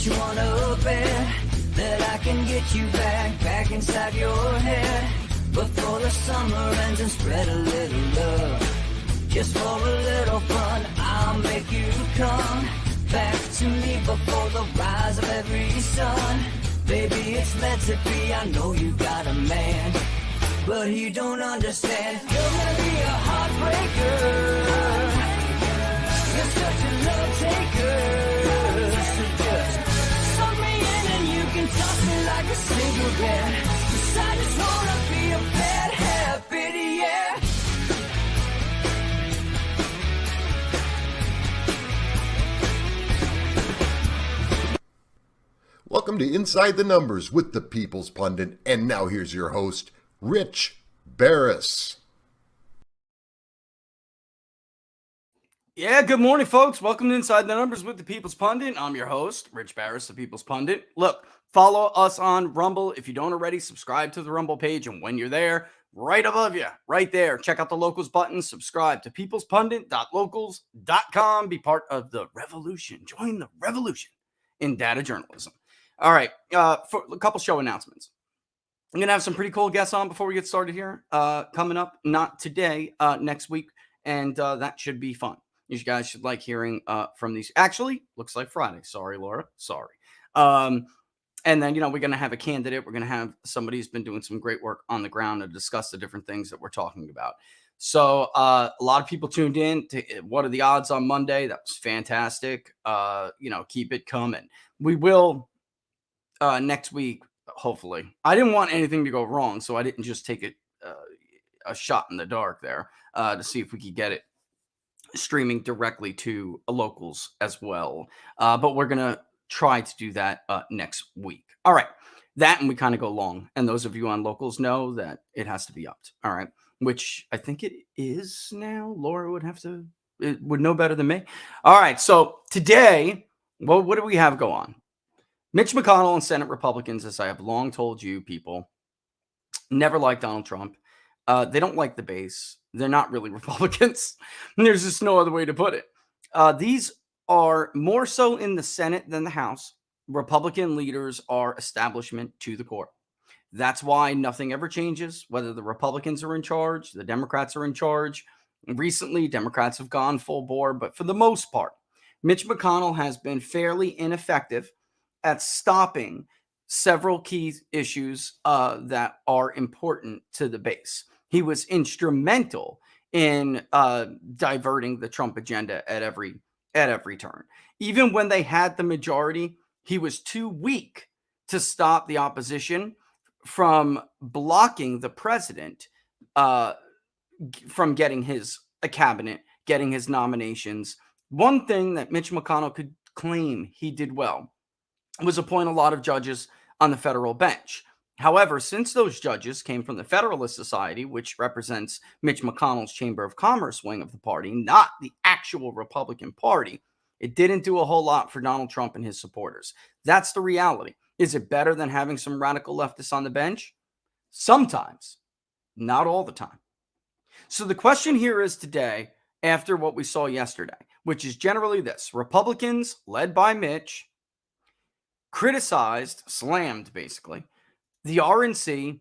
Guess you wanna bet that I can get you back inside your head before the summer ends and spread a little love. Just for a little fun, I'll make you come back to me before the rise of every sun. Baby, it's meant to be, I know you got a man, but he don't understand. You're gonna be a heartbreaker. You're such a love taker. So just suck me in and you can toss me like a cigarette. 'Cause I just wanna be a bad habit, yeah. Welcome to Inside the Numbers with the People's Pundit, and now here's your host, Rich Barris. Yeah, good morning, folks. Welcome to Inside the Numbers with the People's Pundit. I'm your host, Rich Barris, the People's Pundit. Look, follow us on Rumble. If you don't already, subscribe to the Rumble page, and when you're there, right above you, right there, check out the Locals button, subscribe to peoplespundit.locals.com. Be part of the revolution. Join the revolution in data journalism. All right, for a couple show announcements. I'm going to have some pretty cool guests on before we get started here. Coming up, not today, next week, and that should be fun. You guys should like hearing from these. Actually, looks like Friday. Sorry, Laura. Sorry. And then, we're going to have a candidate. We're going to have somebody who's been doing some great work on the ground to discuss the different things that we're talking about. So a lot of people tuned in to what are the odds on Monday. That was fantastic. Keep it coming. We will next week, hopefully. I didn't want anything to go wrong, so I didn't just take a shot in the dark there to see if we could get it streaming directly to Locals as well. But we're going to try to do that next week. All right. That, and we kind of go long. And those of you on Locals know that it has to be upped. All right. Which I think it is now. Laura would know better than me. All right. So today, well, what do we have go on? Mitch McConnell and Senate Republicans, as I have long told you people, never liked Donald Trump. They don't like the base. They're not really Republicans. There's just no other way to put it. These are more so in the Senate than the House. Republican leaders are establishment to the core. That's why nothing ever changes, whether the Republicans are in charge, the Democrats are in charge. Recently, Democrats have gone full bore, but for the most part, Mitch McConnell has been fairly ineffective at stopping several key issues that are important to the base. He was instrumental in diverting the Trump agenda at every turn. Even when they had the majority, he was too weak to stop the opposition from blocking the president from getting his cabinet, getting his nominations. One thing that Mitch McConnell could claim he did well was appoint a lot of judges on the federal bench. However, since those judges came from the Federalist Society, which represents Mitch McConnell's Chamber of Commerce wing of the party, not the actual Republican Party, it didn't do a whole lot for Donald Trump and his supporters. That's the reality. Is it better than having some radical leftists on the bench? Sometimes, not all the time. So the question here is today, after what we saw yesterday, which is generally this: Republicans, led by Mitch, slammed basically, the RNC,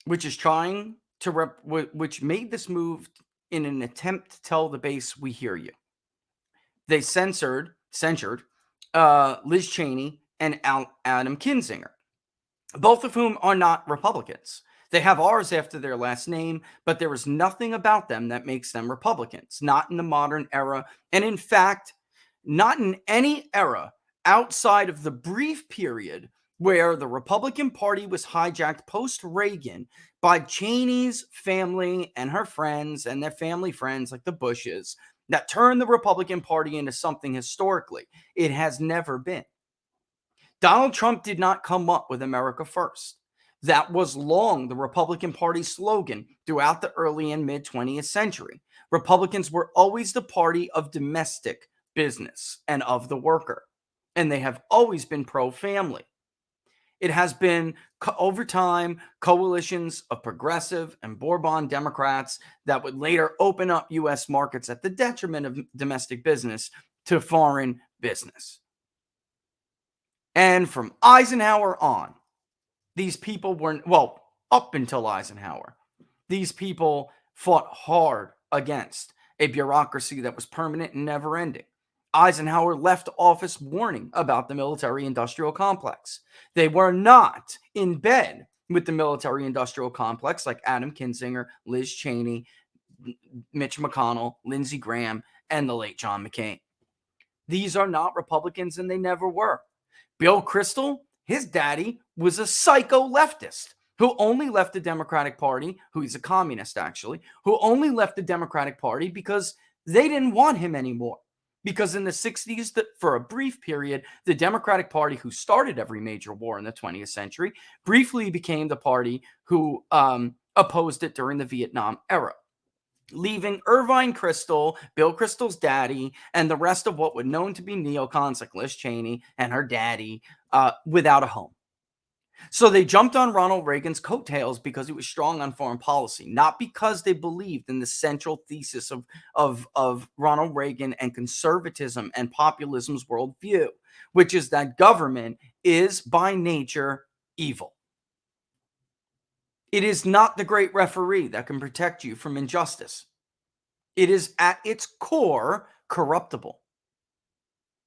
which is trying to which made this move in an attempt to tell the base, we hear you. They censured Liz Cheney and Adam Kinzinger, both of whom are not Republicans. They have R's after their last name, but there is nothing about them that makes them Republicans, not in the modern era. And in fact, not in any era outside of the brief period where the Republican Party was hijacked post-Reagan by Cheney's family and her friends and their family friends like the Bushes, that turned the Republican Party into something historically it has never been. Donald Trump did not come up with America First. That was long the Republican Party's slogan throughout the early and mid 20th century. Republicans were always the party of domestic business and of the worker, and they have always been pro-family. It has been, over time, coalitions of progressive and Bourbon Democrats that would later open up U.S. markets at the detriment of domestic business to foreign business. And from Eisenhower on, these people were, well, up until Eisenhower, these people fought hard against a bureaucracy that was permanent and never ending. Eisenhower left office warning about the military-industrial complex. They were not in bed with the military-industrial complex like Adam Kinzinger, Liz Cheney, Mitch McConnell, Lindsey Graham, and the late John McCain. These are not Republicans, and they never were. Bill Kristol, his daddy, was a psycho leftist who only left the Democratic Party, who he's a communist actually, who only left the Democratic Party because they didn't want him anymore. Because in the 60s, for a brief period, the Democratic Party, who started every major war in the 20th century, briefly became the party who opposed it during the Vietnam era, leaving Irvine Kristol, Bill Kristol's daddy, and the rest of what were known to be neocons like Liz Cheney and her daddy without a home. So they jumped on Ronald Reagan's coattails because he was strong on foreign policy, not because they believed in the central thesis of Ronald Reagan and conservatism and populism's worldview, which is that government is by nature evil. It is not the great referee that can protect you from injustice. It is at its core corruptible.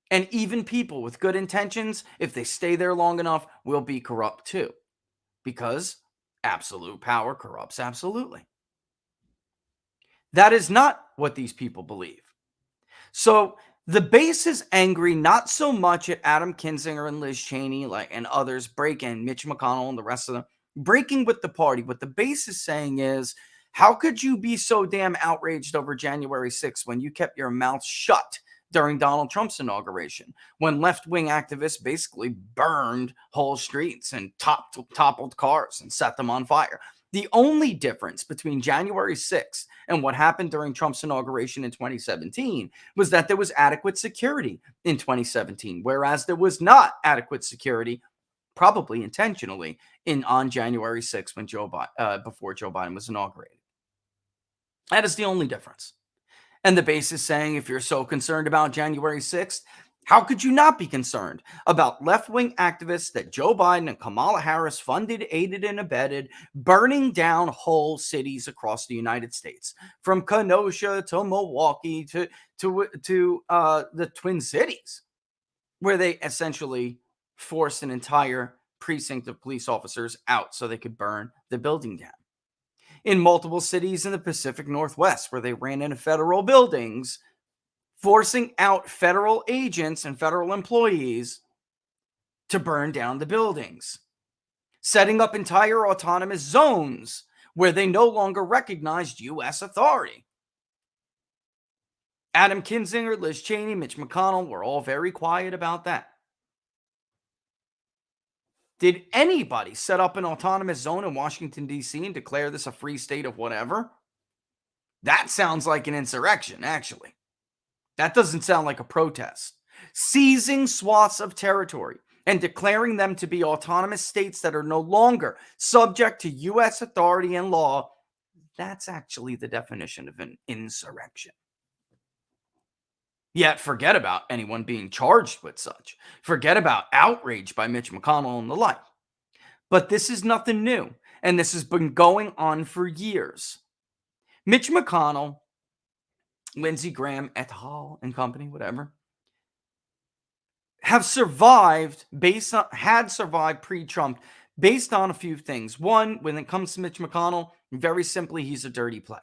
And even people with good intentions, if they stay there long enough, will be corrupt too. Because absolute power corrupts absolutely. That is not what these people believe. So the base is angry not so much at Adam Kinzinger and Liz Cheney and others breaking, Mitch McConnell and the rest of them, breaking with the party. What the base is saying is, how could you be so damn outraged over January 6th when you kept your mouth shut during Donald Trump's inauguration, when left-wing activists basically burned whole streets and toppled cars and set them on fire? The only difference between January 6th and what happened during Trump's inauguration in 2017 was that there was adequate security in 2017, whereas there was not adequate security, probably intentionally, on January 6th when before Joe Biden was inaugurated. That is the only difference. And the base is saying, if you're so concerned about January 6th, how could you not be concerned about left-wing activists that Joe Biden and Kamala Harris funded, aided, and abetted, burning down whole cities across the United States, from Kenosha to Milwaukee to the Twin Cities, where they essentially forced an entire precinct of police officers out so they could burn the building down. In multiple cities in the Pacific Northwest, where they ran into federal buildings, forcing out federal agents and federal employees to burn down the buildings, setting up entire autonomous zones where they no longer recognized U.S. authority. Adam Kinzinger, Liz Cheney, Mitch McConnell were all very quiet about that. Did anybody set up an autonomous zone in Washington, D.C. and declare this a free state of whatever? That sounds like an insurrection, actually. That doesn't sound like a protest. Seizing swaths of territory and declaring them to be autonomous states that are no longer subject to U.S. authority and law, that's actually the definition of an insurrection. Yet forget about anyone being charged with such. Forget about outrage by Mitch McConnell and the like. But this is nothing new, and this has been going on for years. Mitch McConnell, Lindsey Graham et al. And company, whatever, had survived pre-Trump based on a few things. One, when it comes to Mitch McConnell, very simply, he's a dirty player.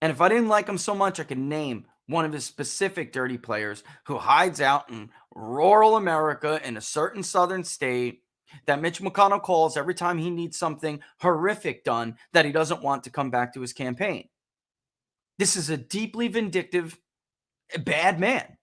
And if I didn't like him so much, I could name one of his specific dirty players who hides out in rural America in a certain southern state that Mitch McConnell calls every time he needs something horrific done that he doesn't want to come back to his campaign. This is a deeply vindictive, bad man.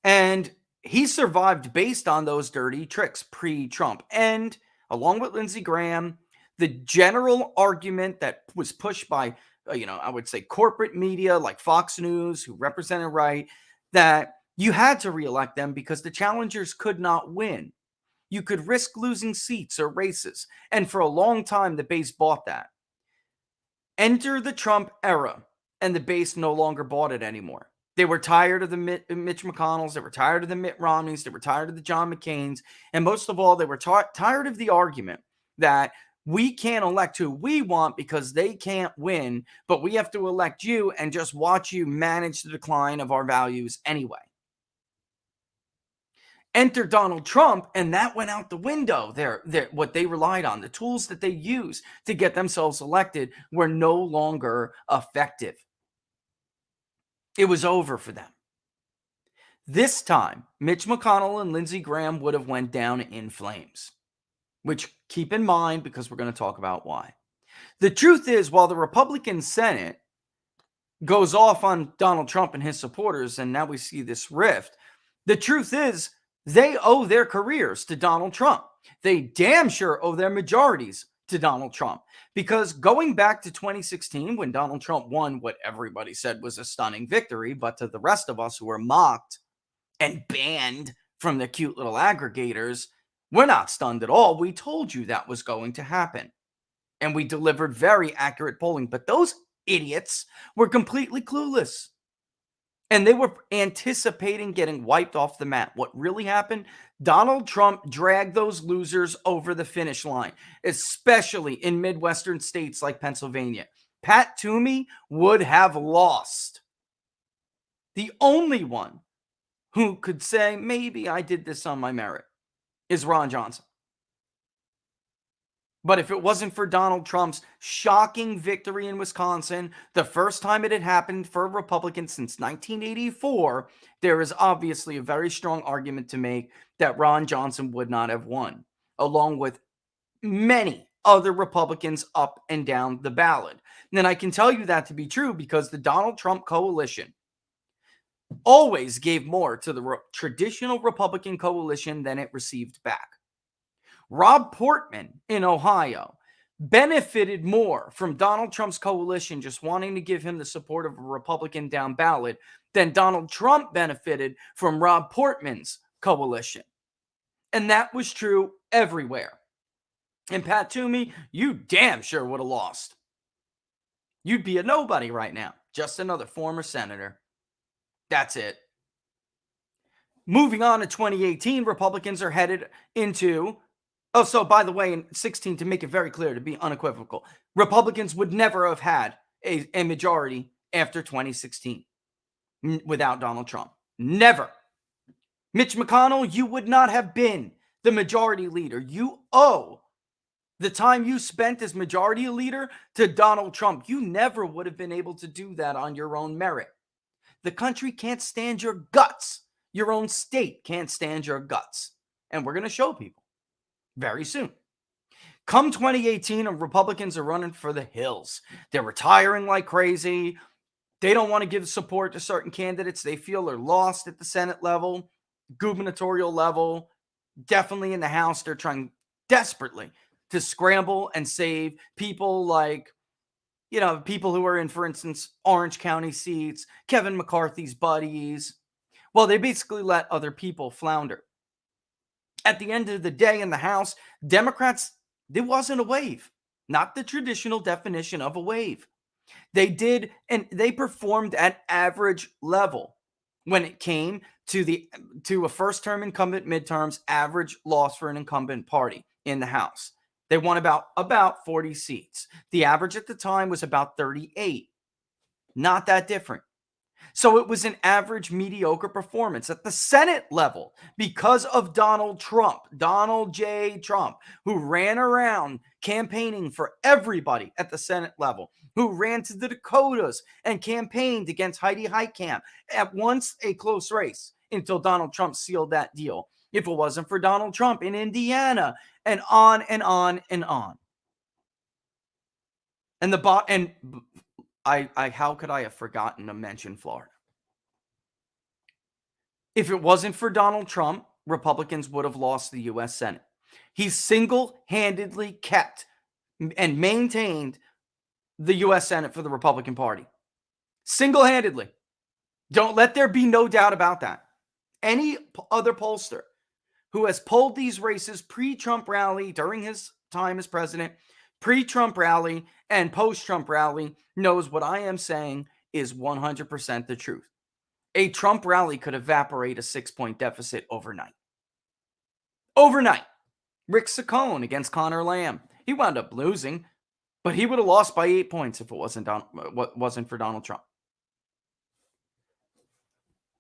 And he survived based on those dirty tricks pre-Trump. And along with Lindsey Graham, the general argument that was pushed by I would say corporate media like Fox News, who represented right, that you had to reelect them because the challengers could not win. You could risk losing seats or races. And for a long time, the base bought that. Enter the Trump era, and the base no longer bought it anymore. They were tired of the Mitch McConnells. They were tired of the Mitt Romneys. They were tired of the John McCains. And most of all, they were tired of the argument that we can't elect who we want because they can't win, but we have to elect you and just watch you manage the decline of our values anyway. Enter Donald Trump, and that went out the window. What they relied on, the tools that they used to get themselves elected were no longer effective. It was over for them. This time, Mitch McConnell and Lindsey Graham would have went down in flames, which keep in mind because we're going to talk about why. The truth is, while the Republican Senate goes off on Donald Trump and his supporters, and now we see this rift, the truth is they owe their careers to Donald Trump. They damn sure owe their majorities to Donald Trump, because going back to 2016, when Donald Trump won what everybody said was a stunning victory, but to the rest of us who were mocked and banned from the cute little aggregators, we're not stunned at all. We told you that was going to happen, and we delivered very accurate polling, but those idiots were completely clueless. And they were anticipating getting wiped off the map. What really happened? Donald Trump dragged those losers over the finish line, especially in Midwestern states like Pennsylvania. Pat Toomey would have lost. The only one who could say, maybe I did this on my merit, is Ron Johnson. But if it wasn't for Donald Trump's shocking victory in Wisconsin, the first time it had happened for a Republican since 1984, there is obviously a very strong argument to make that Ron Johnson would not have won, along with many other Republicans up and down the ballot. And I can tell you that to be true because the Donald Trump coalition always gave more to the traditional Republican coalition than it received back. Rob Portman in Ohio benefited more from Donald Trump's coalition just wanting to give him the support of a Republican down ballot than Donald Trump benefited from Rob Portman's coalition. And that was true everywhere. And Pat Toomey, you damn sure would have lost. You'd be a nobody right now. Just another former senator. That's it. Moving on to 2018, Republicans are headed into... Oh, so by the way, in 16, to make it very clear, to be unequivocal, Republicans would never have had a majority after 2016 without Donald Trump. Never. Mitch McConnell, you would not have been the majority leader. You owe the time you spent as majority leader to Donald Trump. You never would have been able to do that on your own merit. The country can't stand your guts. Your own state can't stand your guts. And we're going to show people very soon. Come 2018, and Republicans are running for the hills. They're retiring like crazy. They don't want to give support to certain candidates they feel are lost at the Senate level, gubernatorial level, definitely in the House. They're trying desperately to scramble and save people like, people who are in, for instance, Orange County seats, Kevin McCarthy's buddies. Well, they basically let other people flounder. At the end of the day in the House, Democrats, there wasn't a wave. Not the traditional definition of a wave. They did, and they performed at average level when it came to a first-term incumbent midterms average loss for an incumbent party in the House. They won about 40 seats. The average at the time was about 38. Not that different. So it was an average mediocre performance at the Senate level because of Donald Trump, Donald J. Trump, who ran around campaigning for everybody at the Senate level, who ran to the Dakotas and campaigned against Heidi Heitkamp at once a close race until Donald Trump sealed that deal. If it wasn't for Donald Trump in Indiana, and on and on and on. And how could I have forgotten to mention Florida? If it wasn't for Donald Trump, Republicans would have lost the U.S. Senate. He single-handedly kept and maintained the U.S. Senate for the Republican Party. Single-handedly. Don't let there be no doubt about that. Any other pollster who has polled these races pre-Trump rally, during his time as president, pre-Trump rally, and post-Trump rally knows what I am saying is 100% the truth. A Trump rally could evaporate a 6-point deficit overnight. Overnight. Rick Saccone against Conor Lamb. He wound up losing, but he would have lost by 8 points if it wasn't for Donald Trump.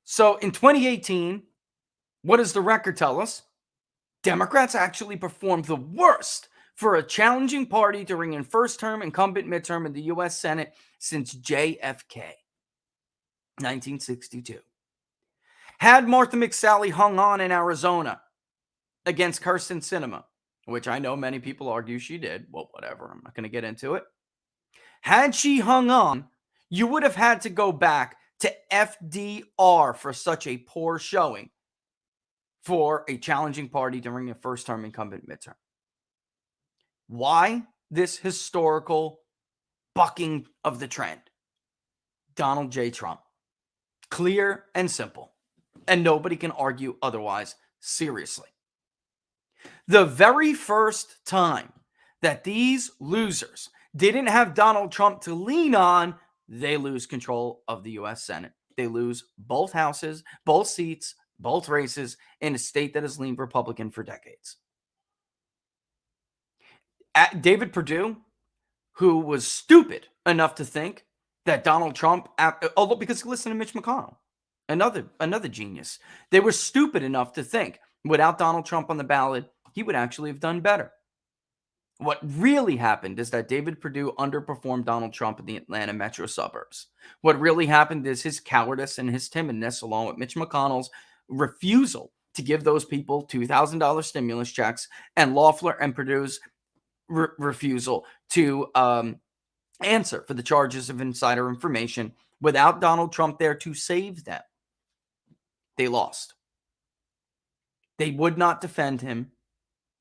So in 2018, what does the record tell us? Democrats actually performed the worst for a challenging party to ring in first-term incumbent midterm in the U.S. Senate since JFK, 1962. Had Martha McSally hung on in Arizona against Kirsten Sinema, which I know many people argue she did. Well, whatever. I'm not going to get into it. Had she hung on, you would have had to go back to FDR for such a poor showing for a challenging party during a first-term incumbent midterm. Why this historical bucking of the trend? Donald J. Trump. Clear and simple. And nobody can argue otherwise seriously. The very first time that these losers didn't have Donald Trump to lean on, they lose control of the U.S. Senate. They lose both houses, both seats, both races in a state that has leaned Republican for decades. David Purdue, who was stupid enough to think that Donald Trump, although because he listened to Mitch McConnell, another genius, they were stupid enough to think without Donald Trump on the ballot, he would actually have done better. What really happened is that David Perdue underperformed Donald Trump in the Atlanta metro suburbs. What really happened is his cowardice and his timidness, along with Mitch McConnell's refusal to give those people $2,000 stimulus checks, and Loeffler and Perdue's refusal to answer for the charges of insider information without Donald Trump there to save them. They lost. They would not defend him.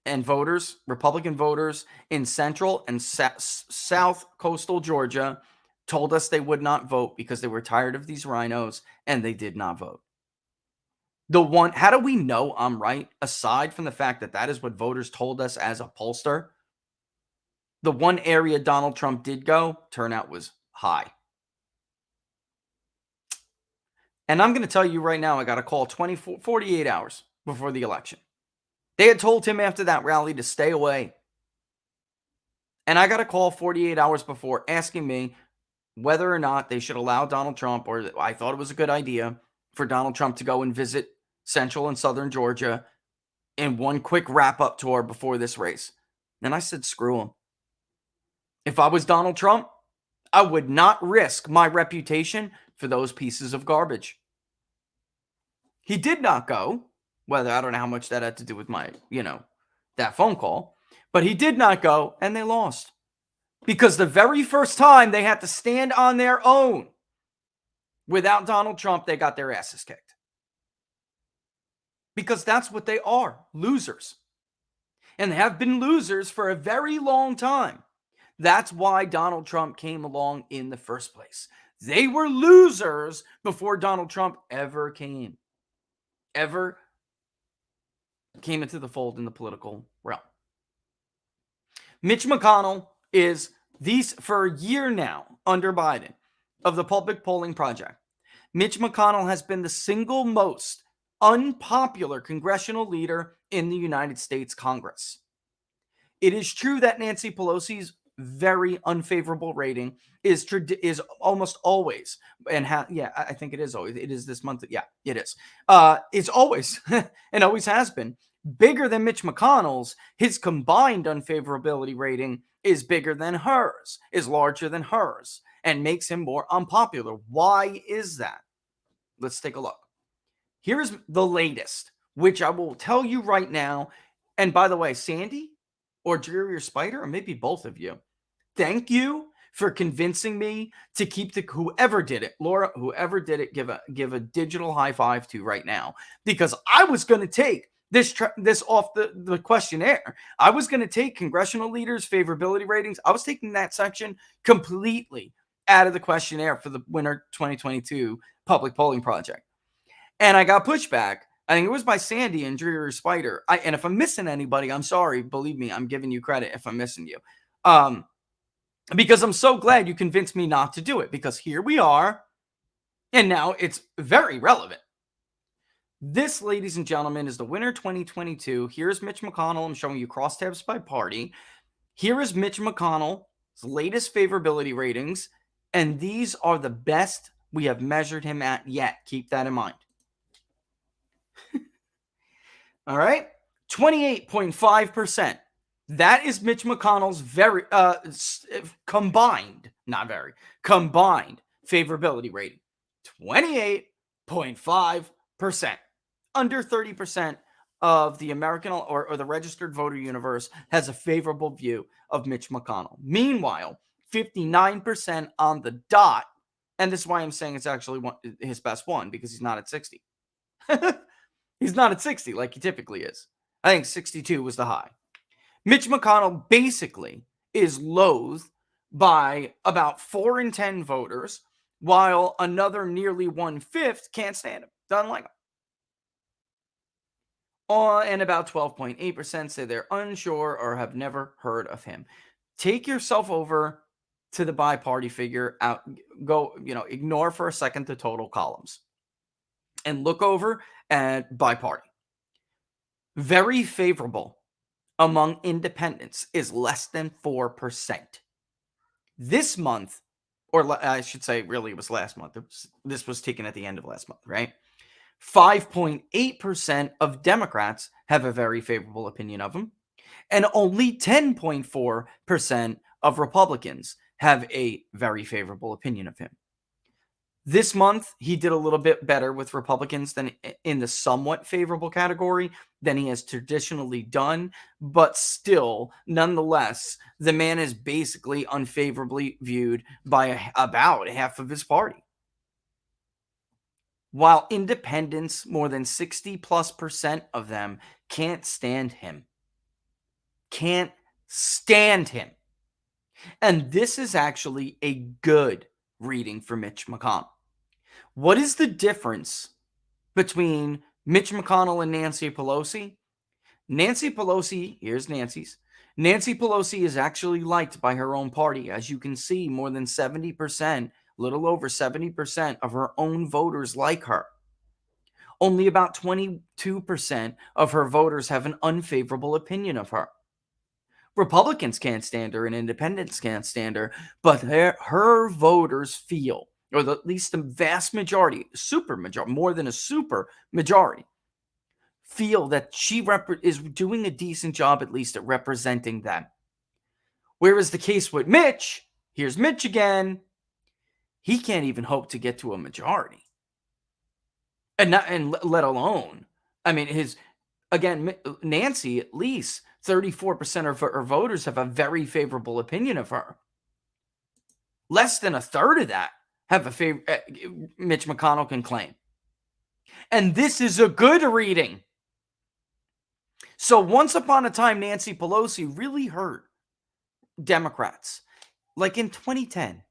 And voters, Republican voters in central and south coastal Georgia told us they would not vote because they were tired of these rhinos, and they did not vote. How do we know I'm right? Aside from the fact that that is what voters told us as a pollster, the one area Donald Trump did go, turnout was high. And I'm going to tell you right now, I got a call 48 hours before the election. They had told him after that rally to stay away. And I got a call 48 hours before asking me whether or not they should allow Donald Trump, or I thought it was a good idea for Donald Trump to go and visit central and southern Georgia in one quick wrap-up tour before this race. And I said, screw him. If I was Donald Trump, I would not risk my reputation for those pieces of garbage. He did not go. Whether I don't know how much that had to do with my, that phone call, but he did not go, and they lost. Because the very first time they had to stand on their own without Donald Trump, they got their asses kicked. Because that's what they are, losers. And they have been losers for a very long time. That's why Donald Trump came along in the first place. They were losers before Donald Trump ever came into the fold in the political realm. Mitch McConnell is for a year now under Biden of the Public Polling Project. Mitch McConnell has been the single most unpopular congressional leader in the United States Congress. It is true that Nancy Pelosi's very unfavorable rating is almost always, I think it is always. It is this month. Yeah, it is. It's always and always has been bigger than Mitch McConnell's. His combined unfavorability rating is bigger than hers, is larger than hers, and makes him more unpopular. Why is that? Let's take a look. Here's the latest, which I will tell you right now. And by the way, Sandy or Jerry or Spider, or maybe both of you, thank you for convincing me to keep whoever did it, Laura, whoever did it, give a digital high five to right now, because I was going to take this off the questionnaire. I was going to take congressional leaders' favorability ratings. I was taking that section completely out of the questionnaire for the winter 2022 Public Polling Project. And I got pushback. I think it was by Sandy and Dreary Spider. And if I'm missing anybody, I'm sorry. Believe me, I'm giving you credit if I'm missing you. Because I'm so glad you convinced me not to do it. Because here we are, And now it's very relevant. This, ladies and gentlemen, is the winner 2022. Here's Mitch McConnell. I'm showing you crosstabs by party. Here is Mitch McConnell's latest favorability ratings, and these are the best we have measured him at yet. Keep that in mind. All right, 28.5%. That is Mitch McConnell's combined favorability rating. 28.5%. Under 30% of the American or the registered voter universe has a favorable view of Mitch McConnell. Meanwhile, 59% on the dot, and this is why I'm saying it's actually his best one, because he's not at 60. He's not at 60 like he typically is. I think 62 was the high. Mitch McConnell basically is loathed by about 4 in 10 voters, while another nearly 1/5 can't stand him, doesn't like him. And about 12.8% say they're unsure or have never heard of him. Take yourself over to the bi-party figure. Ignore for a second the total columns and look over at bi-party. Very favorable among independents is less than 4%. This month, or I should say, really, it was last month. This was taken at the end of last month, right? 5.8% of Democrats have a very favorable opinion of him, and only 10.4% of Republicans have a very favorable opinion of him. This month, he did a little bit better with Republicans than in the somewhat favorable category than he has traditionally done, but still, nonetheless, the man is basically unfavorably viewed by about half of his party. While independents, more than 60+% of them can't stand him. Can't stand him. And this is actually a good reading for Mitch McConnell. What is the difference between Mitch McConnell and Nancy Pelosi? Nancy Pelosi, here's Nancy's. Nancy Pelosi is actually liked by her own party. As you can see, more than 70%, little over 70% of her own voters like her. Only about 22% of her voters have an unfavorable opinion of her. Republicans can't stand her and independents can't stand her, but her voters feel, or at least the vast majority, more than a super majority, feel that she is doing a decent job at least at representing them. Whereas the case with Mitch, here's Mitch again, he can't even hope to get to a majority. And let alone, I mean, Nancy, at least 34% of her voters have a very favorable opinion of her. Less than a third of that have a Mitch McConnell can claim. And this is a good reading. So once upon a time, Nancy Pelosi really hurt Democrats. Like in 2010,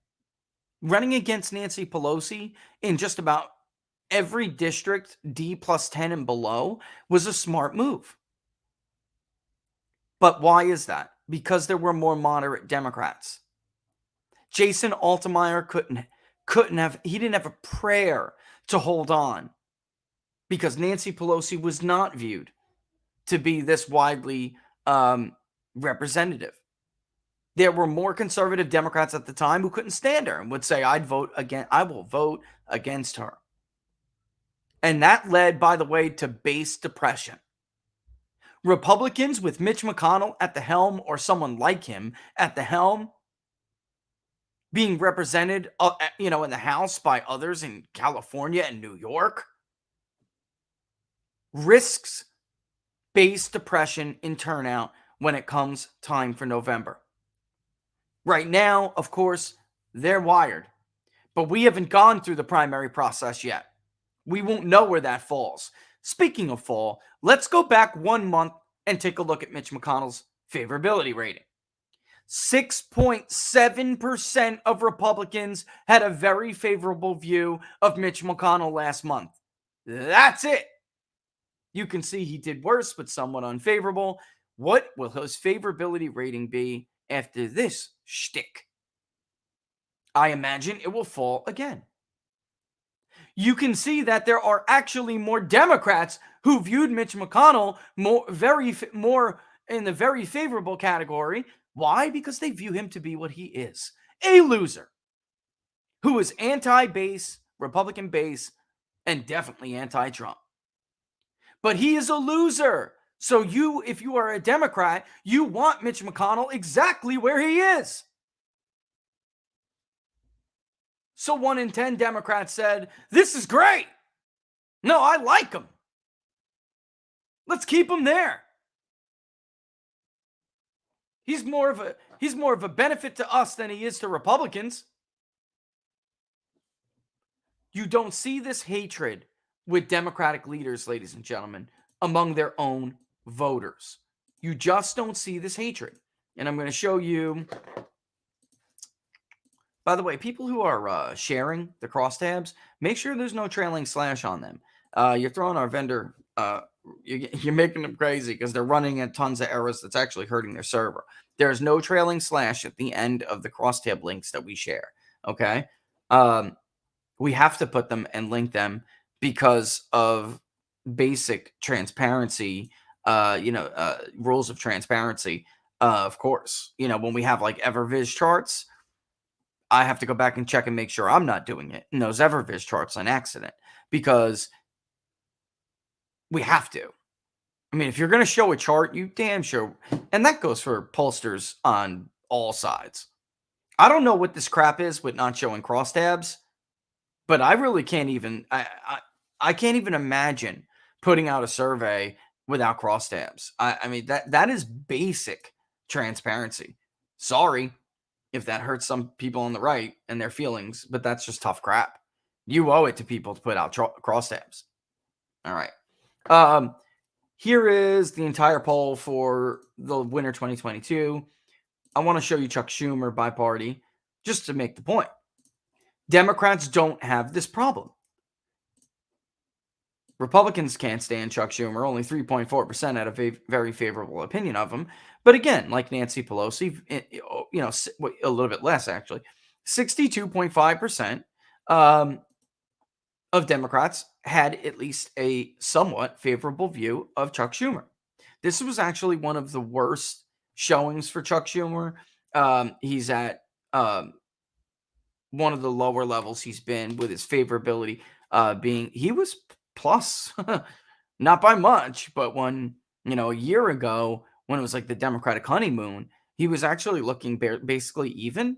running against Nancy Pelosi in just about every district, D+10 and below, was a smart move. But why is that? Because there were more moderate Democrats. Jason Altmaier he didn't have a prayer to hold on because Nancy Pelosi was not viewed to be this widely representative. There were more conservative Democrats at the time who couldn't stand her and would say, I will vote against her. And that led, by the way, to base depression. Republicans with Mitch McConnell at the helm, or someone like him at the helm, being represented, in the House by others in California and New York, risks base depression in turnout when it comes time for November. Right now, of course, they're wired, but we haven't gone through the primary process yet. We won't know where that falls. Speaking of fall, let's go back 1 month and take a look at Mitch McConnell's favorability rating. 6.7% of Republicans had a very favorable view of Mitch McConnell last month. That's it. You can see he did worse, but somewhat unfavorable. What will his favorability rating be after this shtick? I imagine it will fall again. you can see that there are actually more Democrats who viewed Mitch McConnell more in the very favorable category. Why? Because they view him to be what he is, a loser who is anti-base, Republican base, and definitely anti-Trump. But he is a loser. So if you are a Democrat, you want Mitch McConnell exactly where he is. So 1 in 10 Democrats said, this is great. No, I like him. Let's keep him there. He's more of a benefit to us than he is to Republicans. You don't see this hatred with Democratic leaders, ladies and gentlemen, among their own voters. You just don't see this hatred. And I'm going to show you. By the way, people who are sharing the crosstabs, make sure there's no trailing slash on them. You're throwing our vendor, you're making them crazy because they're running at tons of errors that's actually hurting their server. There's no trailing slash at the end of the crosstab links that we share. Okay. We have to put them and link them because of basic transparency, rules of transparency. Of course, when we have like EverViz charts, I have to go back and check and make sure I'm not doing it in those EverViz charts on accident, because we have to. I mean, if you're going to show a chart, you damn sure, and that goes for pollsters on all sides. I don't know what this crap is with not showing crosstabs, but I really can't even, I can't even imagine putting out a survey without crosstabs. I mean, that is basic transparency. Sorry if that hurts some people on the right and their feelings, but that's just tough crap. You owe it to people to put out crosstabs. All right. Here is the entire poll for the winter 2022. I want to show you Chuck Schumer by party just to make the point. Democrats don't have this problem. Republicans can't stand Chuck Schumer. Only 3.4% had a very favorable opinion of him. But again, like Nancy Pelosi, a little bit less actually, 62.5% of Democrats had at least a somewhat favorable view of Chuck Schumer. This was actually one of the worst showings for Chuck Schumer. He's at one of the lower levels he's been with his favorability he was plus, not by much, but when, a year ago, when it was like the Democratic honeymoon, he was actually looking basically even,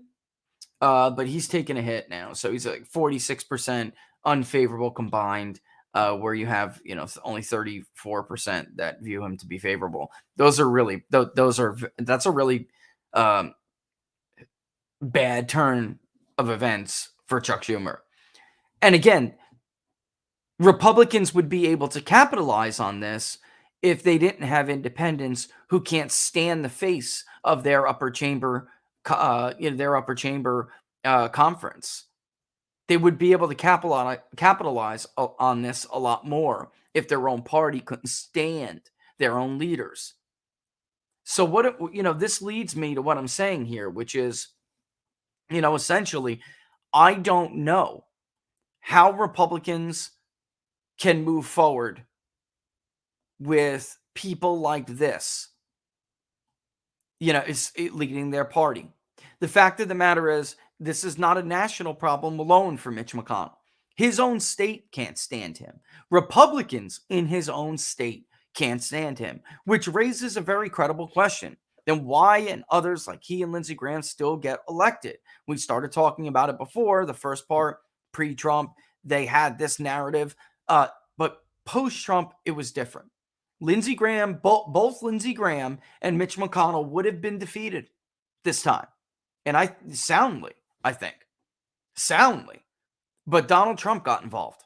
but he's taken a hit now. So he's like 46% unfavorable combined, where you have, only 34% that view him to be favorable. That's a really bad turn of events for Chuck Schumer. And again, Republicans would be able to capitalize on this if they didn't have independents who can't stand the face of their upper chamber, conference. They would be able to capitalize on this a lot more if their own party couldn't stand their own leaders. So this leads me to what I'm saying here, which is, essentially, I don't know how Republicans can move forward with people like this, is leading their party. The fact of the matter is, this is not a national problem alone for Mitch McConnell. His own state can't stand him. Republicans in his own state can't stand him, which raises a very credible question. Then why and others like he and Lindsey Graham still get elected? We started talking about it before. The first part, pre-Trump, they had this narrative. But post-Trump, it was different. Lindsey Graham, both Lindsey Graham and Mitch McConnell would have been defeated this time. And soundly. But Donald Trump got involved.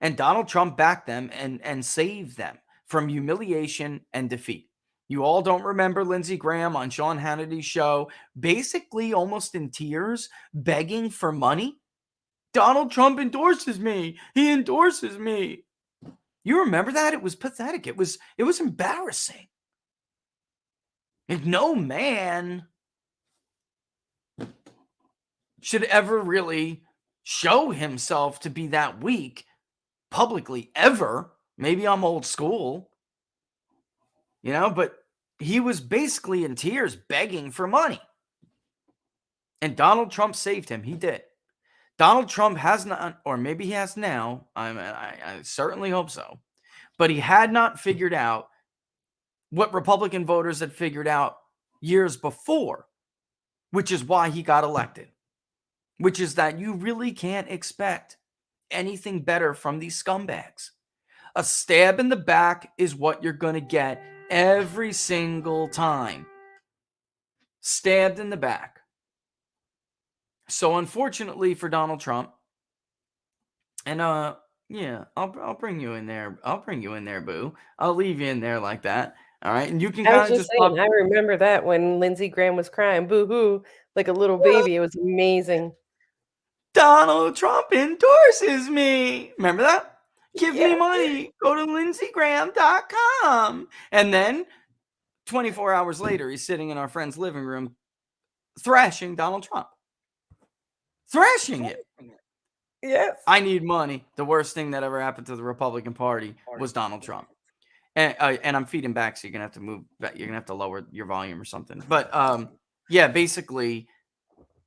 And Donald Trump backed them and saved them from humiliation and defeat. You all don't remember Lindsey Graham on Sean Hannity's show, basically almost in tears, begging for money? Donald Trump endorses me. He endorses me. You remember that? It was pathetic. It was embarrassing. Like, no man should ever really show himself to be that weak publicly ever. Maybe I'm old school, but he was basically in tears begging for money. And Donald Trump saved him. He did. Donald Trump has not, or maybe he has now. I certainly hope so. But he had not figured out what Republican voters had figured out years before, which is why he got elected, which is that you really can't expect anything better from these scumbags. A stab in the back is what you're going to get every single time. Stabbed in the back. So unfortunately for Donald Trump, and yeah, I'll bring you in there. I'll bring you in there, boo. I'll leave you in there like that. All right, and you can I was kind of just just pop. saying, I remember that when Lindsey Graham was crying, boo-hoo, like a little baby. It was amazing. Donald Trump endorses me. Remember that? Give me Yeah. money. Go to lindseygraham.com. And then 24 hours later, he's sitting in our friend's living room thrashing Donald Trump. Thrashing it. Yes. I need money. The worst thing that ever happened to the Republican Party was Donald Trump. And I'm feeding back, so you're gonna have to move back. You're gonna have to lower your volume or something. But yeah, basically,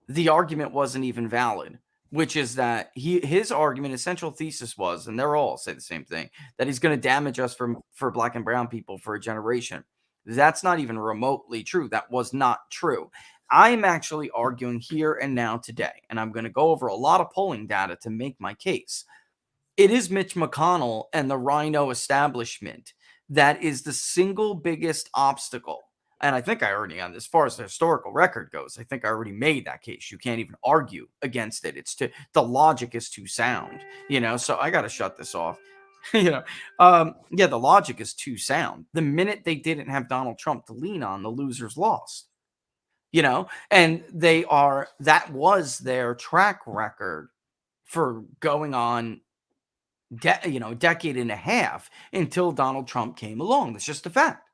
the argument wasn't even valid, which is that his argument, his central thesis was, and they're all say the same thing, that he's going to damage us for black and brown people for a generation. That's not even remotely true. That was not true. I'm actually arguing here and now today, and I'm going to go over a lot of polling data to make my case. It is Mitch McConnell and the Rhino establishment that is the single biggest obstacle. And I think I already, on as far as the historical record goes, I think I already made that case. You can't even argue against it. The logic is too sound, so I got to shut this off. Yeah, the logic is too sound. The minute they didn't have Donald Trump to lean on, the losers lost, and that was their track record for going on decade and a half until Donald Trump came along. That's just a fact.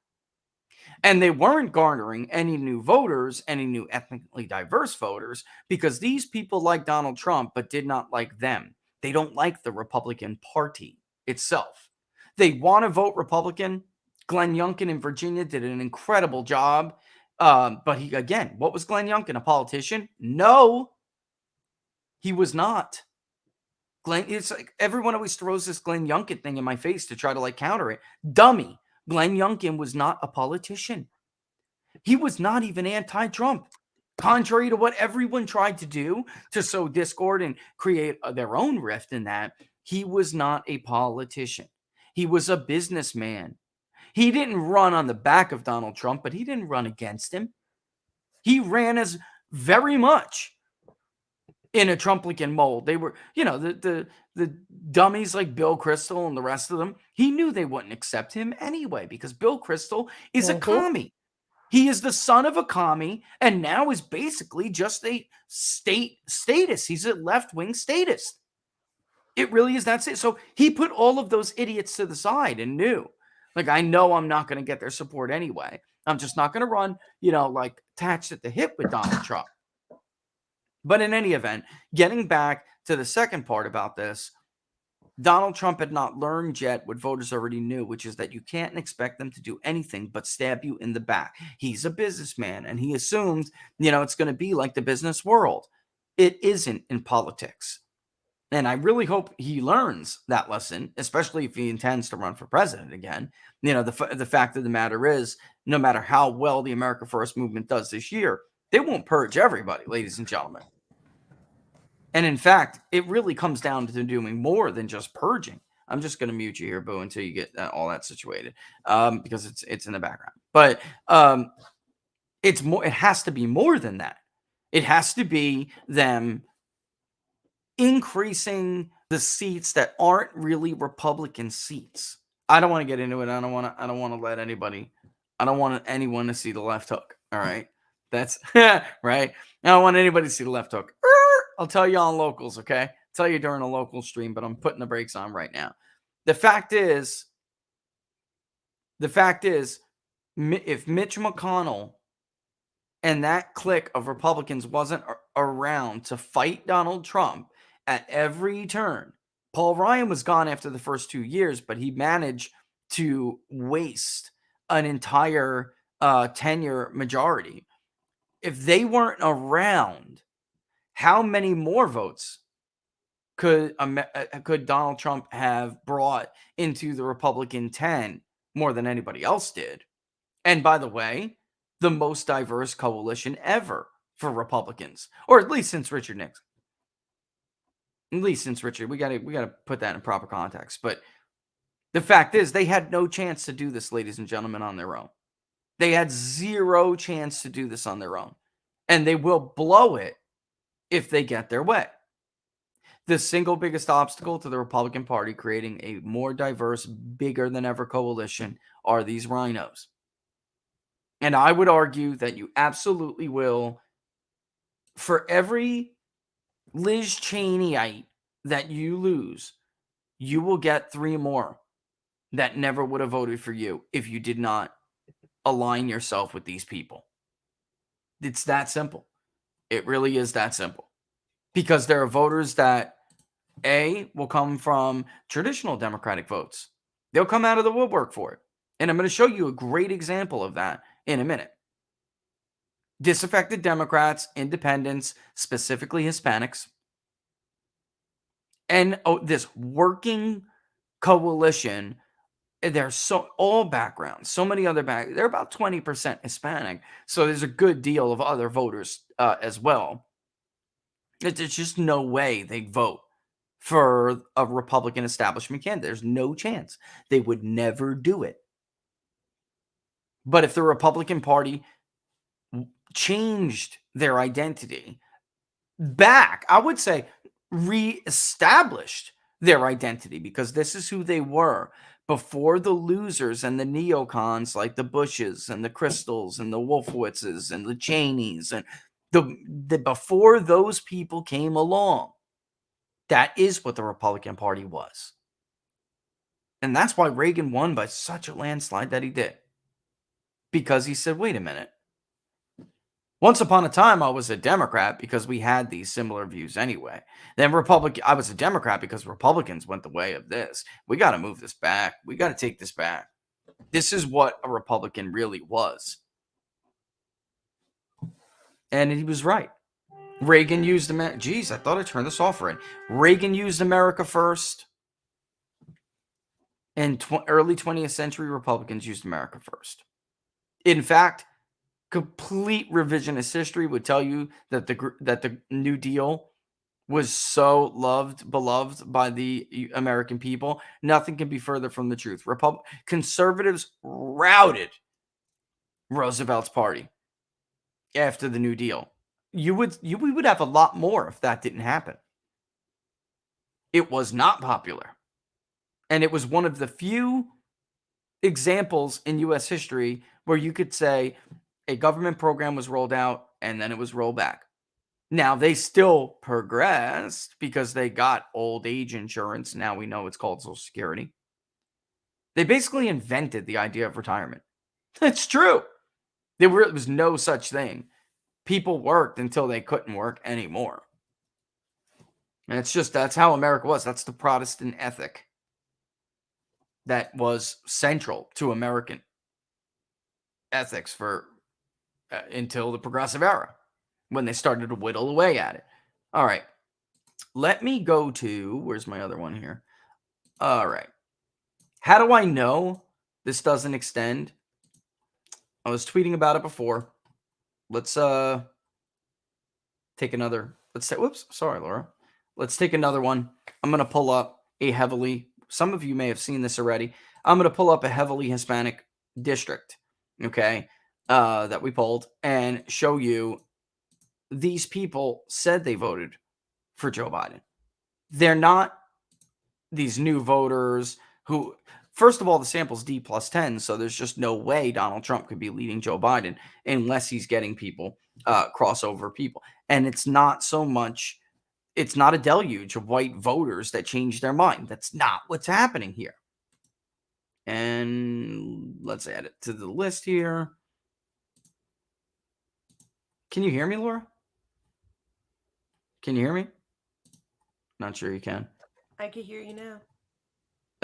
And they weren't garnering any new voters, any new ethnically diverse voters, because these people like Donald Trump, but did not like them. They don't like the Republican Party itself. They want to vote Republican. Glenn Youngkin in Virginia did an incredible job. But what was Glenn Youngkin, a politician? No, he was not. It's like everyone always throws this Glenn Youngkin thing in my face to try to counter it. Dummy. Glenn Youngkin was not a politician. He was not even anti-Trump. Contrary to what everyone tried to do to sow discord and create their own rift in that, he was not a politician. He was a businessman. He didn't run on the back of Donald Trump, but he didn't run against him. He ran as very much in a Trumplican mold. They were, the dummies like Bill Kristol and the rest of them. He knew they wouldn't accept him anyway because Bill Kristol is a commie. He is the son of a commie and now is basically just a statist. He's a left-wing statist. It really is. That's it. So he put all of those idiots to the side and knew, I know I'm not going to get their support anyway. I'm just not going to run, attached at the hip with Donald Trump. But in any event, getting back to the second part about this, Donald Trump had not learned yet what voters already knew, which is that you can't expect them to do anything but stab you in the back. He's a businessman, and he assumed, it's going to be like the business world. It isn't in politics. And I really hope he learns that lesson, especially if he intends to run for president again. The fact of the matter is, no matter how well the America First movement does this year, they won't purge everybody, ladies and gentlemen. And in fact, it really comes down to doing more than just purging. I'm just going to mute you here, Boo, until you get all that situated, because it's in the background. But it's more. It has to be more than that. It has to be them increasing the seats that aren't really Republican seats. I don't want to get into it. I don't want anyone to see the left hook. All right. That's right. I don't want anybody to see the left hook. I'll tell you on locals, okay? I'll tell you during a local stream, but I'm putting the brakes on right now. The fact is, if Mitch McConnell and that clique of Republicans wasn't around to fight Donald Trump at every turn, Paul Ryan was gone after the first 2 years, but he managed to waste an entire tenure majority. If they weren't around, how many more votes could Donald Trump have brought into the Republican tent more than anybody else did? And by the way, the most diverse coalition ever for Republicans, or at least since Richard Nixon. At least since Richard, we gotta put that in proper context. But the fact is, they had no chance to do this, ladies and gentlemen, on their own. They had zero chance to do this on their own, and they will blow it if they get their way. The single biggest obstacle to the Republican Party creating a more diverse, bigger than ever coalition are these rhinos. And I would argue that you absolutely will. For every Liz Cheneyite that you lose, you will get 3 more that never would have voted for you if you did not align yourself with these people. It's that simple. It really is that simple. Because there are voters that, A, will come from traditional Democratic votes. They'll come out of the woodwork for it. And I'm going to show you a great example of that in a minute. Disaffected Democrats, independents, specifically Hispanics, and this working coalition. There's all backgrounds, so many other backgrounds. They're about 20% Hispanic, so there's a good deal of other voters as well. There's just no way they'd vote for a Republican establishment candidate. There's no chance. They would never do it. But if the Republican Party changed their identity back, I would say reestablished their identity, because this is who they were before the losers and the neocons like the Bushes and the Crystals and the Wolfowitzes and the Cheneys and the before those people came along. That is what the Republican Party was. And that's why Reagan won by such a landslide that he did. Because he said, wait a minute. Once upon a time, I was a Democrat because we had these similar views anyway. Then I was a Democrat because Republicans went the way of this. We got to move this back. We got to take this back. This is what a Republican really was. And he was right. Reagan used America. Geez, I thought I turned this off right. Reagan used America first. And early 20th century Republicans used America first. In fact, complete revisionist history would tell you that the New Deal was so beloved by the American people. Nothing can be further from the truth. Conservatives routed Roosevelt's party after the New Deal. We would have a lot more if that didn't happen. It was not popular. And it was one of the few examples in U.S. history where you could say a government program was rolled out and then it was rolled back. Now, they still progressed because they got old age insurance. Now we know it's called Social Security. They basically invented the idea of retirement. It's true. There was no such thing. People worked until they couldn't work anymore. And that's how America was. That's the Protestant ethic that was central to American ethics for until the progressive era, when they started to whittle away at it. All right. Let me go to, where's my other one here? All right. How do I know this doesn't extend? I was tweeting about it before. Let's take another. Let's say, whoops, sorry, Laura. Let's take another one. I'm going to pull up some of you may have seen this already. I'm going to pull up a heavily Hispanic district, okay, that we polled, and show you these people said they voted for Joe Biden. They're not these new voters who, first of all, the sample's D plus 10, so there's just no way Donald Trump could be leading Joe Biden unless he's getting people, crossover people. And it's not a deluge of white voters that change their mind. That's not what's happening here. And let's add it to the list here. Can you hear me, Laura? Can you hear me? Not sure you can. I can hear you now.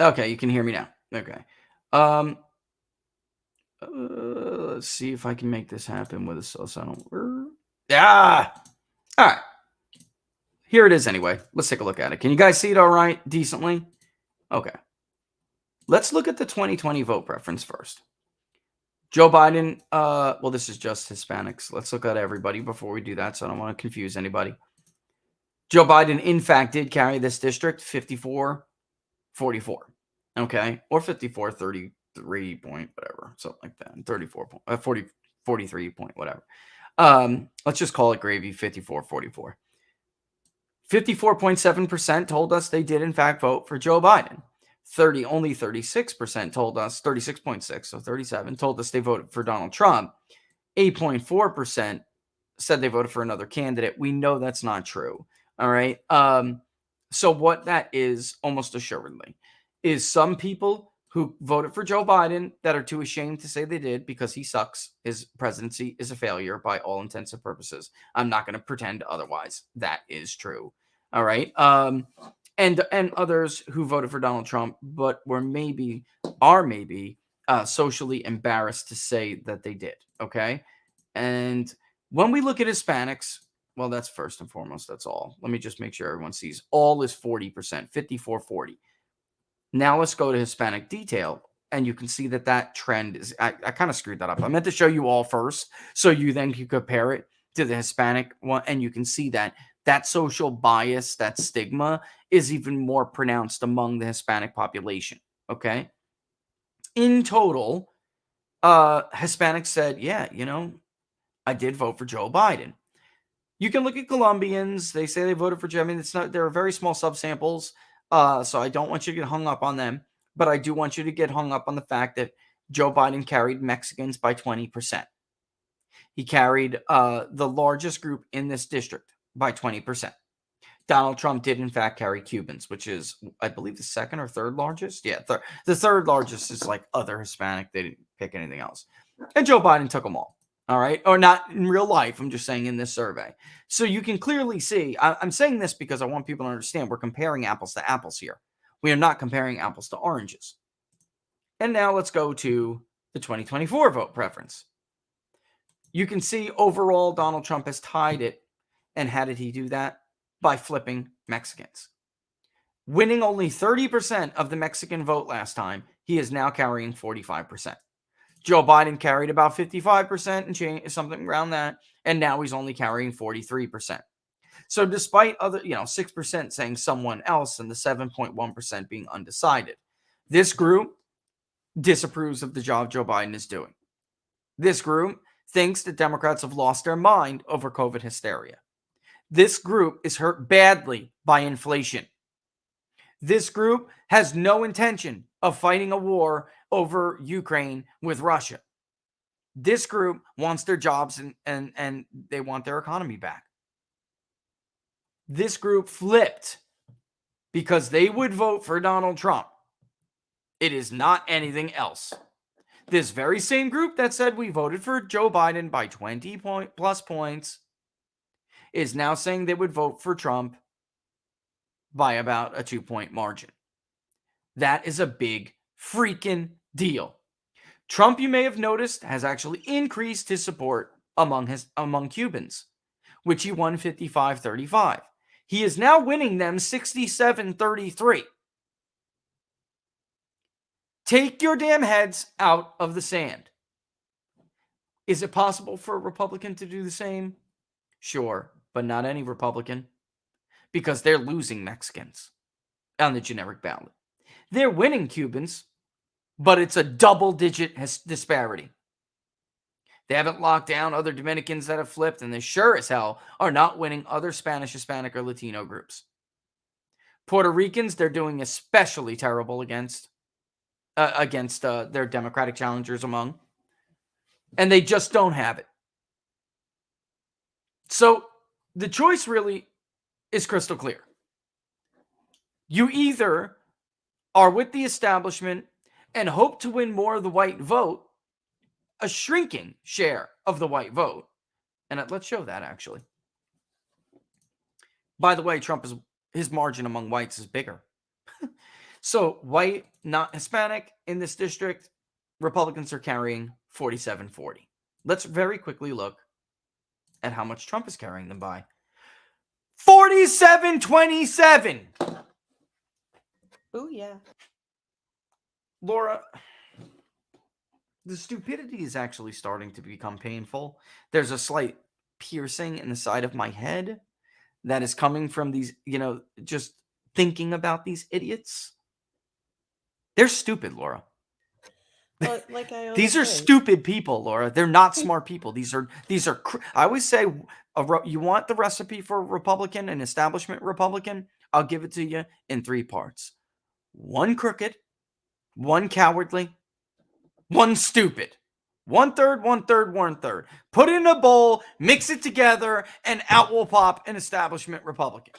Okay, you can hear me now. Okay. Let's see if I can make this happen with a so I don't. Yeah. All right. Here it is anyway. Let's take a look at it. Can you guys see it all right? Decently? Okay. Let's look at the 2020 vote preference first. Joe Biden, well, this is just Hispanics. Let's look at everybody before we do that, so I don't want to confuse anybody. Joe Biden, in fact, did carry this district 54-44. Okay? Or 54-33 point, whatever. Something like that. 43 point, whatever. Let's just call it gravy, 54-44. 54.7% told us they did, in fact, vote for Joe Biden. Only 36% told us, 36.6, so 37, told us they voted for Donald Trump. 8.4% said they voted for another candidate. We know that's not true. All right. So what that is, almost assuredly, is some people who voted for Joe Biden that are too ashamed to say they did because he sucks. His presidency is a failure by all intents and purposes. I'm not going to pretend otherwise. That is true. All right. And others who voted for Donald Trump, but are maybe socially embarrassed to say that they did. Okay. And when we look at Hispanics, well, that's first and foremost. That's all. Let me just make sure everyone sees. All is 40%, 54-40. Now let's go to Hispanic detail. And you can see that trend is, I kind of screwed that up. I meant to show you all first, so you then can compare it to the Hispanic one. And you can see that social bias, that stigma is even more pronounced among the Hispanic population. Okay. In total, Hispanics said, yeah, I did vote for Joe Biden. You can look at Colombians. They say they voted for Joe. I mean, they're very small subsamples. So I don't want you to get hung up on them, but I do want you to get hung up on the fact that Joe Biden carried Mexicans by 20%. He carried the largest group in this district by 20%. Donald Trump did, in fact, carry Cubans, which is, I believe, the second or third largest. Yeah, the third largest is like other Hispanic. They didn't pick anything else. And Joe Biden took them all. All right. Or not in real life. I'm just saying in this survey. So you can clearly see, I'm saying this because I want people to understand we're comparing apples to apples here. We are not comparing apples to oranges. And now let's go to the 2024 vote preference. You can see overall Donald Trump has tied it. And how did he do that? By flipping Mexicans. Winning only 30% of the Mexican vote last time, he is now carrying 45%. Joe Biden carried about 55% and change, something around that, and now he's only carrying 43%. So despite other, 6% saying someone else and the 7.1% being undecided, this group disapproves of the job Joe Biden is doing. This group thinks that Democrats have lost their mind over COVID hysteria. This group is hurt badly by inflation. This group has no intention of fighting a war over Ukraine with Russia. This group wants their jobs and they want their economy back. This group flipped because they would vote for Donald Trump. It is not anything else. This very same group that said we voted for Joe Biden by 20 plus points is now saying they would vote for Trump by about a 2-point margin. That is a big freaking deal. Trump, you may have noticed, has actually increased his support among Cubans, which he won 55-35. He is now winning them 67-33. Take your damn heads out of the sand. Is it possible for a Republican to do the same? Sure, but not any Republican, because they're losing Mexicans on the generic ballot. They're winning Cubans, but it's a double-digit disparity. They haven't locked down other Dominicans that have flipped, and they sure as hell are not winning other Spanish, Hispanic, or Latino groups. Puerto Ricans, they're doing especially terrible against their Democratic challengers among, and they just don't have it. So the choice really is crystal clear. You either are with the establishment and hope to win more of the white vote, a shrinking share of the white vote. And let's show that actually. By the way, his margin among whites is bigger. So white, not Hispanic in this district, Republicans are carrying 47-40. Let's very quickly look at how much Trump is carrying them by. 47-27. Oh, yeah. Laura, the stupidity is actually starting to become painful. There's a slight piercing in the side of my head that is coming from these, just thinking about these idiots. They're stupid, Laura. Well, like I always These are say. stupid people, Laura. They're not smart people. These are. I always say, you want the recipe for a Republican, an establishment Republican? I'll give it to you in 3 parts: 1 crooked, 1 cowardly, 1 stupid. 1/3, 1/3, 1/3. Put it in a bowl, mix it together, and out will pop an establishment Republican.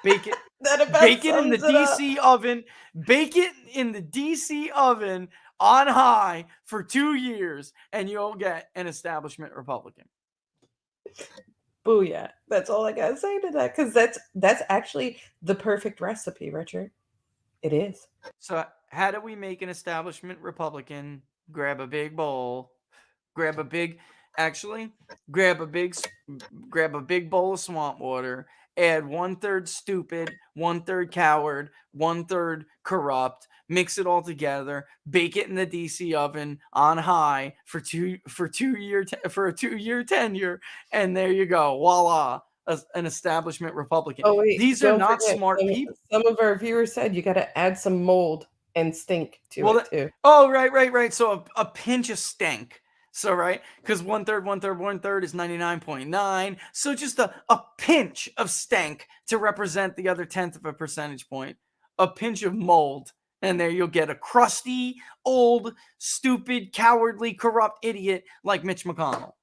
Bake it. That about Bake it in the sums it up. DC oven. Bake it in the DC oven on high for 2 years, and you'll get an establishment Republican. Booyah. That's all I gotta say to that, because that's actually the perfect recipe, Richard. It is. So how do we make an establishment Republican? Grab a big bowl. Grab a big bowl of swamp water. Add 1/3 stupid, 1/3 coward, 1/3 corrupt. Mix it all together. Bake it in the DC oven on high for a 2-year tenure, and there you go. Voila, an establishment Republican. Oh, wait. These are don't not forget, smart people. Some of our viewers said you got to add some mold and stink to it, too. Oh, right. So a pinch of stank. So, right, because 1/3, 1/3, 1/3 is 99.9. So just a pinch of stank to represent the other 1/10 of a percentage point. A pinch of mold. And there you'll get a crusty, old, stupid, cowardly, corrupt idiot like Mitch McConnell.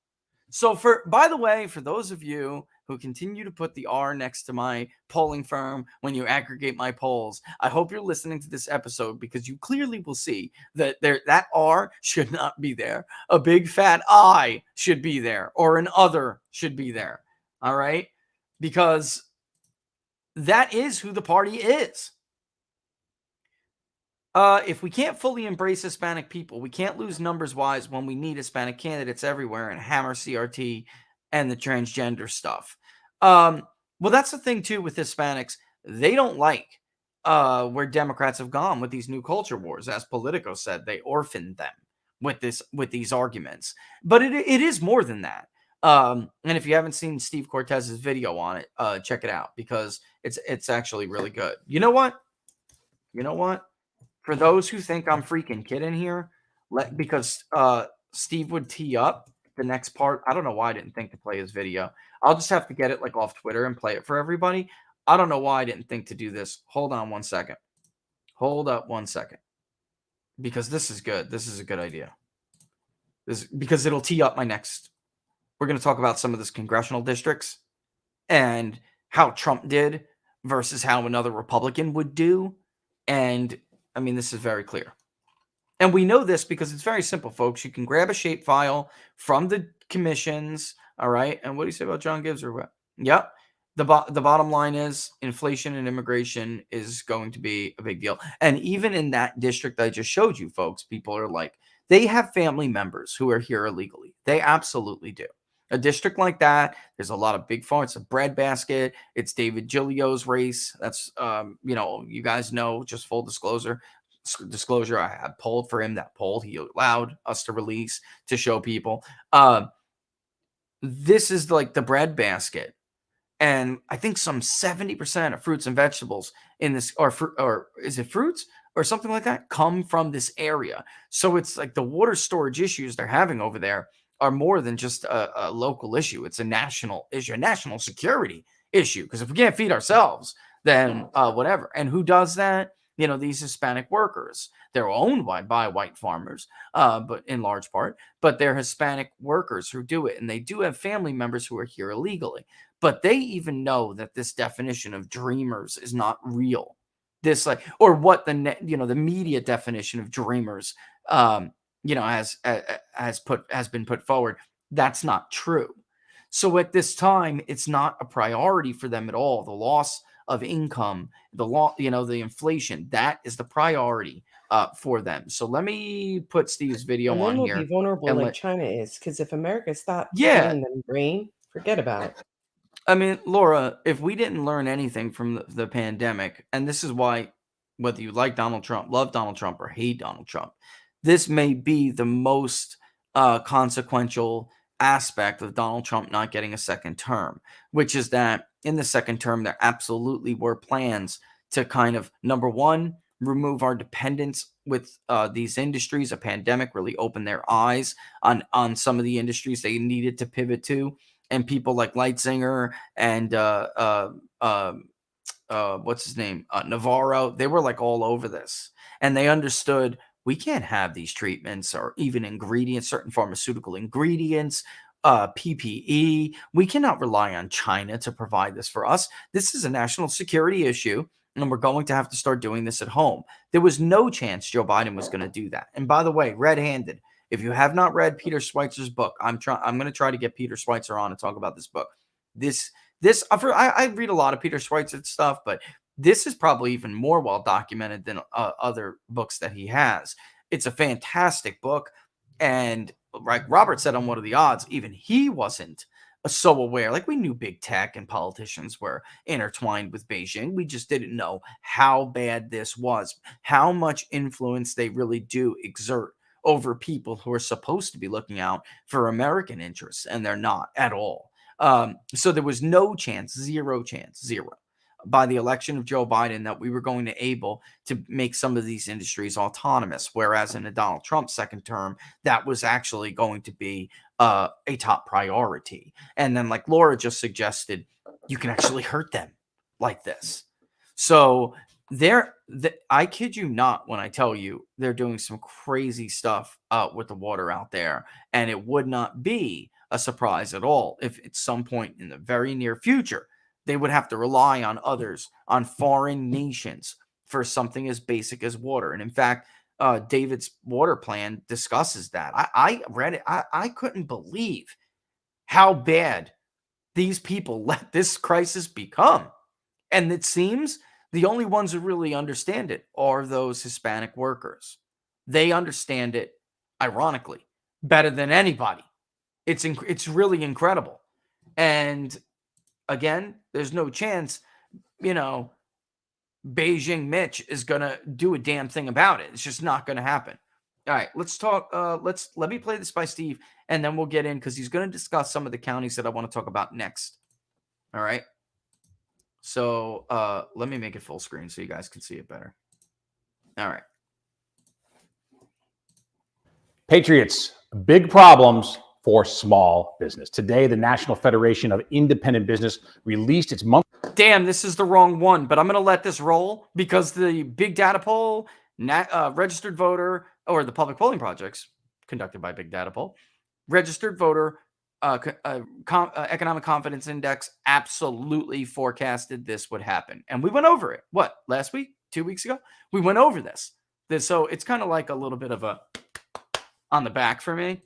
So by the way, for those of you who continue to put the R next to my polling firm when you aggregate my polls, I hope you're listening to this episode, because you clearly will see that that R should not be there. A big fat I should be there, or an other should be there. All right? Because that is who the party is. If we can't fully embrace Hispanic people, we can't lose numbers-wise when we need Hispanic candidates everywhere and hammer CRT and the transgender stuff. Well, that's the thing, too, with Hispanics. They don't like where Democrats have gone with these new culture wars. As Politico said, they orphaned them with these arguments. But it is more than that. And if you haven't seen Steve Cortez's video on it, check it out, because it's actually really good. You know what? For those who think I'm freaking kidding here, because Steve would tee up the next part. I don't know why I didn't think to play his video. I'll just have to get it off Twitter and play it for everybody. I don't know why I didn't think to do this. Hold on 1 second. Hold up 1 second. Because this is good. This is a good idea. Because it'll tee up my next. We're going to talk about some of this congressional districts and how Trump did versus how another Republican would do. And I mean, this is very clear. And we know this because it's very simple, folks. You can grab a shapefile from the commissions, all right? And what do you say about John Gibbs or what? Yep. The bottom line is inflation and immigration is going to be a big deal. And even in that district I just showed you, folks, people are like, they have family members who are here illegally. They absolutely do. A district like that, there's a lot of big farms. It's a breadbasket. It's David Giglio's race. That's, you guys know, just full disclosure, I had polled for him. That poll he allowed us to release to show people. This is like the breadbasket. And I think some 70% of fruits and vegetables in this, or is it fruits or something like that, come from this area. So it's like the water storage issues they're having over there are more than just a local issue. It's a national issue, a national security issue. Because if we can't feed ourselves, then whatever. And who does that? These Hispanic workers. They're owned by white farmers, but in large part. But they're Hispanic workers who do it. And they do have family members who are here illegally. But they even know that this definition of dreamers is not real. This or what the media definition of dreamers has been put forward. That's not true. So at this time, it's not a priority for them at all. The loss of income, the law, the inflation. That is the priority for them. So let me put Steve's video And then on we'll here. be vulnerable and like let- China is, because if America stops Yeah. getting them grain, forget about it. I mean, Laura, if we didn't learn anything from the pandemic, and this is why, whether you like Donald Trump, love Donald Trump, or hate Donald Trump, this may be the most consequential aspect of Donald Trump not getting a second term, which is that in the second term, there absolutely were plans to kind of, number one, remove our dependence with these industries. A pandemic really opened their eyes on some of the industries they needed to pivot to. And people like Leitzinger and what's his name, Navarro, they were like all over this, and they understood we can't have these treatments or even ingredients, certain pharmaceutical ingredients, PPE. We cannot rely on China to provide this for us. This is a national security issue, and we're going to have to start doing this at home. There was no chance Joe Biden was going to do that. And by the way, red-handed. If you have not read Peter Schweizer's book, I'm going to try to get Peter Schweizer on to talk about this book. I read a lot of Peter Schweizer's stuff, but this is probably even more well documented than other books that he has. It's a fantastic book, and like Robert said on What Are the Odds, even he wasn't so aware. Like, we knew big tech and politicians were intertwined with Beijing. We just didn't know how bad this was, how much influence they really do exert over people who are supposed to be looking out for American interests, and they're not at all. So there was no chance, zero, by the election of Joe Biden that we were going to able to make some of these industries autonomous, whereas in a Donald Trump second term, that was actually going to be a top priority. And then, like Laura just suggested, you can actually hurt them like this. So I kid you not when I tell you they're doing some crazy stuff with the water out there, and it would not be a surprise at all if at some point in the very near future they would have to rely on others, on foreign nations, for something as basic as water. And in fact, David's water plan discusses that. I read it. I couldn't believe how bad these people let this crisis become. And it seems the only ones who really understand it are those Hispanic workers. They understand it, ironically, better than anybody. It's really incredible. And again, there's no chance, Beijing Mitch is going to do a damn thing about it. It's just not going to happen. All right, let's talk. Let me play this by Steve, and then we'll get in because he's going to discuss some of the counties that I want to talk about next. All right. So let me make it full screen so you guys can see it better. All right. Patriots, big problems for small business. Today, the National Federation of Independent Business released its monthly. Damn, this is the wrong one, but I'm going to let this roll because the big data poll, registered voter, or the public polling projects conducted by Big Data Poll, registered voter economic confidence index absolutely forecasted this would happen. And we went over it. What, last week? 2 weeks ago? We went over this. So it's kind of like a little bit of a on the back for me.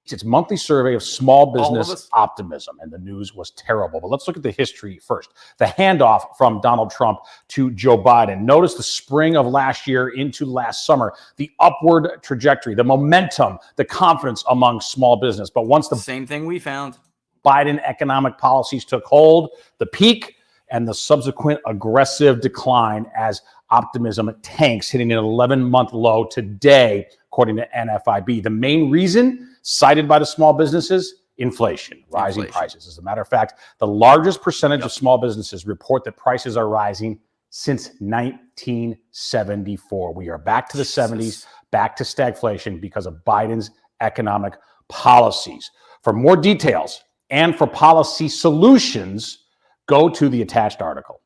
Its monthly survey of small business optimism, and the news was terrible. But let's look at the history first. The handoff from Donald Trump to Joe Biden. Notice the spring of last year into last summer, the upward trajectory, the momentum, the confidence among small business. But once the same thing we found, Biden economic policies took hold, the peak and the subsequent aggressive decline as optimism tanks, hitting an 11-month low today, according to NFIB. The main reason cited by the small businesses, inflation, rising prices. As a matter of fact, the largest percentage of small businesses report that prices are rising since 1974. We are back to the 70s, back to stagflation because of Biden's economic policies. For more details and for policy solutions, go to the attached article.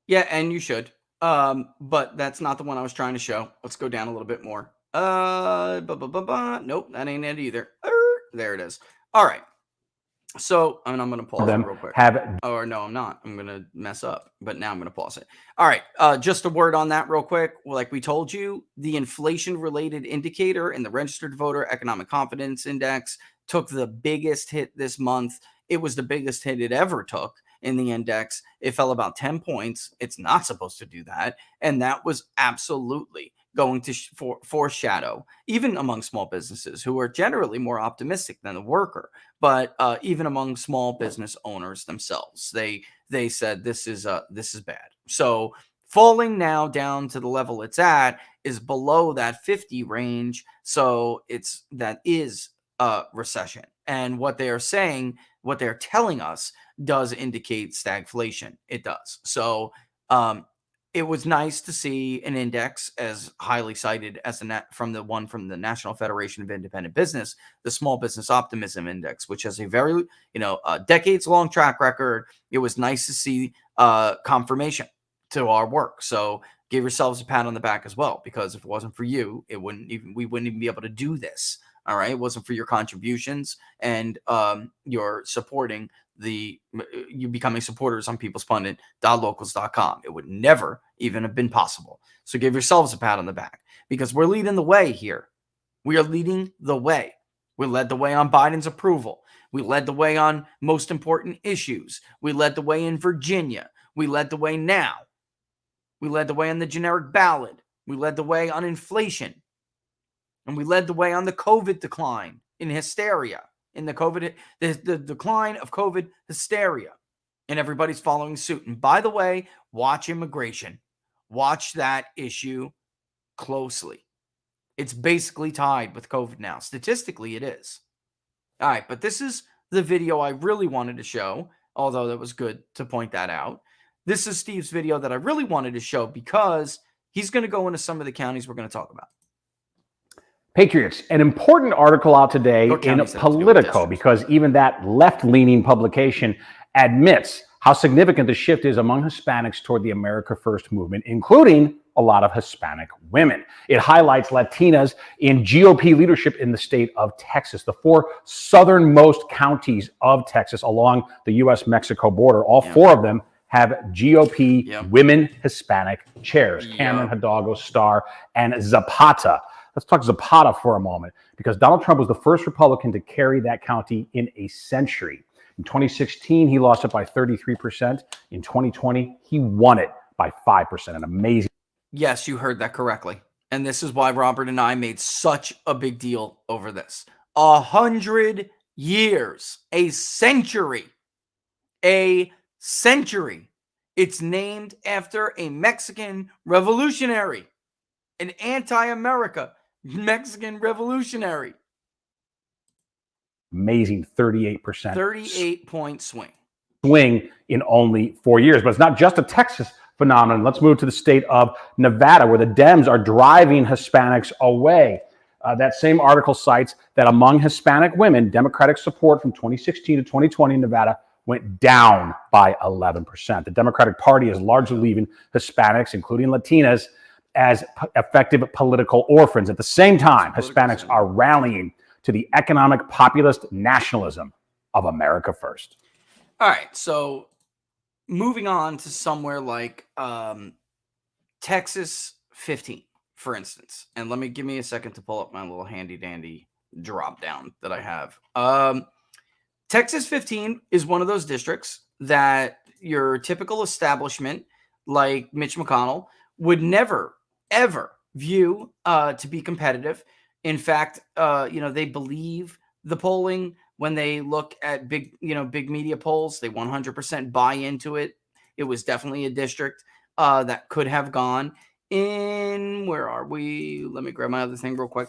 Yeah, and you should. But that's not the one I was trying to show. Let's go down a little bit more. Nope, that ain't it either. There it is. All right. So, I'm going to pause it real quick. Or no, I'm not. I'm going to mess up. But now I'm going to pause it. All right. Just a word on that real quick. Like we told you, the inflation-related indicator in the registered voter economic confidence index took the biggest hit this month. It was the biggest hit it ever took in the index. It fell about 10 points. It's not supposed to do that. And that was absolutely going to foreshadow, even among small businesses who are generally more optimistic than the worker, but even among small business owners themselves, they said this is bad. So falling now down to the level it's at is below that 50 range. So that is a recession. And what they are saying, what they're telling us, does indicate stagflation. It does. So it was nice to see an index as highly cited as from the National Federation of Independent Business, the Small Business Optimism Index, which has a very decades-long track record. It was nice to see confirmation to our work. So give yourselves a pat on the back as well, because if it wasn't for you, we wouldn't even be able to do this. All right. It wasn't for your contributions and your supporting you becoming supporters on peoplespundit.locals.com. It would never even have been possible. So give yourselves a pat on the back, because we're leading the way here. We are leading the way. We led the way on Biden's approval. We led the way on most important issues. We led the way in Virginia. We led the way now. We led the way on the generic ballot. We led the way on inflation. And we led the way on the COVID decline in hysteria, in the decline of COVID hysteria. And everybody's following suit. And by the way, watch immigration. Watch that issue closely. It's basically tied with COVID now. Statistically, it is. All right, but this is the video I really wanted to show, although that was good to point that out. This is Steve's video that I really wanted to show because he's going to go into some of the counties we're going to talk about. Patriots, an important article out today in Politico, because even that left-leaning publication admits how significant the shift is among Hispanics toward the America First movement, including a lot of Hispanic women. It highlights Latinas in GOP leadership in the state of Texas, the four southernmost counties of Texas along the U.S.-Mexico border. All four of them have GOP women Hispanic chairs: Cameron, Hidalgo, Starr, and Zapata. Let's talk Zapata for a moment, because Donald Trump was the first Republican to carry that county in a century. In 2016, he lost it by 33%. In 2020, he won it by 5%. An amazing. Yes, you heard that correctly. And this is why Robert and I made such a big deal over this. 100 years, a century. It's named after a Mexican revolutionary, an anti-America Mexican revolutionary. Amazing 38%. 38-point swing in only 4 years. But it's not just a Texas phenomenon. Let's move to the state of Nevada, where the Dems are driving Hispanics away. That same article cites that among Hispanic women, Democratic support from 2016 to 2020 in Nevada went down by 11%. The Democratic Party is largely leaving Hispanics, including Latinas, as effective political orphans. At the same time, Hispanics are rallying to the economic populist nationalism of America First. All right, so moving on to somewhere like Texas 15, for instance. And give me a second to pull up my little handy dandy drop down that I have. Texas 15 is one of those districts that your typical establishment, like Mitch McConnell, would never, ever view to be competitive. In fact, they believe the polling when they look at big media polls. They 100% buy into it. It was definitely a district that could have gone in. Where are we? Let me grab my other thing real quick.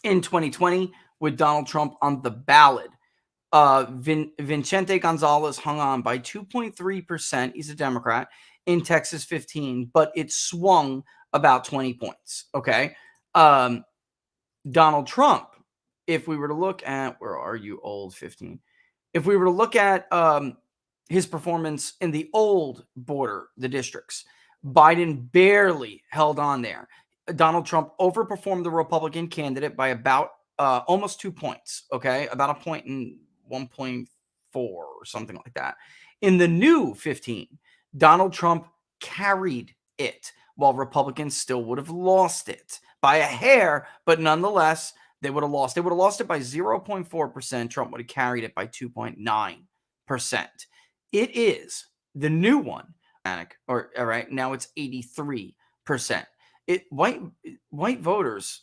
In 2020, with Donald Trump on the ballot, Vicente Gonzalez hung on by 2.3%. He's a Democrat in Texas 15, but it swung about 20 points. Okay. Donald Trump, if we were to look at, where are you, old 15? If we were to look at his performance in the old border, the districts, Biden barely held on there. Donald Trump overperformed the Republican candidate by about almost 2 points. Okay. About a point and 1.4 or something like that. In the new 15, Donald Trump carried it, while Republicans still would have lost it by a hair, but nonetheless, they would have lost. They would have lost it by 0.4%. Trump would have carried it by 2.9%. It is the new one. Or all right, now it's 83%. White voters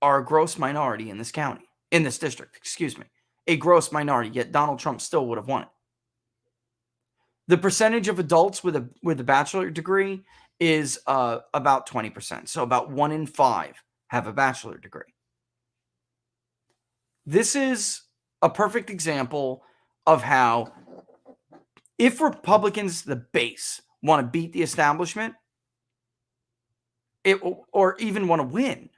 are a gross minority in this county, in this district, excuse me. A gross minority, yet Donald Trump still would have won it. The percentage of adults with a bachelor degree is about 20%. So about 1 in 5 have a bachelor degree. This is a perfect example of how, if Republicans, the base, want to beat the establishment, or even want to win,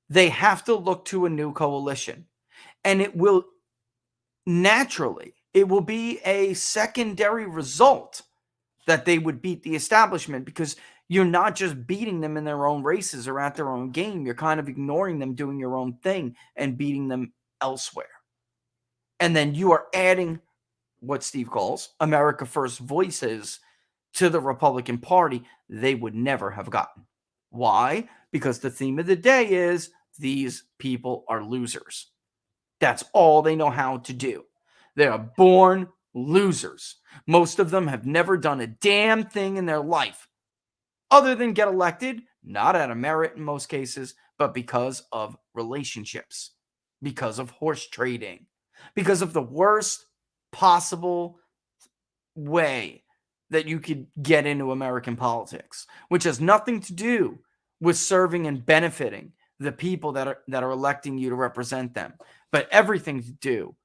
they have to look to a new coalition. And it will naturally, it will be a secondary result that they would beat the establishment, because you're not just beating them in their own races or at their own game. You're kind of ignoring them doing your own thing and beating them elsewhere. And then you are adding what Steve calls America First voices to the Republican Party they would never have gotten. Why? Because the theme of the day is these people are losers. That's all they know how to do. They are born losers. Most of them have never done a damn thing in their life other than get elected, not out of merit in most cases, but because of relationships, because of horse trading, because of the worst possible way that you could get into American politics, which has nothing to do with serving and benefiting the people that are electing you to represent them, but everything to do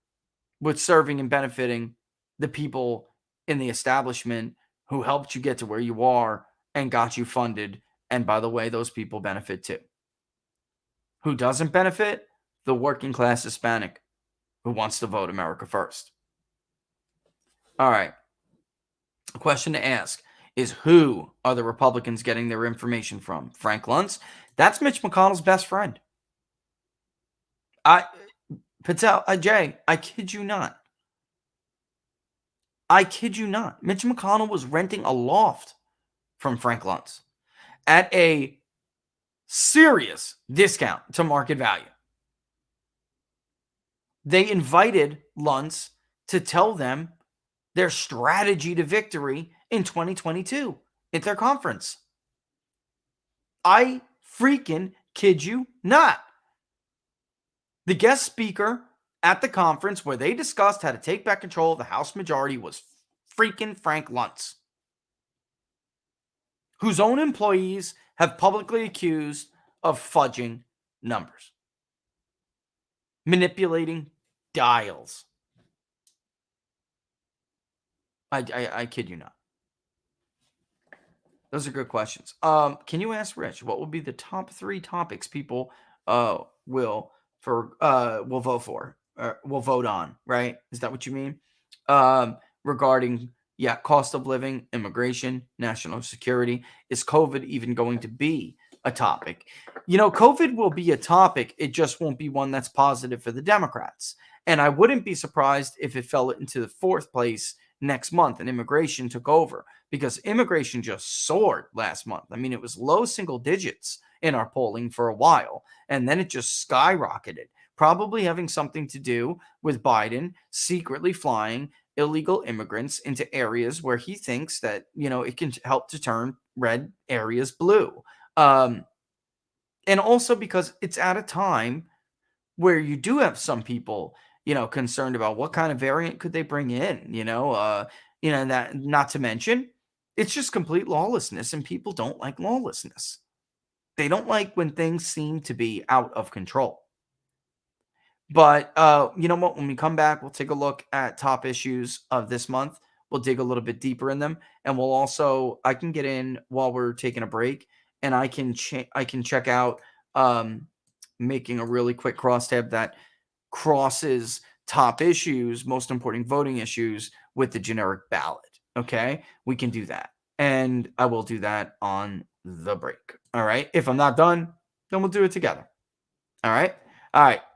with serving and benefiting the people in the establishment who helped you get to where you are and got you funded. And by the way, those people benefit too. Who doesn't benefit? The working class Hispanic who wants to vote America First. All right. A question to ask is, who are the Republicans getting their information from? Frank Luntz? That's Mitch McConnell's best friend. Jay, I kid you not. I kid you not. Mitch McConnell was renting a loft from Frank Luntz at a serious discount to market value. They invited Luntz to tell them their strategy to victory in 2022 at their conference. I freaking kid you not. The guest speaker at the conference where they discussed how to take back control of the House majority was freaking Frank Luntz, whose own employees have publicly accused of fudging numbers, manipulating dials. I kid you not. Those are good questions. Can you ask Rich what will be the top 3 topics people will vote for, will vote on? Right? Is that what you mean? Regarding cost of living, immigration, national security. Is COVID even going to be a topic? COVID will be a topic. It just won't be one that's positive for the Democrats. And I wouldn't be surprised if it fell into the 4th place next month and immigration took over, because immigration just soared last month. I mean, it was low single digits in our polling for a while, and then it just skyrocketed, probably having something to do with Biden secretly flying illegal immigrants into areas where he thinks that, it can help to turn red areas blue. And also because it's at a time where you do have some people, concerned about what kind of variant could they bring in, that, not to mention, it's just complete lawlessness, and people don't like lawlessness. They don't like when things seem to be out of control. But you know what? When we come back, we'll take a look at top issues of this month. We'll dig a little bit deeper in them, and we'll also, I can get in while we're taking a break, and I can check out making a really quick crosstab that crosses top issues, most important voting issues, with the generic ballot. Okay, we can do that, and I will do that on the break. All right. If I'm not done, then we'll do it together. All right.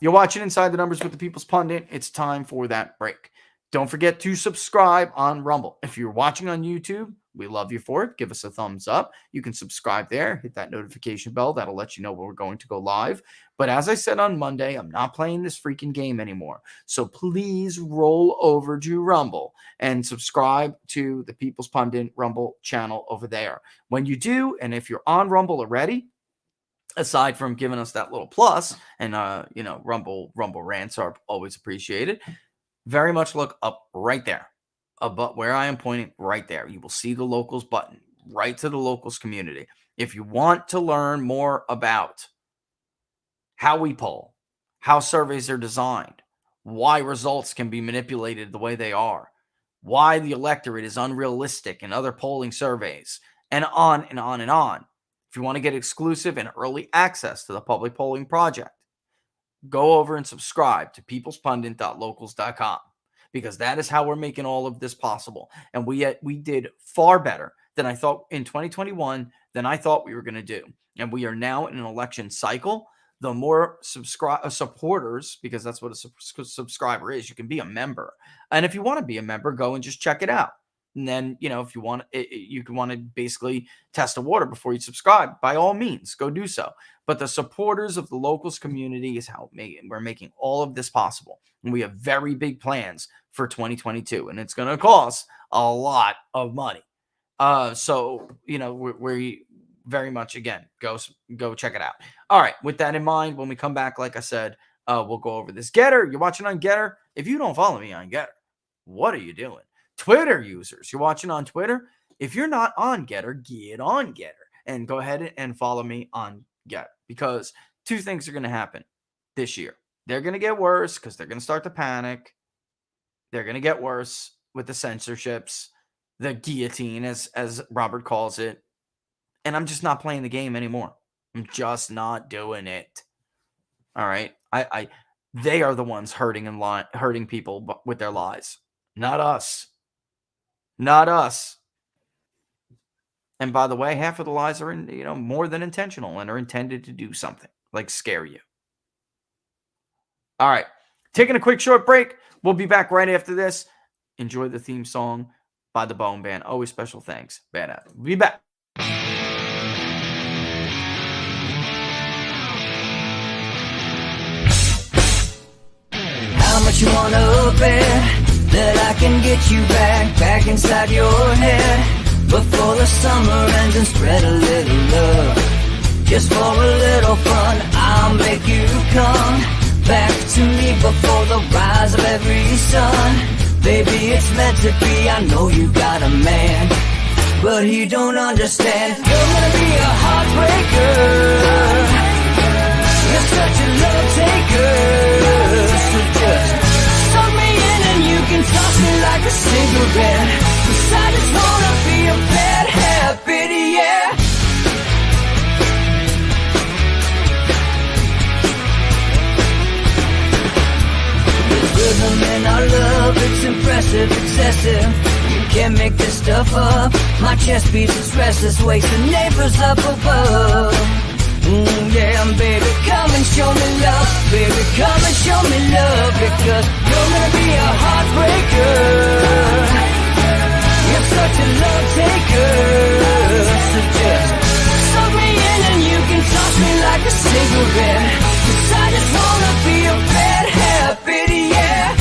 You're watching Inside the Numbers with the People's Pundit. It's time for that break. Don't forget to subscribe on Rumble. If you're watching on YouTube, we love you for it. Give us a thumbs up. You can subscribe there. Hit that notification bell. That'll let you know when we're going to go live. But as I said on Monday, I'm not playing this freaking game anymore. So please roll over to Rumble and subscribe to the People's Pundit Rumble channel over there. When you do, and if you're on Rumble already, aside from giving us that little plus, and Rumble rants are always appreciated, very much look up right there. About where I am pointing, right there. You will see the locals button, right to the locals community. If you want to learn more about how we poll, how surveys are designed, why results can be manipulated the way they are, why the electorate is unrealistic in other polling surveys, and on and on and on. If you want to get exclusive and early access to the public polling project, go over and subscribe to peoplespundit.locals.com, because that is how we're making all of this possible. And we did far better than I thought in 2021 than I thought we were going to do. And we are now in an election cycle. The more supporters, because that's what a subscriber is, you can be a member. And if you want to be a member, go and just check it out. And then, if you want, you can want to basically test the water before you subscribe. By all means, go do so. But the supporters of the locals community is how we're making all of this possible. And we have very big plans for 2022, and it's going to cost a lot of money. So we very much, again, go check it out. All right. With that in mind, when we come back, like I said, we'll go over this. Getter, you're watching on Getter. If you don't follow me on Getter, what are you doing? Twitter users, you're watching on Twitter. If you're not on Getter, get on Getter and go ahead and follow me on Getter, because two things are going to happen this year. They're going to get worse because they're going to start to panic. They're going to get worse with the censorships, the guillotine, as Robert calls it. And I'm just not playing the game anymore. I'm just not doing it. All right. They are the ones hurting people with their lies, not us. Not us. And by the way, half of the lies are more than intentional and are intended to do something, like scare you. All right. Taking a quick short break. We'll be back right after this. Enjoy the theme song by the Bone Band. Always special thanks. Bad app. We'll be back. How much you wanna bet that I can get you back inside your head before the summer ends, and spread a little love just for a little fun? I'll make you come back to me before the rise of every sun. Baby, it's meant to be. I know you got a man, but he don't understand. You're gonna be a heartbreaker. You're such a love taker. So just suck me in and you can toss me like a cigarette. 'Cause I just wanna be a bad habit, yeah. There's rhythm in our love, it's impressive, excessive. You can't make this stuff up. My chest beats, it's restless, wakes the neighbors up above. Yeah, baby, come and show me love. Baby, come and show me love. Because you're gonna be a heartbreaker. You're such a love taker. So just suck me in and you can toss me like a cigarette. 'Cause I just wanna be a bad habit, yeah.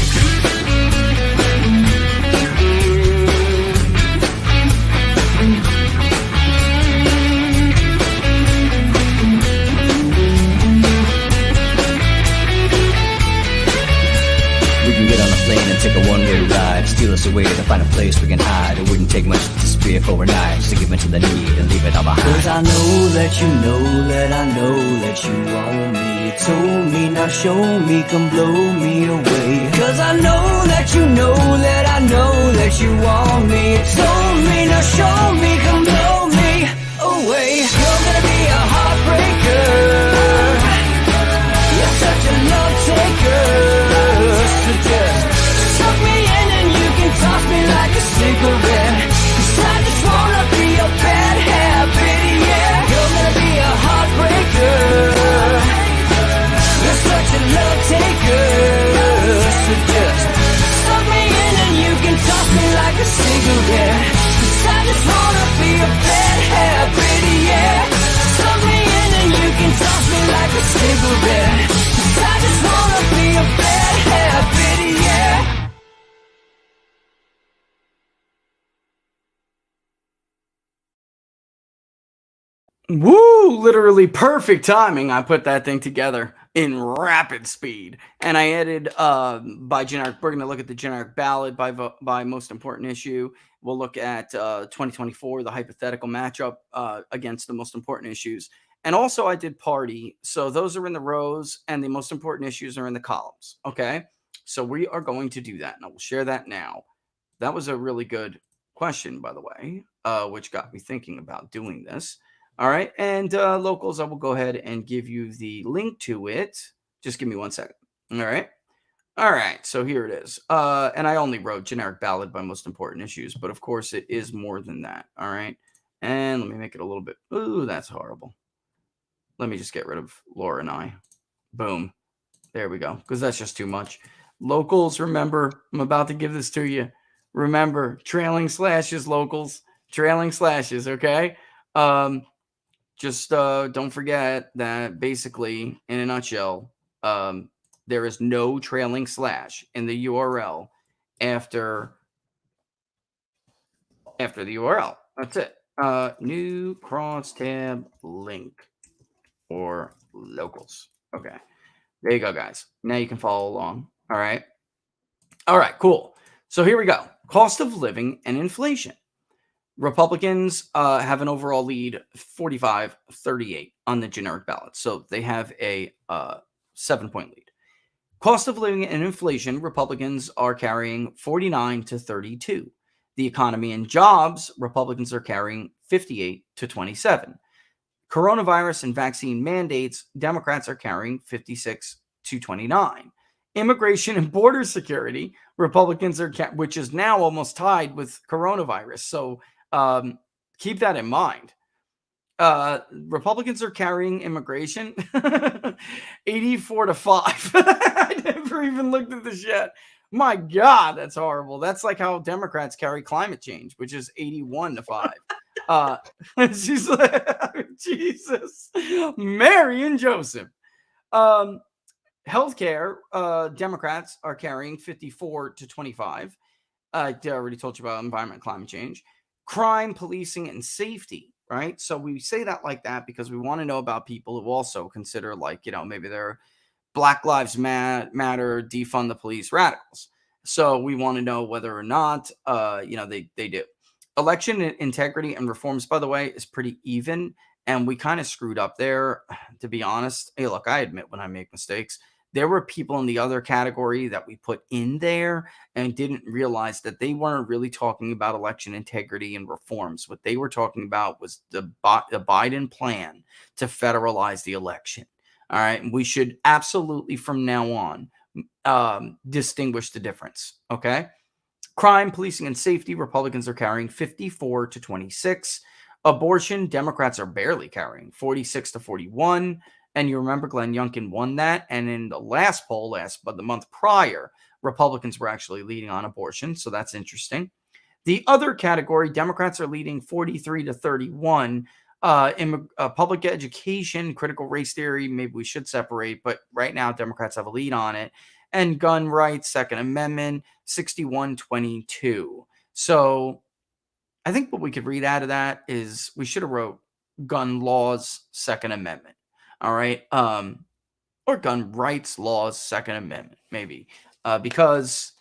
Take a one-way ride, steal us away to find a place we can hide. It wouldn't take much to spear for overnight, to give into the need and leave it all behind. 'Cause I know that you know that I know that you want me. You told me, now show me, come blow me away. 'Cause I know that you know that I know that you want me. You told me, now show me, come blow me away. You're gonna be a heartbreaker. You're such a love taker. So just suck me in and you can toss me like a cigarette. 'Cause I just wanna be a bad habit, yeah. You're gonna be a heartbreaker. You're such a love taker. So just suck me in and Woo! Literally perfect timing. I put that thing together in rapid speed, and I added by generic. We're going to look at the generic ballot by most important issue. We'll look at 2024, the hypothetical matchup against the most important issues, and also I did party. So those are in the rows, and the most important issues are in the columns. Okay, so we are going to do that, and I will share that now. That was a really good question, by the way, which got me thinking about doing this. All right. And locals, I will go ahead and give you the link to it. Just give me 1 second. All right. All right. So here it is. And I only wrote generic ballot by most important issues, but of course it is more than that. All right. And let me make it a little bit. Ooh, that's horrible. Let me just get rid of Laura and I. Boom. There we go. Because that's just too much. Locals, remember, I'm about to give this to you. Remember, trailing slashes, locals. Trailing slashes, okay? Just don't forget that basically, in a nutshell, there is no trailing slash in the URL after the URL. That's it. New crosstab link or locals. Okay. There you go, guys. Now you can follow along. All right. All right, cool. So here we go. Cost of living and inflation. Republicans have an overall lead 45-38 on the generic ballot. So they have a 7-point lead. Cost of living and inflation, Republicans are carrying 49-32. The economy and jobs, Republicans are carrying 58-27. Coronavirus and vaccine mandates, Democrats are carrying 56-29. Immigration and border security, Republicans are, which is now almost tied with coronavirus. So keep that in mind. Republicans are carrying immigration 84-5. I never even looked at this yet. My God, that's horrible. That's like how Democrats carry climate change, which is 81-5. She's like, Jesus, Mary and Joseph. Healthcare, Democrats are carrying 54-25. I already told you about environment and climate change. Crime, policing, and safety, right? So we say that like that because we want to know about people who also consider, like, maybe they're Black Lives Matter, defund the police radicals. So we want to know whether or not, they do. Election integrity and reforms, by the way, is pretty even. And we kind of screwed up there, to be honest. Hey, look, I admit when I make mistakes. There were people in the other category that we put in there and didn't realize that they weren't really talking about election integrity and reforms. What they were talking about was the Biden plan to federalize the election. All right. And we should absolutely from now on distinguish the difference. Okay. Crime, policing, and safety, Republicans are carrying 54-26. Abortion, Democrats are barely carrying 46-41. And you remember Glenn Youngkin won that. And in the last poll, but the month prior, Republicans were actually leading on abortion. So that's interesting. The other category, Democrats are leading 43-31. In public education, critical race theory, maybe we should separate. But right now, Democrats have a lead on it. And gun rights, Second Amendment, 61-22. So I think what we could read out of that is we should have wrote gun laws, Second Amendment. All right. Or gun rights laws, Second Amendment, maybe. Because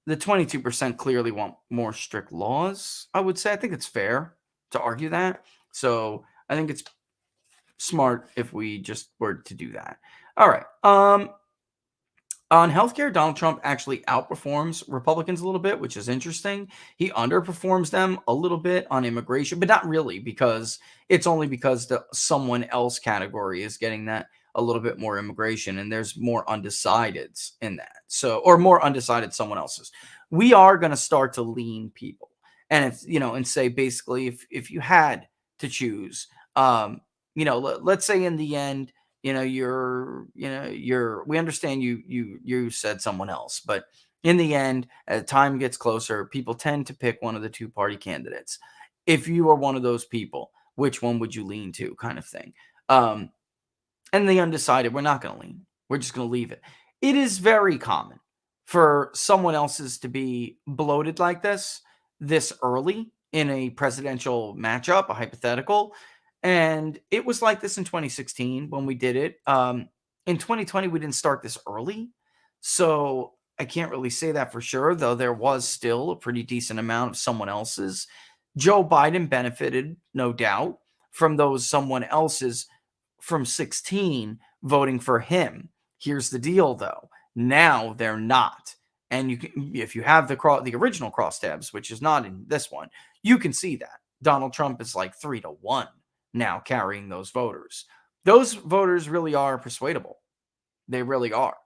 the 22% clearly want more strict laws, I would say. I think it's fair to argue that. So I think it's smart if we just were to do that. All right. On healthcare, Donald Trump actually outperforms Republicans a little bit, which is interesting. He underperforms them a little bit on immigration, but not really, because it's only because the someone else category is getting that a little bit more immigration, and there's more undecideds in that. So, or more undecided someone else's. We are going to start to lean people, and and say basically, if you had to choose, let's say in the end, we understand you said someone else, but in the end, as time gets closer, people tend to pick one of the two-party candidates. If you are one of those people, which one would you lean to, kind of thing? And the undecided, we're not going to lean. We're just going to leave it. It is very common for someone else's to be bloated like this early in a presidential matchup, a hypothetical. And it was like this in 2016 when we did it. In 2020, we didn't start this early. So I can't really say that for sure, though there was still a pretty decent amount of someone else's. Joe Biden benefited, no doubt, from those someone else's from 16 voting for him. Here's the deal, though. Now they're not. And you can, if you have the original crosstabs, which is not in this one, you can see that Donald Trump is like 3-1 now carrying those voters. Those voters really are persuadable. They really are.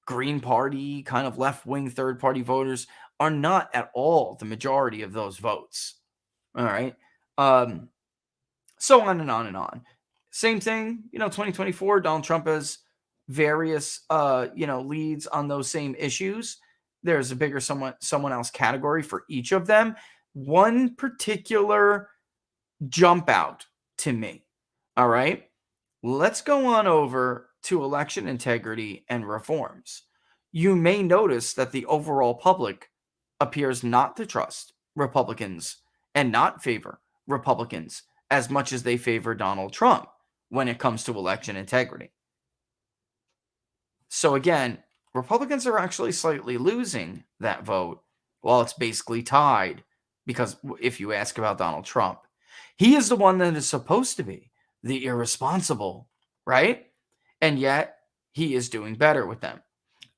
Green Party, kind of left-wing third-party voters are not at all the majority of those votes. All right. So on and on and on. Same thing, 2024, Donald Trump has various, leads on those same issues. There's a bigger someone else category for each of them. One particular jump out to me. All right. Let's go on over to election integrity and reforms. You may notice that the overall public appears not to trust Republicans and not favor Republicans as much as they favor Donald Trump when it comes to election integrity. So again, Republicans are actually slightly losing that vote while it's basically tied, because if you ask about Donald Trump, he is the one that is supposed to be the irresponsible, right? And yet he is doing better with them.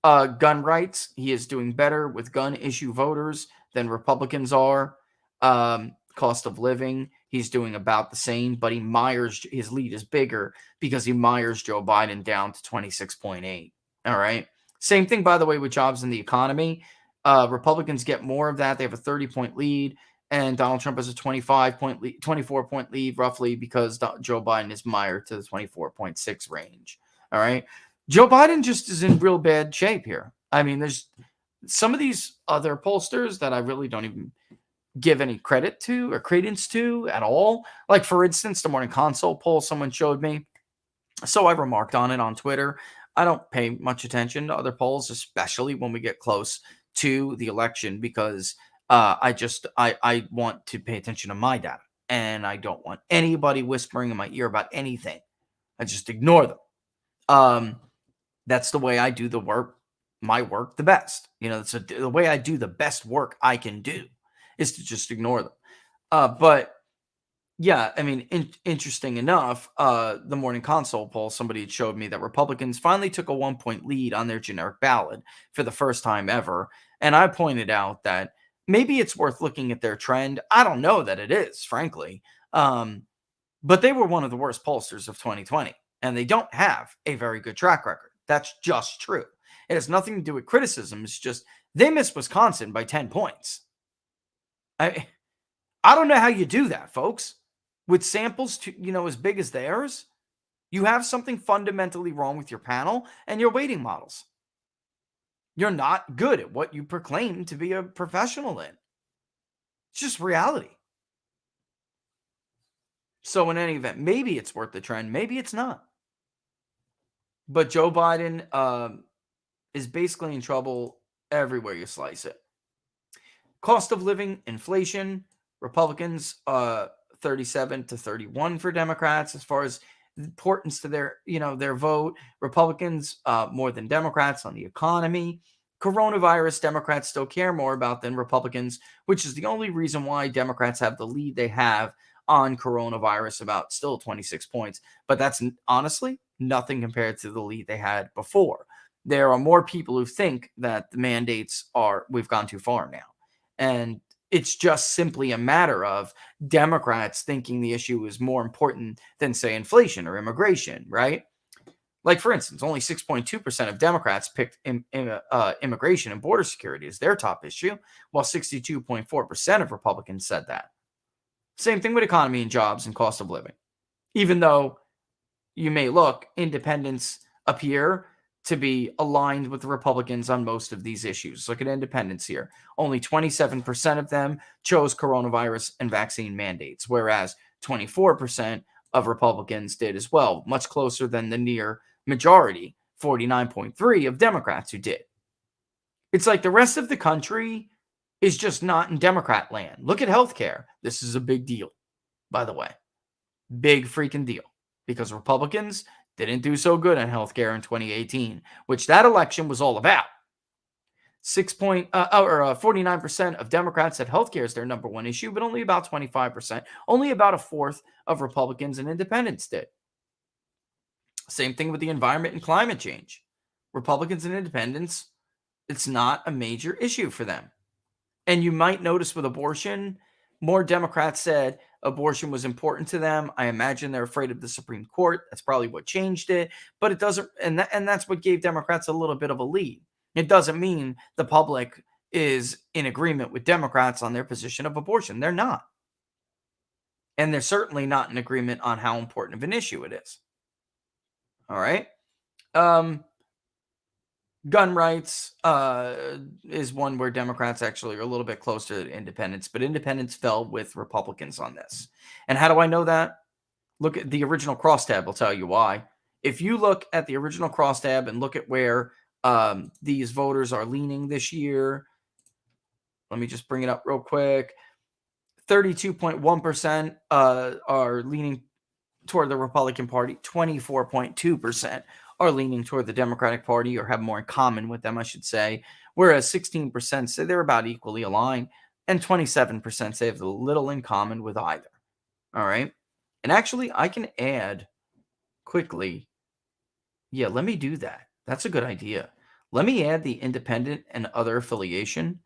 Gun rights, he is doing better with gun issue voters than Republicans are. Cost of living, he's doing about the same, but his lead is bigger because he mires Joe Biden down to 26.8. All right. Same thing, by the way, with jobs in the economy. Republicans get more of that. They have a 30-point lead, and Donald Trump has a 24-point lead, roughly, because Joe Biden is mired to the 24.6 range. All right. Joe Biden just is in real bad shape here. I mean, there's some of these other pollsters that I really don't even give any credit to or credence to at all. Like, for instance, the Morning Consult poll someone showed me. So I remarked on it on Twitter. I don't pay much attention to other polls, especially when we get close to the election, because I want to pay attention to my data, and I don't want anybody whispering in my ear about anything. I just ignore them. That's the way I do my work the best. It's the way I do the best work I can do is to just ignore them. But yeah, I mean, interesting enough, the Morning Consult poll, somebody had showed me that Republicans finally took a 1-point lead on their generic ballot for the first time ever. And I pointed out that maybe it's worth looking at their trend. I don't know that it is, frankly. But they were one of the worst pollsters of 2020, and they don't have a very good track record. That's just true. It has nothing to do with criticism. It's just they missed Wisconsin by 10 points. I don't know how you do that, folks. With samples, as big as theirs, you have something fundamentally wrong with your panel and your weighting models. You're not good at what you proclaim to be a professional in. It's just reality. So in any event, maybe it's worth the trend. Maybe it's not. But Joe Biden is basically in trouble everywhere you slice it. Cost of living, inflation, Republicans 37 to 31 for Democrats as far as importance to their vote. Republicans more than Democrats on the economy. Coronavirus, Democrats still care more about than Republicans, which is the only reason why Democrats have the lead they have on coronavirus, about still 26 points. But that's honestly nothing compared to the lead they had before. There are more people who think that the mandates we've gone too far now. And it's just simply a matter of Democrats thinking the issue is more important than, say, inflation or immigration, right? Like, for instance, only 6.2% of Democrats picked immigration and border security as their top issue, while 62.4% of Republicans said that. Same thing with economy and jobs and cost of living. Even though you may look, independents appear to be aligned with the Republicans on most of these issues. Look at independents here. Only 27% of them chose coronavirus and vaccine mandates, whereas 24% of Republicans did as well, much closer than the near majority, 49.3% of Democrats who did. It's like the rest of the country is just not in Democrat land. Look at healthcare. This is a big deal, by the way. Big freaking deal, because Republicans didn't do so good on healthcare in 2018, which that election was all about. 49% of Democrats said healthcare is their number one issue, but only about 25%, only about a fourth of Republicans and independents did. Same thing with the environment and climate change. Republicans and independents, it's not a major issue for them. And you might notice with abortion, more Democrats said abortion was important to them. I imagine they're afraid of the Supreme Court. That's probably what changed it. But it doesn't, and that's what gave Democrats a little bit of a lead. It doesn't mean the public is in agreement with Democrats on their position of abortion. They're not. And they're certainly not in agreement on how important of an issue it is. All right. Gun rights is one where Democrats actually are a little bit closer to independents, but independents fell with Republicans on this. And how do I know that? Look at the original crosstab. I'll tell you why. If you look at the original crosstab and look at where these voters are leaning this year, let me just bring it up real quick. 32.1% are leaning toward the Republican Party. 24.2% are leaning toward the Democratic Party, or have more in common with them, I should say. Whereas 16% say they're about equally aligned, and 27% say they have little in common with either. All right. And actually, I can add quickly. Yeah, let me do that. That's a good idea. Let me add the independent and other affiliation,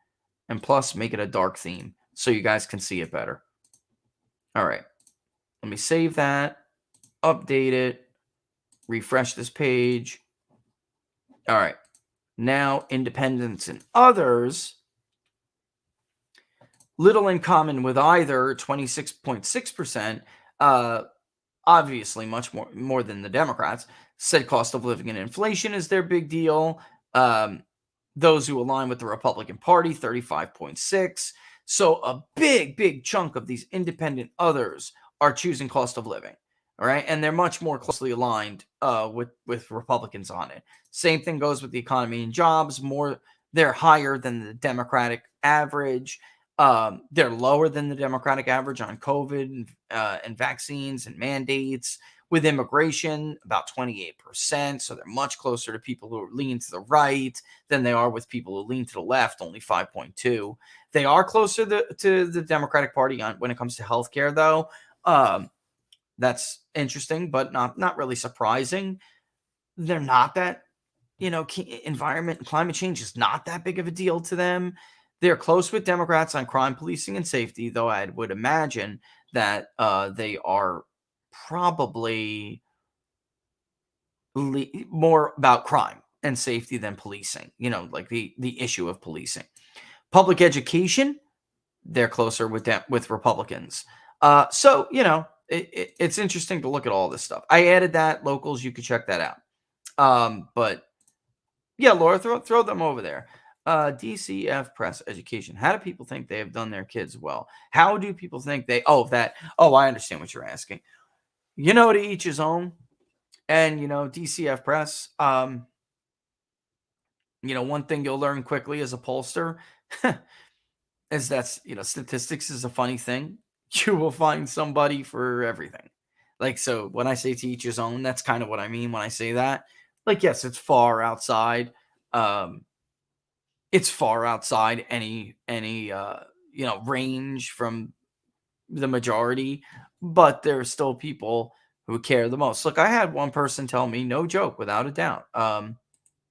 and plus make it a dark theme so you guys can see it better. All right. Let me save that, update it, refresh this page. All right. Now, independents and others, little in common with either, 26.6%, obviously much more than the Democrats, said cost of living and inflation is their big deal. Those who align with the Republican Party, 35.6%. So a big chunk of these independent others are choosing cost of living. All right. And they're much more closely aligned with Republicans on it. Same thing goes with the economy and jobs. They're higher than the Democratic average. They're lower than the Democratic average on COVID and vaccines and mandates. With immigration, about 28%. So they're much closer to people who lean to the right than they are with people who lean to the left, only 5.2%. They are closer to the Democratic Party when it comes to healthcare, though. That's interesting, but not really surprising. They're not that, environment and climate change is not that big of a deal to them. They're close with Democrats on crime, policing, and safety, though I would imagine that they are probably more about crime and safety than policing, like the issue of policing. Public education, they're closer with Republicans. So, it's interesting to look at all this stuff. I added that. Locals, you could check that out. But yeah, Laura, throw them over there. DCF Press Education. How do people think they have done their kids well? How do people think I understand what you're asking. To each his own. And, DCF Press, one thing you'll learn quickly as a pollster is that, statistics is a funny thing. You will find somebody for everything. Like, so when I say to each his own, that's kind of what I mean when I say that. Like, yes, it's far outside. It's far outside any range from the majority, but there are still people who care the most. Look, I had one person tell me, no joke, without a doubt.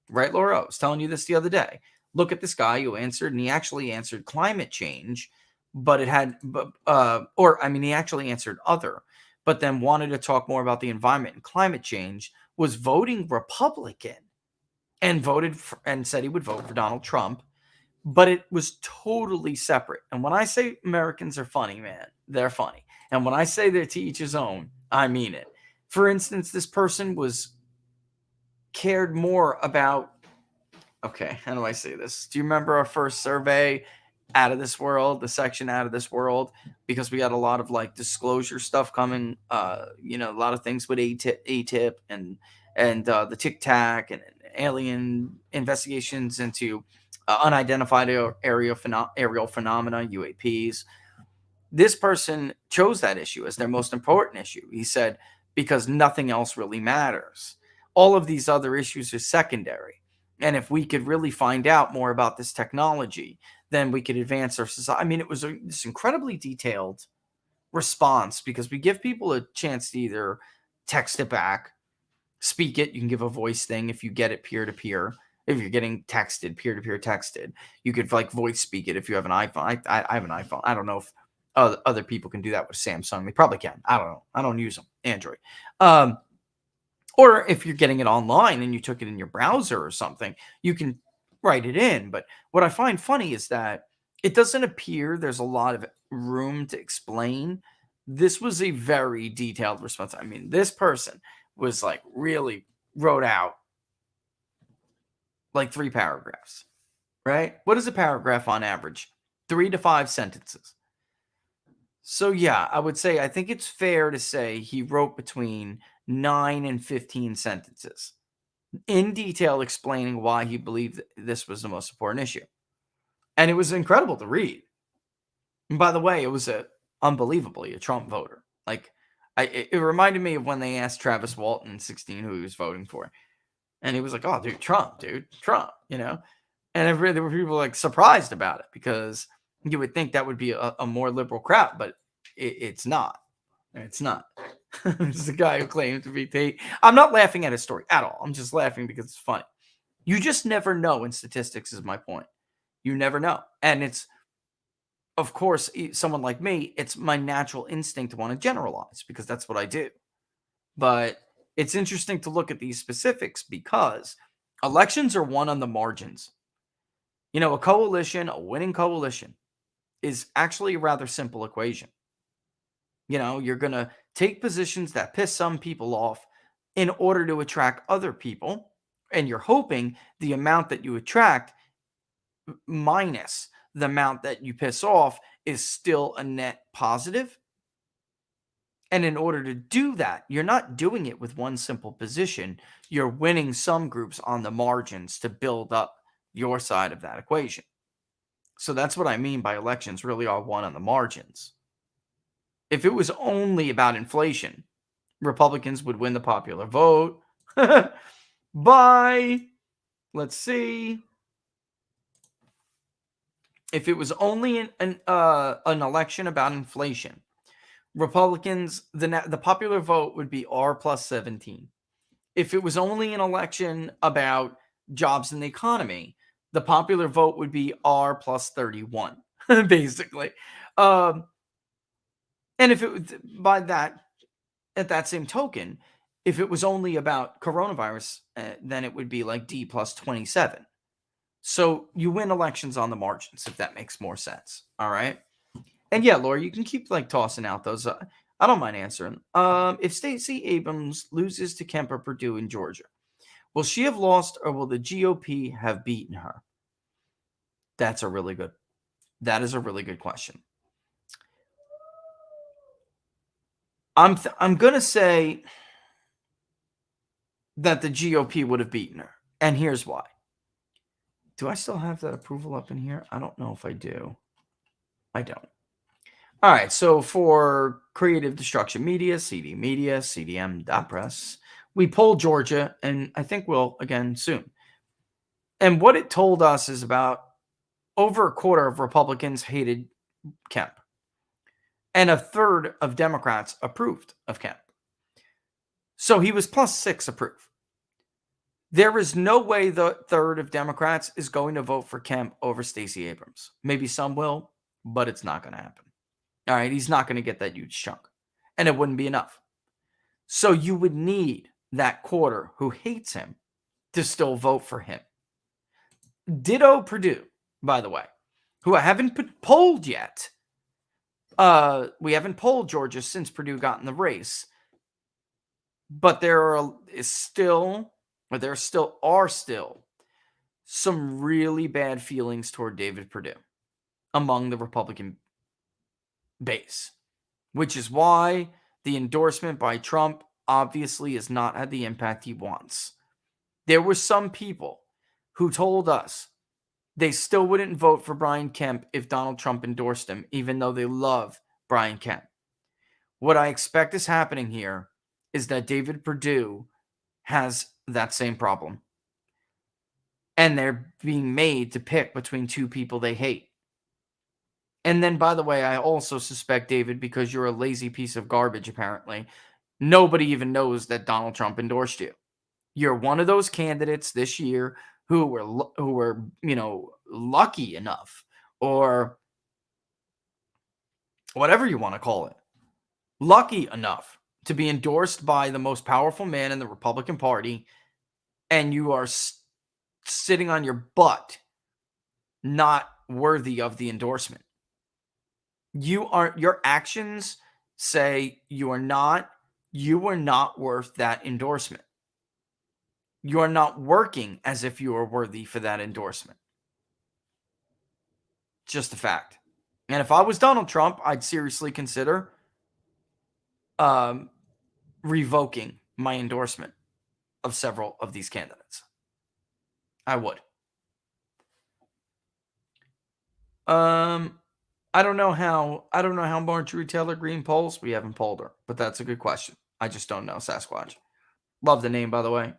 Right, Laura? I was telling you this the other day. Look at this guy who answered, and he actually answered climate change, but he actually answered other, but then wanted to talk more about the environment and climate change, was voting Republican and said he would vote for Donald Trump, but it was totally separate. And when I say Americans are funny, man, they're funny. And when I say they're to each his own, I mean it. For instance, this person cared more about, okay, how do I say this? Do you remember our first survey, Out of This World, the section Out of This World? Because we got a lot of like disclosure stuff coming, a lot of things with ATIP and the Tic Tac and alien investigations into unidentified aerial phenomena, UAPs. This person chose that issue as their most important issue. He said, because nothing else really matters. All of these other issues are secondary. And if we could really find out more about this technology, then we could advance our society. I mean, it was this incredibly detailed response because we give people a chance to either text it back, speak it. You can give a voice thing if you get it peer-to-peer. If you're getting texted, peer-to-peer texted, you could like voice speak it if you have an iPhone. I have an iPhone. I don't know if other people can do that with Samsung. They probably can. I don't know. I don't use them. Android. Or if you're getting it online and you took it in your browser or something, you can write it in. But what I find funny is that it doesn't appear there's a lot of room to explain. This was a very detailed response. I mean, this person was like really wrote out like 3 paragraphs, right? What is a paragraph on average? 3 to 5 sentences. So yeah, I would say, I think it's fair to say he wrote between 9 and 15 sentences in detail explaining why he believed this was the most important issue. And it was incredible to read. And by the way, it was unbelievably a Trump voter. Like, it reminded me of when they asked Travis Walton in 2016 who he was voting for. And he was like, oh, dude, Trump, you know? And there were people like surprised about it because you would think that would be a more liberal crowd, but it's not. It's not. It's the guy who claimed to be Tate. I'm not laughing at his story at all. I'm just laughing because it's funny. You just never know in statistics is my point. You never know. And it's, of course, someone like me, it's my natural instinct to want to generalize because that's what I do. But it's interesting to look at these specifics because elections are won on the margins. You know, a winning coalition is actually a rather simple equation. You know, you're going to take positions that piss some people off in order to attract other people. And you're hoping the amount that you attract minus the amount that you piss off is still a net positive. And in order to do that, you're not doing it with one simple position. You're winning some groups on the margins to build up your side of that equation. So that's what I mean by elections really are won on the margins. If it was only about inflation, Republicans would win the popular vote by, let's see, if it was only an election about inflation, Republicans, the popular vote would be R plus 17. If it was only an election about jobs in the economy, the popular vote would be R plus 31, basically. And if it by that, at that same token, if it was only about coronavirus, then it would be like D plus 27. So you win elections on the margins, if that makes more sense. All right. And yeah, Laura, you can keep like tossing out those. I don't mind answering. If Stacey Abrams loses to Kemp or Purdue in Georgia, will she have lost or will the GOP have beaten her? That is a really good question. I'm going to say that the GOP would have beaten her. And here's why. Do I still have that approval up in here? I don't know if I do. I don't. All right. So for Creative Destruction Media, CD Media, CDM.press, we polled Georgia, and I think we'll again soon. And what it told us is about over a quarter of Republicans hated Kemp. And a third of Democrats approved of Kemp. So he was +6 approve. There is no way the third of Democrats is going to vote for Kemp over Stacey Abrams. Maybe some will, but it's not going to happen. All right, he's not going to get that huge chunk. And it wouldn't be enough. So you would need that quarter who hates him to still vote for him. Ditto Purdue, by the way, who I haven't polled yet. We haven't polled Georgia since Purdue got in the race. But there are still some really bad feelings toward David Perdue among the Republican base, which is why the endorsement by Trump obviously has not had the impact he wants. There were some people who told us they still wouldn't vote for Brian Kemp if Donald Trump endorsed him, even though they love Brian Kemp. What I expect is happening here is that David Purdue has that same problem. And they're being made to pick between two people they hate. And then, by the way, I also suspect, David, because you're a lazy piece of garbage, apparently, nobody even knows that Donald Trump endorsed you. You're one of those candidates this year who were, lucky enough, or whatever you want to call it, lucky enough to be endorsed by the most powerful man in the Republican Party, and you are sitting on your butt, not worthy of the endorsement. Your actions say you are not worth that endorsement. You are not working as if you are worthy for that endorsement. Just a fact. And if I was Donald Trump, I'd seriously consider revoking my endorsement of several of these candidates. I would. I don't know how Marjorie Taylor Greene polls. We haven't polled her, but that's a good question. I just don't know. Sasquatch. Love the name, by the way.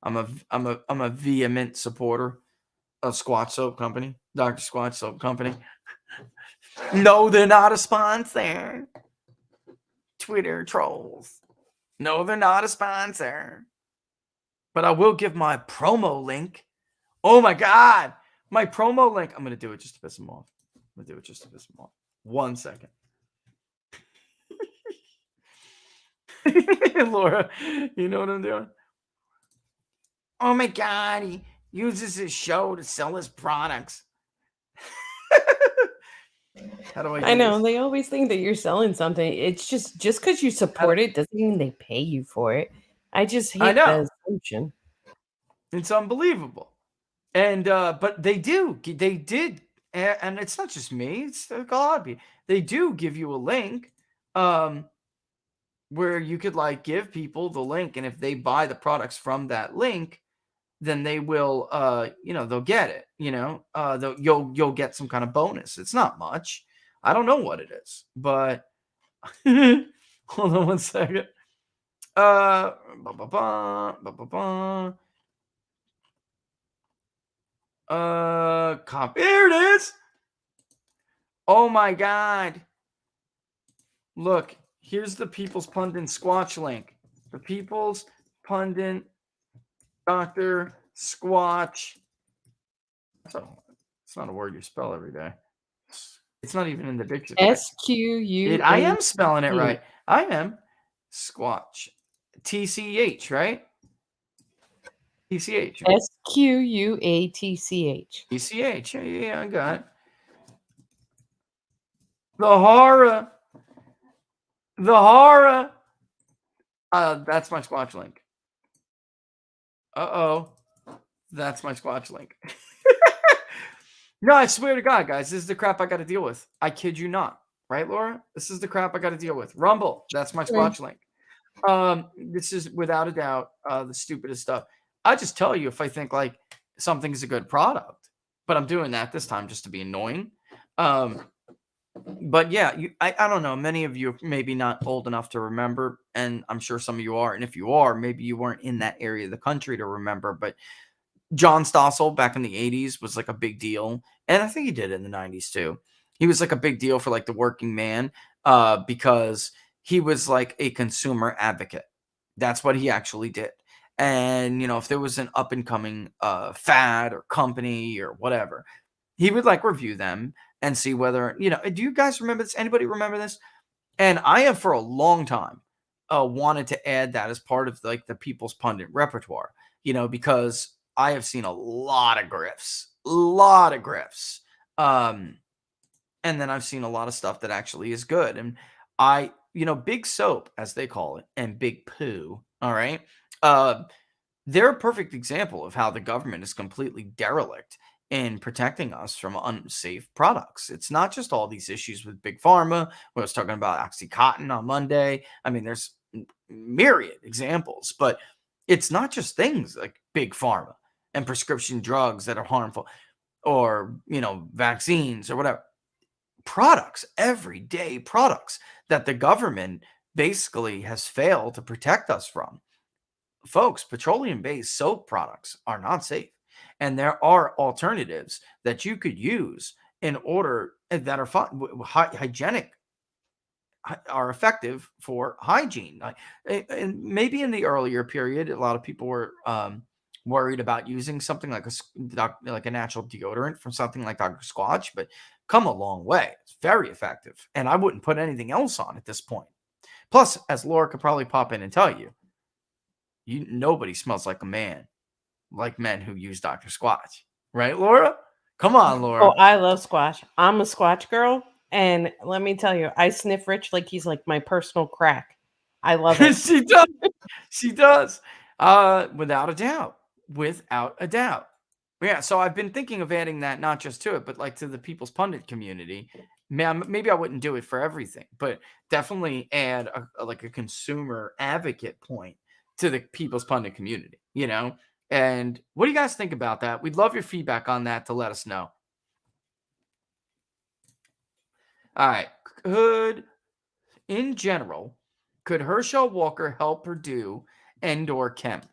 I'm a vehement supporter of Squatch Soap Company, Dr. Squatch Soap Company. No, they're not a sponsor. Twitter trolls. No, they're not a sponsor. But I will give my promo link. Oh my God. My promo link. I'm going to do it just to piss them off. 1 second. Laura, you know what I'm doing? Oh my God. He uses his show to sell his products. How do I know this? they always think that you're selling something. It's just because you support it doesn't mean they pay you for it. I just hate the assumption. It's unbelievable. And but they did, and it's not just me, it's a lot of people. They do give you a link where you could like give people the link, and if they buy the products from that link, then they will they'll get it, you'll get some kind of bonus. It's not much. I don't know what it is, but hold on 1 second. Here it is. Oh my God. Look, here's the People's Pundit Squatch link. The People's Pundit Dr. Squatch. It's not a word you spell every day. It's not even in the dictionary. SQU. I am spelling it right. I am. Squatch. TCH, right? TCH. SQUATCH. TCH. Yeah, I got it. The horror. That's my Squatch link. That's my Squatch link. No, I swear to God, guys, this is the crap I got to deal with. I kid you not. Right, Laura? This is the crap I got to deal with. Rumble. That's my Squatch link. This is without a doubt the stupidest stuff. I just tell you if I think like something's a good product, but I'm doing that this time just to be annoying. But yeah, I don't know. Many of you maybe not old enough to remember, and I'm sure some of you are. And if you are, maybe you weren't in that area of the country to remember. But John Stossel back in the 80s was like a big deal. And I think he did it in the 90s too. He was like a big deal for like the working man because he was like a consumer advocate. That's what he actually did. And, if there was an up and coming fad or company or whatever, he would like review them and see whether, do you guys remember this? Anybody remember this? And I have for a long time wanted to add that as part of like the People's Pundit repertoire, because I have seen a lot of grifts. And then I've seen a lot of stuff that actually is good. And Big Soap, as they call it, and Big Poo, all right? They're a perfect example of how the government is completely derelict in protecting us from unsafe products. It's not just all these issues with Big Pharma. I was talking about Oxycontin on Monday. I mean, there's myriad examples, but it's not just things like Big Pharma and prescription drugs that are harmful or, vaccines or whatever. products, everyday products that the government basically has failed to protect us from. Folks, petroleum-based soap products are not safe. And there are alternatives that you could use in order that are hygienic, are effective for hygiene. And maybe in the earlier period, a lot of people were worried about using something like a natural deodorant from something like Dr. Squatch, but come a long way. It's very effective. And I wouldn't put anything else on at this point. Plus, as Laura could probably pop in and tell you, nobody smells like a man, like men who use Dr. Squatch. Right, Laura? Come on, Laura. Oh, I love Squatch. I'm a Squatch girl. And let me tell you, I sniff Rich like he's like my personal crack. I love it. She does. She does. Without a doubt. Without a doubt. Yeah, so I've been thinking of adding that not just to it, but like to the People's Pundit community. Maybe I wouldn't do it for everything, but definitely add a consumer advocate point to the People's Pundit community, you know? And what do you guys think about that? We'd love your feedback on that to let us know. All right. In general, could Herschel Walker help Purdue and/or Kemp?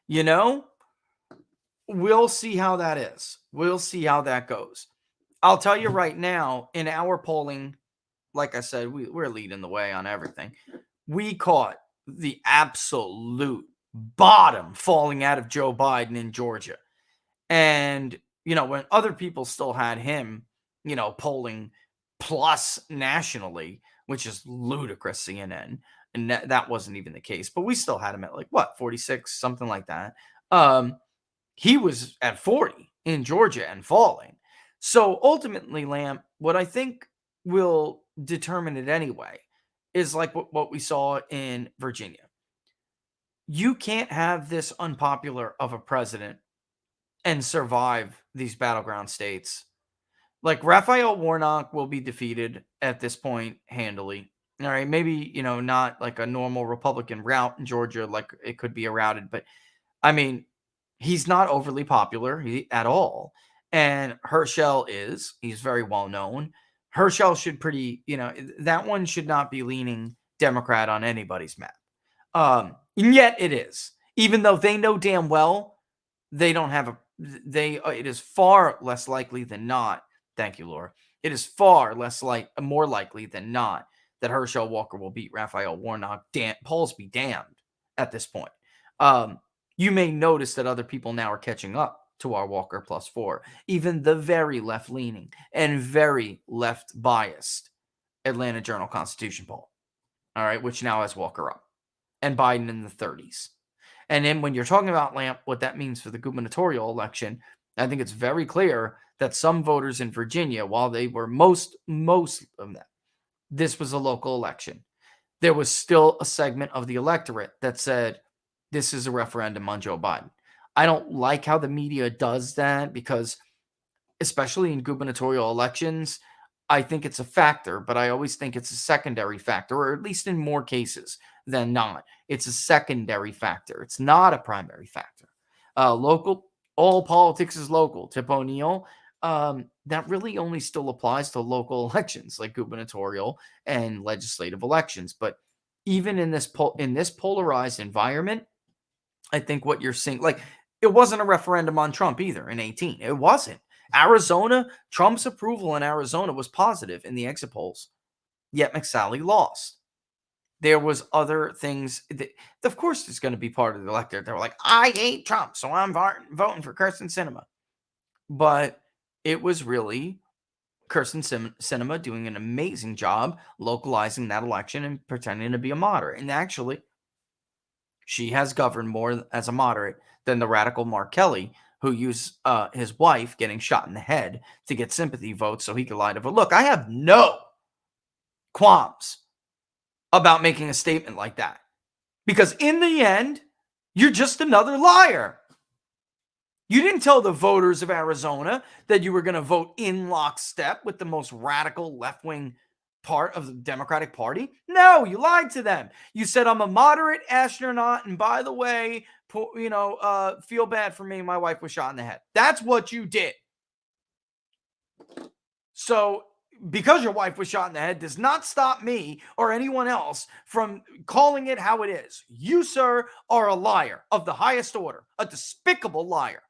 You know, we'll see how that is. We'll see how that goes. I'll tell you right now, in our polling, like I said, we're leading the way on everything. We caught the absolute bottom falling out of Joe Biden in Georgia. And, you know, when other people still had him, you know, polling plus nationally, which is ludicrous, CNN, and that wasn't even the case, but we still had him at 46, something like that. He was at 40 in Georgia and falling. So ultimately, Lamp, what I think will determine it anyway is like what we saw in Virginia. You can't have this unpopular of a president and survive these battleground states. Like Raphael Warnock will be defeated at this point handily. All right, maybe, you know, not like a normal Republican route in Georgia, like it could be routed, but I mean, he's not overly popular at all. And Herschel he's very well known. Herschel should that one should not be leaning Democrat on anybody's map. And yet it is, even though they know damn well they don't have it is far less likely than not. Thank you, Laura. It is far more likely than not that Herschel Walker will beat Raphael Warnock. Polls be damned at this point. You may notice that other people now are catching up to our Walker +4. Even the very left-leaning and very left-biased Atlanta Journal-Constitution poll. All right, which now has Walker up. And Biden in the 30s. And then when you're talking about, Lamp, what that means for the gubernatorial election, I think it's very clear that some voters in Virginia, while they were most of them, this was a local election, there was still a segment of the electorate that said, this is a referendum on Joe Biden. I don't like how the media does that because, especially in gubernatorial elections, I think it's a factor, but I always think it's a secondary factor, or at least in more cases than not. It's a secondary factor. It's not a primary factor. All politics is local. Tip O'Neill, that really only still applies to local elections like gubernatorial and legislative elections. But even in this polarized environment, I think what you're seeing, it wasn't a referendum on Trump either in 2018. It wasn't. Arizona, Trump's approval in Arizona was positive in the exit polls, yet McSally lost. There was other things that, of course, it's going to be part of the electorate. They were like, I hate Trump, so I'm voting for Kirsten Sinema. But it was really Kirsten Sinema doing an amazing job localizing that election and pretending to be a moderate. And actually, she has governed more as a moderate than the radical Mark Kelly, who used his wife getting shot in the head to get sympathy votes so he could lie to vote. Look, I have no qualms about making a statement like that. Because in the end, you're just another liar. You didn't tell the voters of Arizona that you were going to vote in lockstep with the most radical left-wing part of the Democratic Party. No, you lied to them. You said, I'm a moderate astronaut, and by the way, feel bad for me. My wife was shot in the head. That's what you did. So because your wife was shot in the head does not stop me or anyone else from calling it how it is. You, sir, are a liar of the highest order, a despicable liar.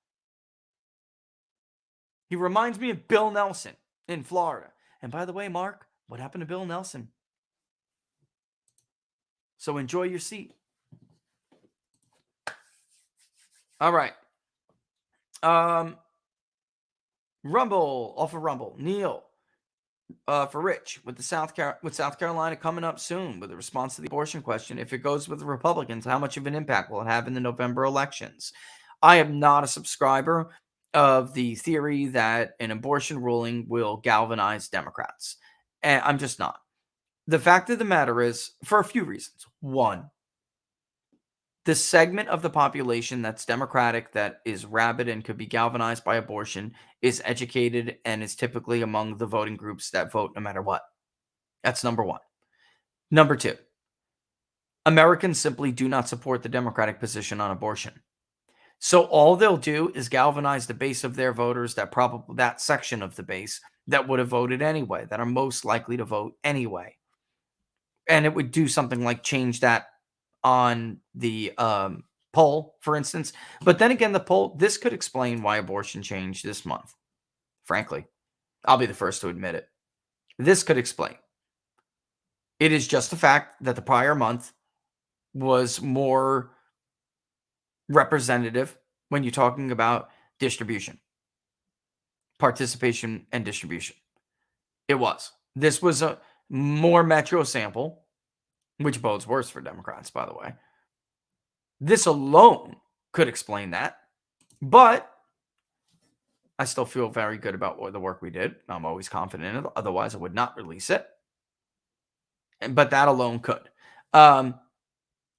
He reminds me of Bill Nelson in Florida. And by the way, Mark, what happened to Bill Nelson? So enjoy your seat. All right. Rumble, off of Rumble. Neil, for Rich, with South Carolina coming up soon with a response to the abortion question. If it goes with the Republicans, how much of an impact will it have in the November elections? I am not a subscriber of the theory that an abortion ruling will galvanize Democrats. And I'm just not. The fact of the matter is, for a few reasons. One, the segment of the population that's Democratic, that is rabid and could be galvanized by abortion, is educated and is typically among the voting groups that vote no matter what. That's number one. Number two, Americans simply do not support the Democratic position on abortion. So all they'll do is galvanize the base of their voters, that section of the base that would have voted anyway, that are most likely to vote anyway. And it would do something like change that on the poll, for instance. But then again, this could explain why abortion changed this month. Frankly, I'll be the first to admit it. This could explain. It is just the fact that the prior month was more representative when you're talking about distribution, participation, and distribution. It was. This was a more metro sample, which bodes worse for Democrats, by the way. This alone could explain that, but I still feel very good about the work we did. I'm always confident in it. Otherwise, I would not release it. But that alone could.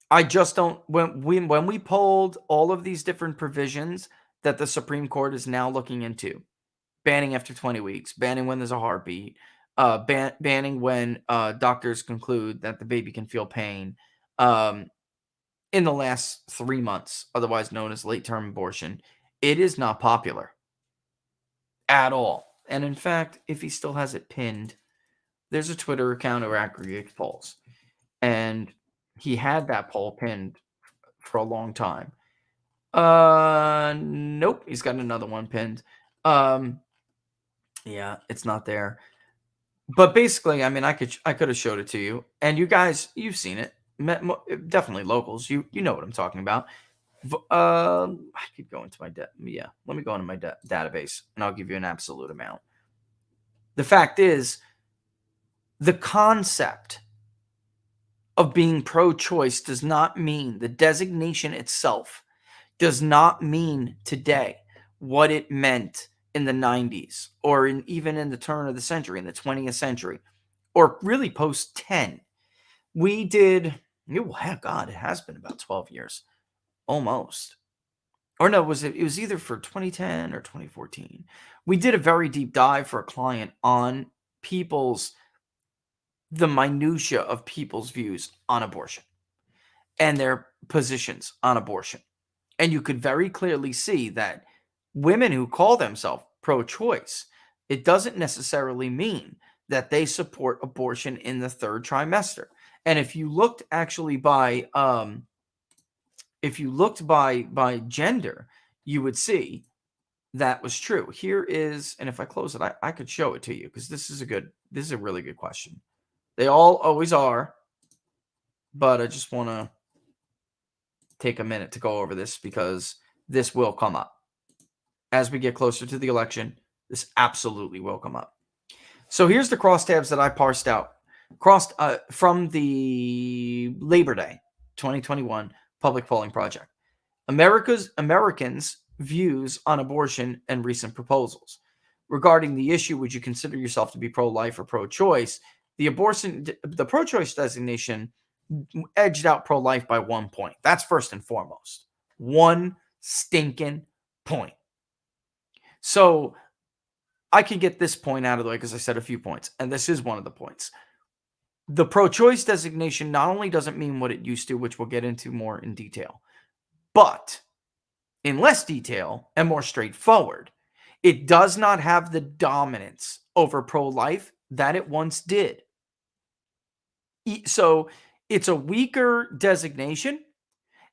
I just don't. When we polled all of these different provisions that the Supreme Court is now looking into, banning after 20 weeks, banning when there's a heartbeat, banning when doctors conclude that the baby can feel pain, in the last 3 months, otherwise known as late-term abortion, it is not popular at all. And in fact, if he still has it pinned, there's a Twitter account who aggregates polls, and he had that poll pinned for a long time. Nope, he's got another one pinned. Yeah, it's not there. But basically, I mean, I could have showed it to you, and you guys, you've seen it. Definitely locals. You know what I'm talking about. I could go into my let me go into my database, and I'll give you an absolute amount. The fact is, the concept of being pro-choice does not mean, the designation itself does not mean today what it meant in the 90s, or even in the turn of the century, in the 20th century, or really post-10. We did, God, it has been about 12 years, almost. Or no, it was either for 2010 or 2014. We did a very deep dive for a client on the minutia of people's views on abortion and their positions on abortion. And you could very clearly see that women who call themselves pro-choice, it doesn't necessarily mean that they support abortion in the third trimester. And if you looked actually by gender, you would see that was true. Here is, and if I close it, I could show it to you, because this is a really good question. They all always are, but I just want to take a minute to go over this, because this will come up. As we get closer to the election, this absolutely will come up. So here's the crosstabs that I parsed out. From the Labor Day 2021 Public Polling Project. Americans' views on abortion and recent proposals. Regarding the issue, would you consider yourself to be pro-life or pro-choice? The pro-choice designation edged out pro-life by 1 point. That's first and foremost. 1 stinking point. So I can get this point out of the way, because I said a few points, and this is one of the points. The pro-choice designation not only doesn't mean what it used to, which we'll get into more in detail, but in less detail and more straightforward, it does not have the dominance over pro-life that it once did. So it's a weaker designation,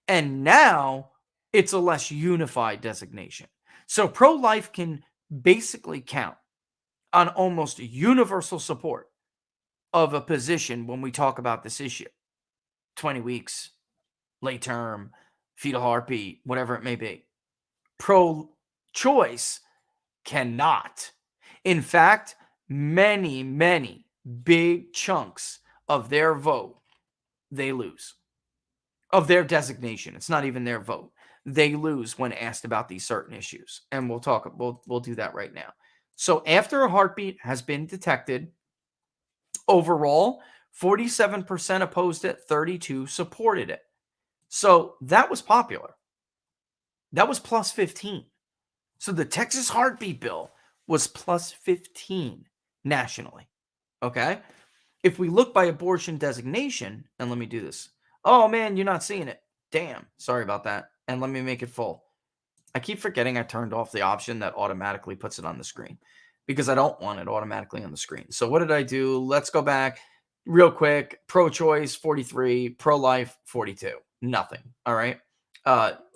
and now it's a less unified designation. So pro-life can basically count on almost universal support of a position when we talk about this issue. 20 weeks, late term, fetal heartbeat, whatever it may be. Pro-choice cannot. In fact, many big chunks of their vote, they lose. Of their designation. It's not even their vote. They lose when asked about these certain issues. And we'll do that right now. So after a heartbeat has been detected, overall, 47% opposed it, 32% supported it. So that was popular. That was plus 15. So the Texas heartbeat bill was plus 15 nationally. Okay? If we look by abortion designation, and let me do this. Oh man, you're not seeing it. Damn. Sorry about that. And let me make it full. I keep forgetting I turned off the option that automatically puts it on the screen because I don't want it automatically on the screen. So what did I do? Let's go back real quick. Pro-choice, 43. Pro-life, 42. Nothing. All right.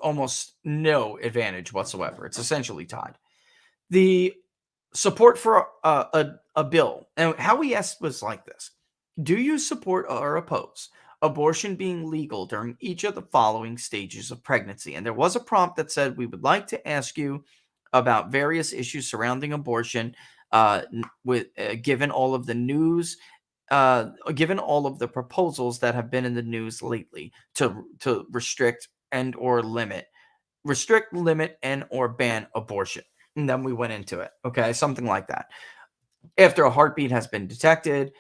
Almost no advantage whatsoever. It's essentially tied. The support for a bill, and how we asked was like this. Do you support or oppose abortion being legal during each of the following stages of pregnancy? And there was a prompt that said, we would like to ask you about various issues surrounding abortion, given all of the news, given all of the proposals that have been in the news lately to restrict, limit, and or ban abortion. And then we went into it. Okay, something like that. After a heartbeat has been detected,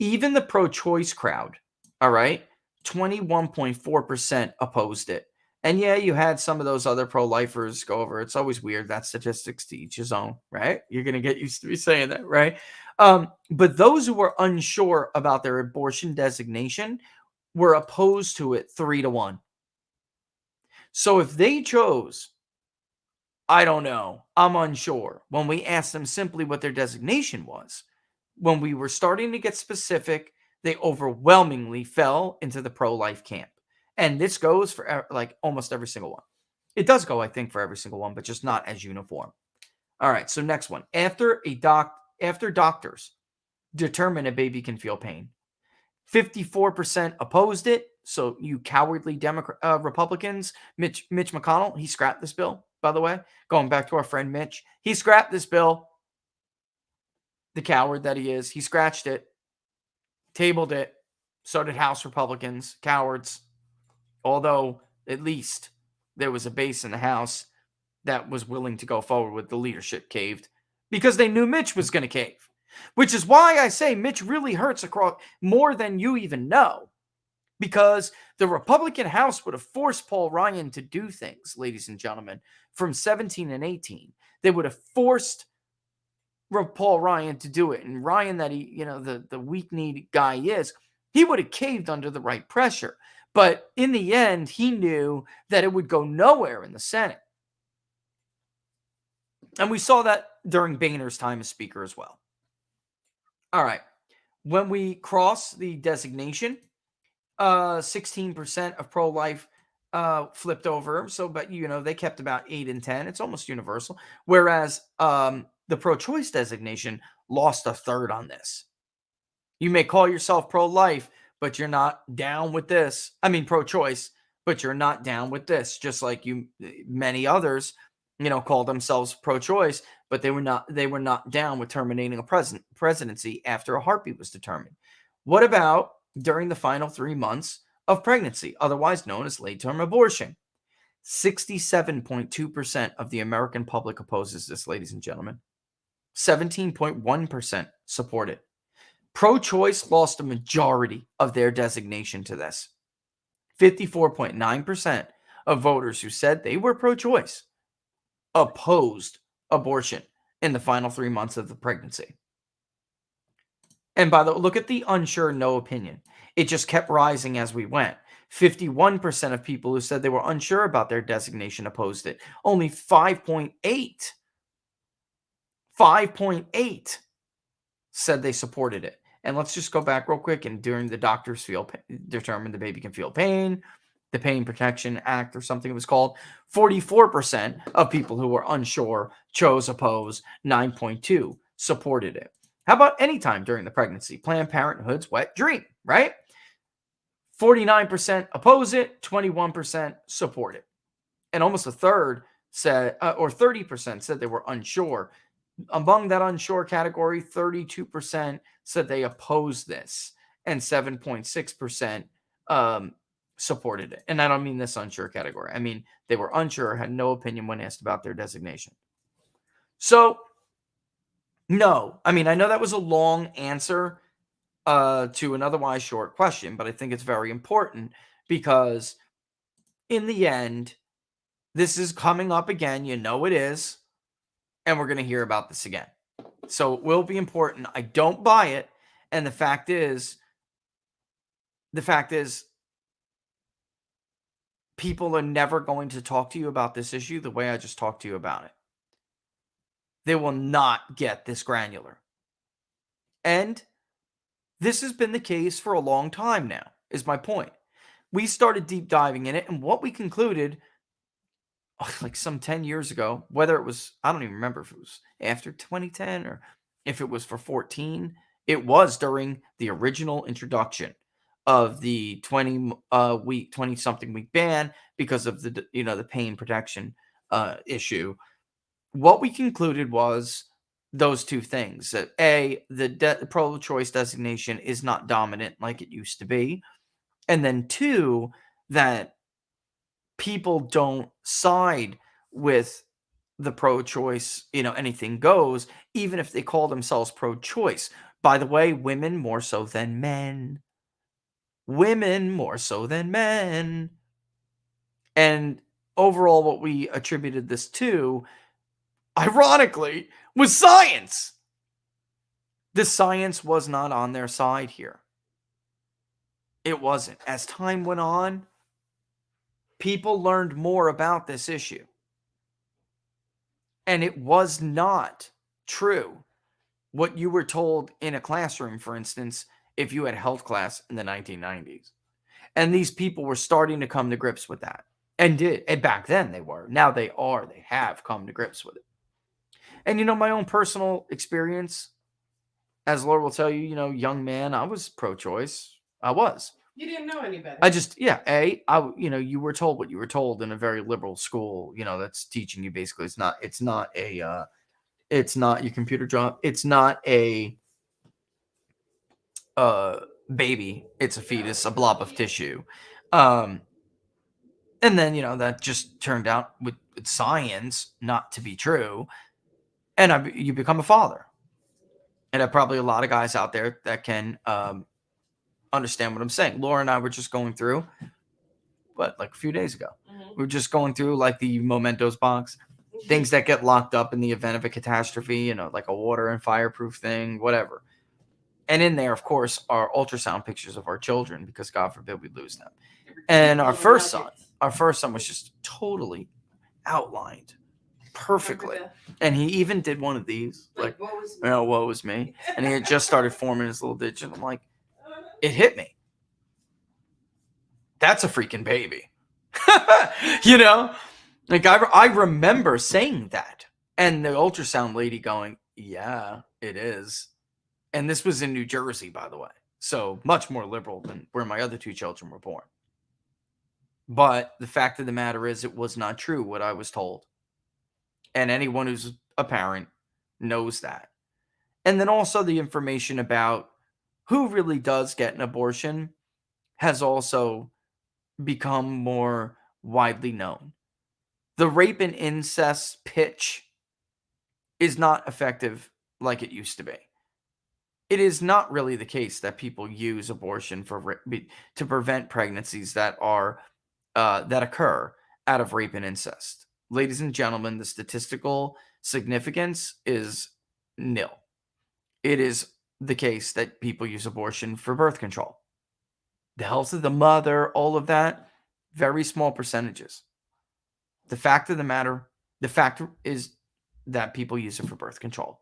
even the pro-choice crowd, all right, 21.4% opposed it. And yeah, you had some of those other pro-lifers go over. It's always weird. That statistics to each his own, right? You're going to get used to me saying that, right? But those who were unsure about their abortion designation were opposed to it 3-1. So if they chose, I don't know, I'm unsure, when we asked them simply what their designation was, when we were starting to get specific, they overwhelmingly fell into the pro-life camp. And this goes for like almost every single one. It does go, I think, for every single one, but just not as uniform. All right, so next one. After doctors determine a baby can feel pain, 54% opposed it. So you cowardly Republicans, Mitch McConnell, he scrapped this bill, by the way. Going back to our friend Mitch, he scrapped this bill. The coward that he is, he scratched it, tabled it. So did House Republicans, cowards. Although at least there was a base in the House that was willing to go forward with. The leadership caved because they knew Mitch was going to cave, which is why I say Mitch really hurts across more than you even know, because the Republican House would have forced Paul Ryan to do things, ladies and gentlemen, from 17 and 18. They would have forced Paul Ryan to do it. And Ryan, that he, the weak-kneed guy is, he would have caved under the right pressure. But in the end, he knew that it would go nowhere in the Senate. And we saw that during Boehner's time as Speaker as well. All right. When we cross the designation, 16% of pro-life flipped over. So, but, they kept about 8 and 10. It's almost universal. Whereas the pro-choice designation lost a third on this. You may call yourself pro-life, but you're not down with this. I mean, pro-choice, but you're not down with this. Just like many others, call themselves pro-choice, but they were not down with terminating a presidency after a heartbeat was determined. What about during the final 3 months of pregnancy, otherwise known as late-term abortion? 67.2% of the American public opposes this, ladies and gentlemen. 17.1% support it. Pro-choice lost a majority of their designation to this. 54.9% of voters who said they were pro-choice opposed abortion in the final 3 months of the pregnancy. And by the way, look at the unsure no opinion. It just kept rising as we went. 51% of people who said they were unsure about their designation opposed it. Only 5.8 said they supported it. And let's just go back real quick. And during the doctors determined the baby can feel pain, the Pain Protection Act or something it was called, 44% of people who were unsure chose oppose, 9.2 supported it. How about anytime during the pregnancy? Planned Parenthood's wet dream, right? 49% oppose it, 21% support it. And almost a third said, or 30% said they were unsure. Among that unsure category, 32% said they opposed this, and 7.6% supported it. And I don't mean this unsure category. I mean, they were unsure, had no opinion when asked about their designation. So, no. I mean, I know that was a long answer to an otherwise short question, but I think it's very important because in the end, this is coming up again. You know it is. And we're going to hear about this again. So it will be important. I don't buy it. And the fact is, people are never going to talk to you about this issue the way I just talked to you about it. They will not get this granular. And this has been the case for a long time now, is my point. We started deep diving in it, and what we concluded like some 10 years ago, whether it was, I don't even remember if it was after 2010 or if it was for 14, it was during the original introduction of the 20-something week ban because of the, the pain protection issue. What we concluded was those two things: that the pro-choice designation is not dominant like it used to be, and then two, that people don't side with the pro-choice, anything goes, even if they call themselves pro-choice. By the way, women more so than men. Women more so than men. And overall, what we attributed this to, ironically, was science. The science was not on their side here. It wasn't. As time went on, people learned more about this issue. And it was not true what you were told in a classroom, for instance, if you had health class in the 1990s. And these people were starting to come to grips with that. And did. And back then they were. Now they are. They have come to grips with it. And, my own personal experience, as Laura will tell you, young man, I was pro-choice. I was. You didn't know any better. I just, you were told what you were told in a very liberal school, that's teaching you basically it's not your computer job. It's not a baby. It's a fetus, a blob of tissue. And then, that just turned out with science not to be true. And you become a father. And there are probably a lot of guys out there that can understand what I'm saying. Laura and I were just going through, like a few days ago. Mm-hmm. We were just going through like the mementos box, things that get locked up in the event of a catastrophe, like a water and fireproof thing, whatever. And in there, of course, are ultrasound pictures of our children because God forbid we lose them. And our first son was just totally outlined perfectly. And he even did one of these, like, woe was me. And he had just started forming his little digit. I'm like, it hit me. That's a freaking baby. Like I remember saying that. And the ultrasound lady going, yeah, it is. And this was in New Jersey, by the way. So much more liberal than where my other two children were born. But the fact of the matter is, it was not true what I was told. And anyone who's a parent knows that. And then also the information about who really does get an abortion has also become more widely known. The rape and incest pitch is not effective like it used to be. It is not really the case that people use abortion to prevent pregnancies that occur out of rape and incest. Ladies and gentlemen, the statistical significance is nil. It is the case that people use abortion for birth control. The health of the mother, all of that, very small percentages. The fact is that people use it for birth control.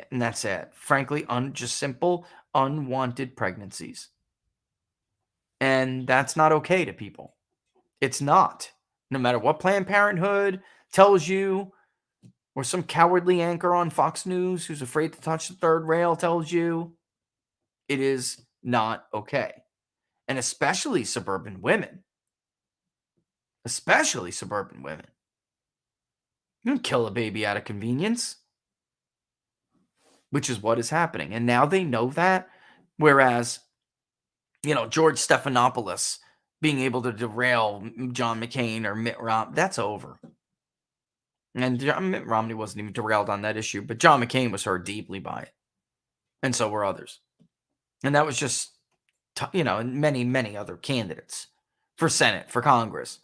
And that's it. Frankly, just simple, unwanted pregnancies. And that's not okay to people. It's not. No matter what Planned Parenthood tells you, or some cowardly anchor on Fox News who's afraid to touch the third rail tells you, it is not okay. And especially suburban women. Especially suburban women. You don't kill a baby out of convenience. Which is what is happening. And now they know that. Whereas, George Stephanopoulos being able to derail John McCain or Mitt Romney, that's over. And Mitt Romney wasn't even derailed on that issue, but John McCain was hurt deeply by it. And so were others. And that was just, and many, many other candidates for Senate, for Congress.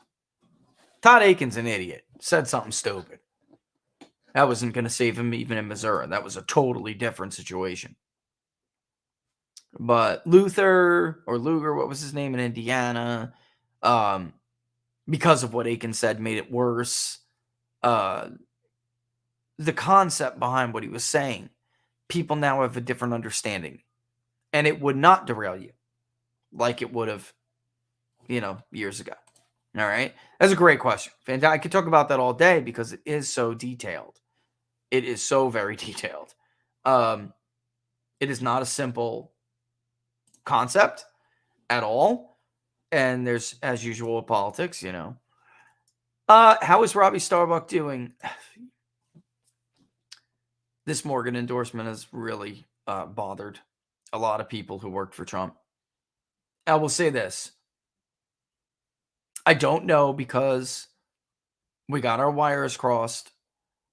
Todd Aiken's an idiot. Said something stupid. That wasn't going to save him even in Missouri. That was a totally different situation. But Lugar, what was his name in Indiana, because of what Aiken said, made it worse. The concept behind what he was saying, people now have a different understanding. And it would not derail you like it would have, years ago. All right? That's a great question. I could talk about that all day because it is so detailed. It is so very detailed. It is not a simple concept at all. And there's, as usual, politics, How is Robbie Starbuck doing? This Morgan endorsement has really bothered a lot of people who worked for Trump. I will say this. I don't know because we got our wires crossed.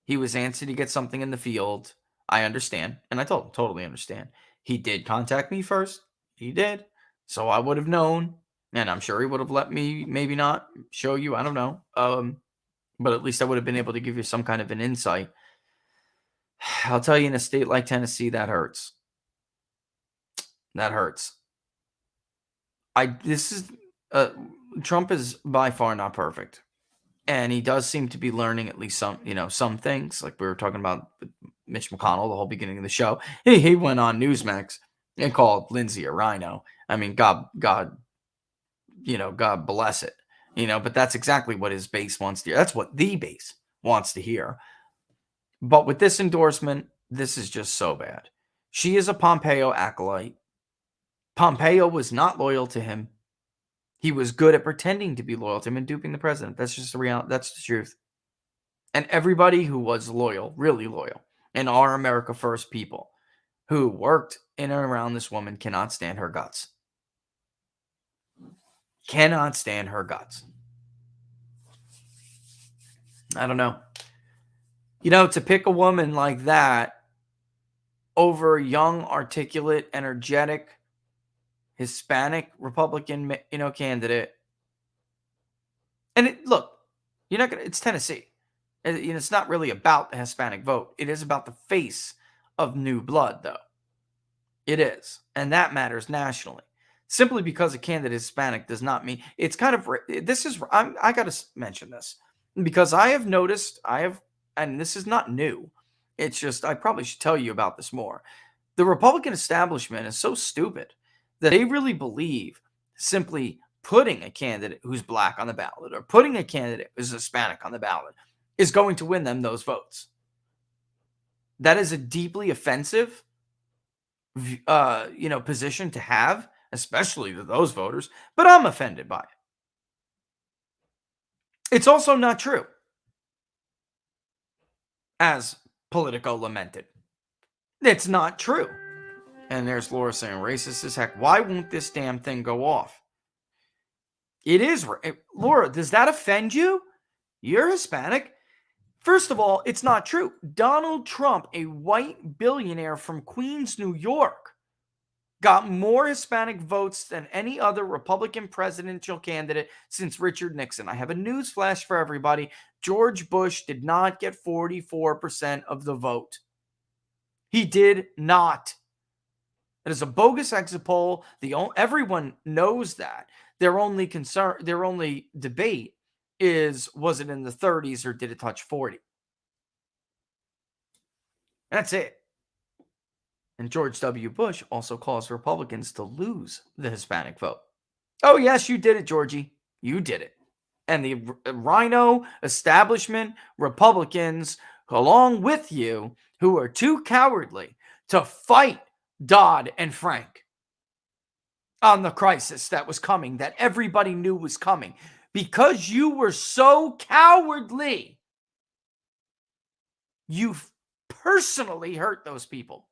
He was antsy to get something in the field. I understand. And I told him, totally understand. He did contact me first. He did. So I would have known. And I'm sure he would have let me maybe not show you. I don't know. But at least I would have been able to give you some kind of an insight. I'll tell you, in a state like Tennessee, that hurts. That hurts. Trump is by far not perfect. And he does seem to be learning at least some things. Like we were talking about Mitch McConnell, the whole beginning of the show. He went on Newsmax and called Lindsey a rhino. I mean, God bless it. But that's exactly what his base wants to hear. That's what the base wants to hear. But with this endorsement, this is just so bad. She is a Pompeo acolyte. Pompeo was not loyal to him. He was good at pretending to be loyal to him and duping the president. That's just the reality. That's the truth. And everybody who was loyal, really loyal, and are America First people who worked in and around this woman cannot stand her guts. Cannot stand her guts. I don't know. To pick a woman like that over a young, articulate, energetic, Hispanic Republican, candidate. And you're not gonna. It's Tennessee. It's not really about the Hispanic vote. It is about the face of new blood, though. It is, and that matters nationally. Simply because a candidate is Hispanic does not mean it's kind of. This is. I got to mention this because I have noticed. And this is not new. It's just I probably should tell you about this more. The Republican establishment is so stupid that they really believe simply putting a candidate who's black on the ballot or putting a candidate who's Hispanic on the ballot is going to win them those votes. That is a deeply offensive, position to have, especially to those voters. But I'm offended by it. It's also not true, as Politico lamented. It's not true. And there's Laura saying, racist as heck. Why won't this damn thing go off? It is. Laura, does that offend you? You're Hispanic. First of all, it's not true. Donald Trump, a white billionaire from Queens, New York, got more Hispanic votes than any other Republican presidential candidate since Richard Nixon. I have a news flash for everybody. George Bush did not get 44% of the vote. He did not. It is a bogus exit poll. Everyone knows that. Their only debate is, was it in the 30s or did it touch 40? That's it. And George W. Bush also caused Republicans to lose the Hispanic vote. Oh, yes, you did it, Georgie. You did it. And the rhino establishment Republicans, along with you, who are too cowardly to fight Dodd and Frank on the crisis that was coming, that everybody knew was coming, because you were so cowardly, you personally hurt those people.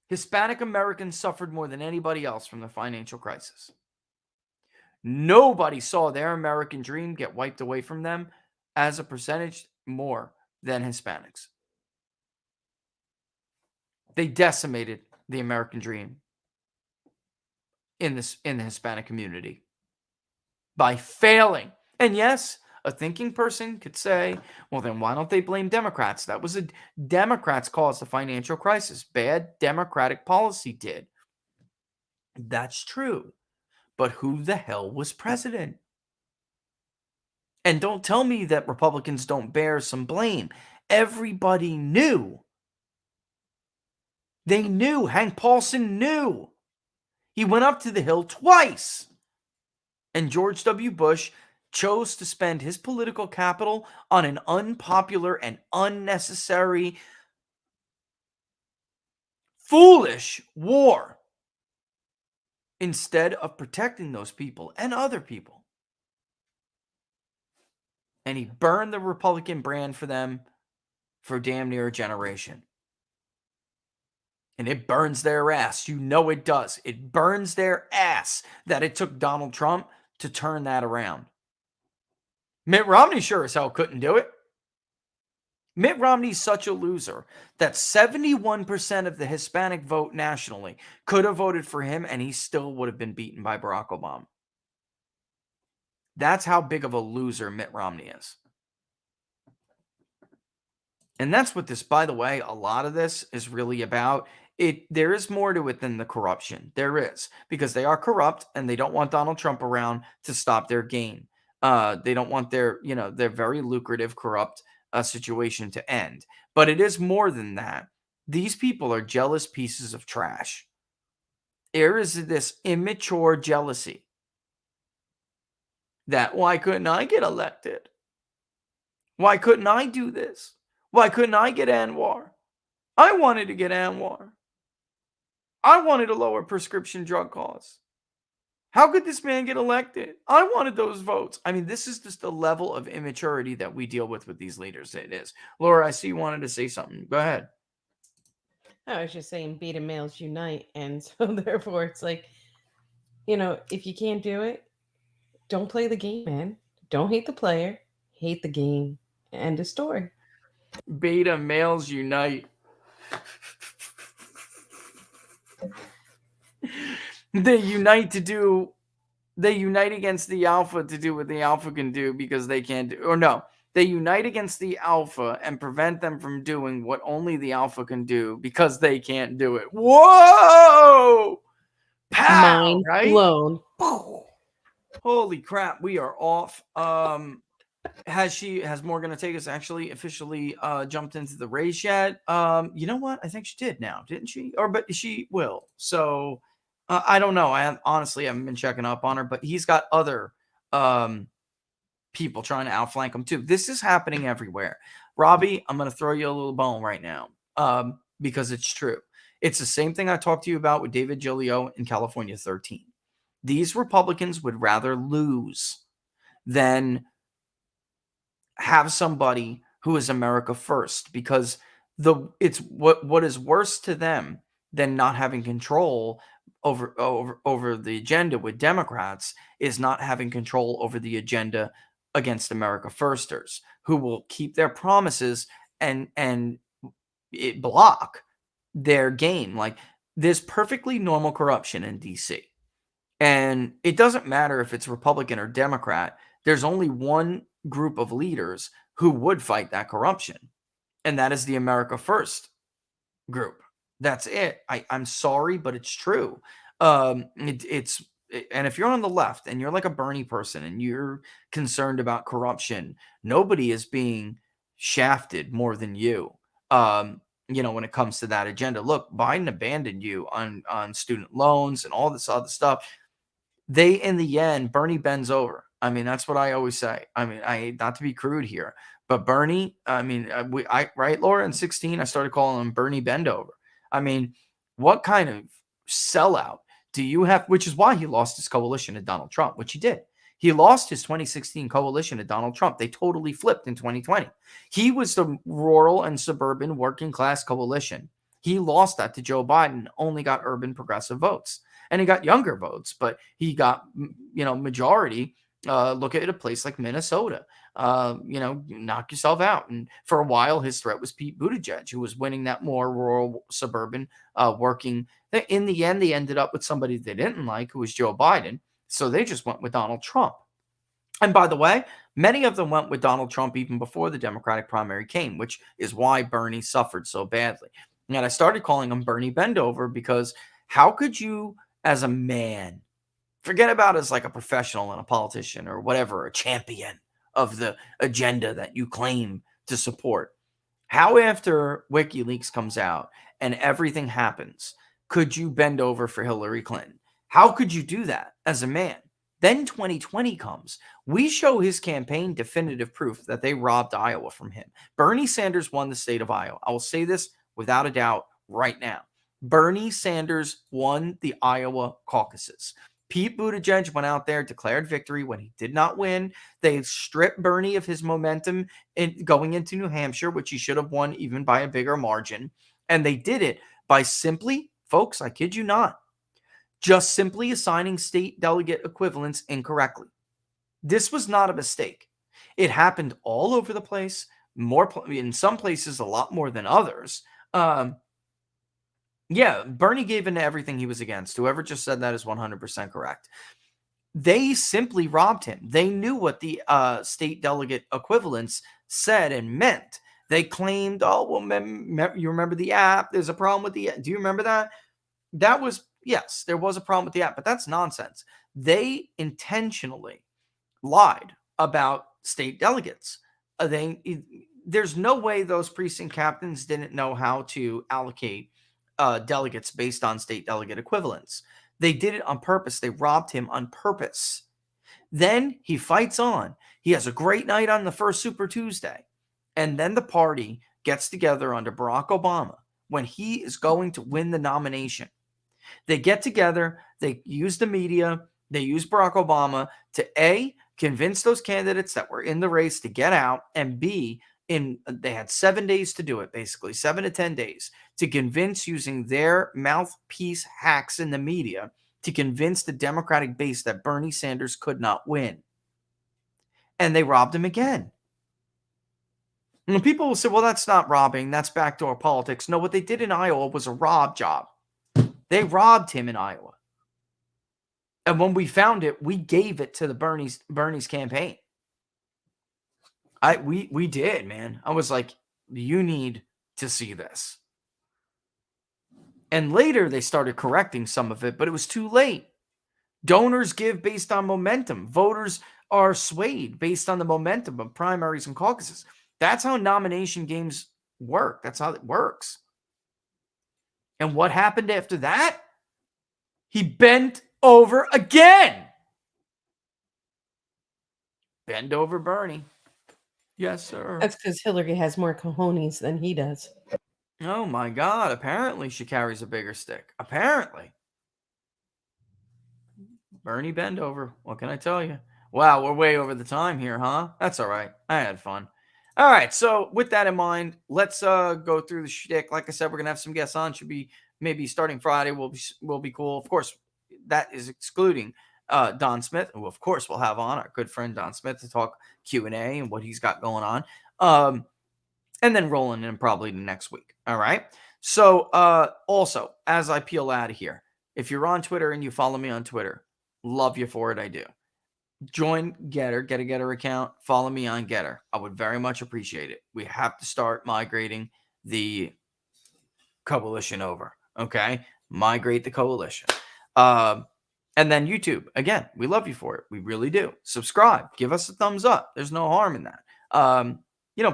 Hispanic Americans suffered more than anybody else from the financial crisis. Nobody saw their American dream get wiped away from them as a percentage more than Hispanics. They decimated the American dream in the Hispanic community by failing. And yes, a thinking person could say, well, then why don't they blame Democrats? That was Democrats caused the financial crisis. Bad Democratic policy did. That's true. But who the hell was president? And don't tell me that Republicans don't bear some blame. Everybody knew. They knew. Hank Paulson knew. He went up to the Hill twice. And George W. Bush chose to spend his political capital on an unpopular and unnecessary, foolish war instead of protecting those people and other people. And he burned the Republican brand for them for damn near a generation. And it burns their ass. You know it does. It burns their ass that it took Donald Trump to turn that around. Mitt Romney sure as hell couldn't do it. Mitt Romney's such a loser that 71% of the Hispanic vote nationally could have voted for him and he still would have been beaten by Barack Obama. That's how big of a loser Mitt Romney is. And that's what this, by the way, a lot of this is really about. There is more to it than the corruption. There is, because they are corrupt and they don't want Donald Trump around to stop their gain. They don't want their very lucrative, corrupt situation to end. But it is more than that. These people are jealous pieces of trash. There is this immature jealousy that, why couldn't I get elected? Why couldn't I do this? Why couldn't I get Anwar? I wanted to get Anwar. I wanted to lower prescription drug costs. How could this man get elected? I wanted those votes. I mean, this is just the level of immaturity that we deal with these leaders. It is. Laura, I see you wanted to say something. Go ahead. I was just saying beta males unite. And so therefore it's like, if you can't do it, don't play the game, man. Don't hate the player. Hate the game. End of story. Beta males unite. They unite against the alpha to do what the alpha can do because they can't do, or no, they unite against the alpha and prevent them from doing what only the alpha can do because they can't do it. Whoa! Pow! Mind right? blown. Holy crap, we are off. Has Morgan Ortega's actually officially jumped into the race yet? You know what? I think she did now, didn't she? But she will. So I don't know. I honestly haven't been checking up on her, but he's got other people trying to outflank him too. This is happening everywhere. Robbie, I'm going to throw you a little bone right now because it's true. It's the same thing I talked to you about with David Giglio in California 13. These Republicans would rather lose than have somebody who is America first, because it's what is worse to them than not having control over the agenda with Democrats is not having control over the agenda against America firsters, who will keep their promises and it block their game. Like, there's perfectly normal corruption in DC. And it doesn't matter if it's Republican or Democrat. There's only one group of leaders who would fight that corruption, and that is the America First group. That's it. I'm sorry, but it's true. And if you're on the left and you're like a Bernie person and you're concerned about corruption, nobody is being shafted more than you. when it comes to that agenda. Look, Biden abandoned you on student loans and all this other stuff. In the end, Bernie bends over. I mean, that's what I always say. I mean, I hate not to be crude here, but Bernie, I mean, right, Laura, in 2016, I started calling him Bernie Bendover. I mean, what kind of sellout do you have? Which is why he lost his coalition to Donald Trump, which he did. He lost his 2016 coalition to Donald Trump. They totally flipped in 2020. He was the rural and suburban working class coalition. He lost that to Joe Biden, only got urban progressive votes. And he got younger votes, but he got, majority. Look at a place like Minnesota. Knock yourself out. And for a while, his threat was Pete Buttigieg, who was winning that more rural, suburban, working. In the end, they ended up with somebody they didn't like, who was Joe Biden. So they just went with Donald Trump. And by the way, many of them went with Donald Trump even before the Democratic primary came, which is why Bernie suffered so badly. And I started calling him Bernie Bendover because how could you, as a man, forget about as like a professional and a politician or whatever, a champion of the agenda that you claim to support, how after WikiLeaks comes out and everything happens, could you bend over for Hillary Clinton? How could you do that as a man? Then 2020 comes. We show his campaign definitive proof that they robbed Iowa from him. Bernie Sanders won the state of Iowa. I will say this without a doubt right now. Bernie Sanders won the Iowa caucuses. Pete Buttigieg went out there, declared victory when he did not win. They stripped Bernie of his momentum in going into New Hampshire, which he should have won even by a bigger margin. And they did it by simply, folks, I kid you not, just simply assigning state delegate equivalents incorrectly. This was not a mistake. It happened all over the place, in some places a lot more than others. Bernie gave into everything he was against. Whoever just said that is 100% correct. They simply robbed him. They knew what the state delegate equivalents said and meant. They claimed, you remember the app? There's a problem with the app. Do you remember that? Yes, there was a problem with the app, but that's nonsense. They intentionally lied about state delegates. There's no way those precinct captains didn't know how to allocate delegates based on state delegate equivalents. They did it on purpose. They robbed him on purpose. Then he fights on. He has a great night on the first Super Tuesday. And then the party gets together under Barack Obama when he is going to win the nomination. They get together, they use the media, they use Barack Obama to A, convince those candidates that were in the race to get out, and B, they had 7 days to do it, basically 7 to 10 days, to convince, using their mouthpiece hacks in the media, to convince the Democratic base that Bernie Sanders could not win. And they robbed him again. And people will say, well, that's not robbing, that's backdoor politics. No, what they did in Iowa was a rob job. They robbed him in Iowa. And when we found it, we gave it to the Bernie's campaign. We did, man. I was like, you need to see this. And later they started correcting some of it, but it was too late. Donors give based on momentum. Voters are swayed based on the momentum of primaries and caucuses. That's how nomination games work. That's how it works. And what happened after that? He bent over again. Bend over Bernie. Yes, sir. That's because Hillary has more cojones than he does. Oh my God. Apparently she carries a bigger stick. Apparently. Bernie bend over. What can I tell you? Wow, we're way over the time here, huh? That's all right. I had fun. All right, so with that in mind, let's go through the shtick. Like I said, we're gonna have some guests on. Should be maybe starting Friday. Will be cool. Of course, that is excluding Don Smith, who of course we'll have on, our good friend Don Smith, to talk Q&A and what he's got going on. And then rolling in probably the next week. All right. So also, as I peel out of here, if you're on Twitter and you follow me on Twitter, love you for it. I do. Join Getter, get a Getter account. Follow me on Getter. I would very much appreciate it. We have to start migrating the coalition over. Okay. Migrate the coalition. And then YouTube. Again, we love you for it. We really do. Subscribe. Give us a thumbs up. There's no harm in that.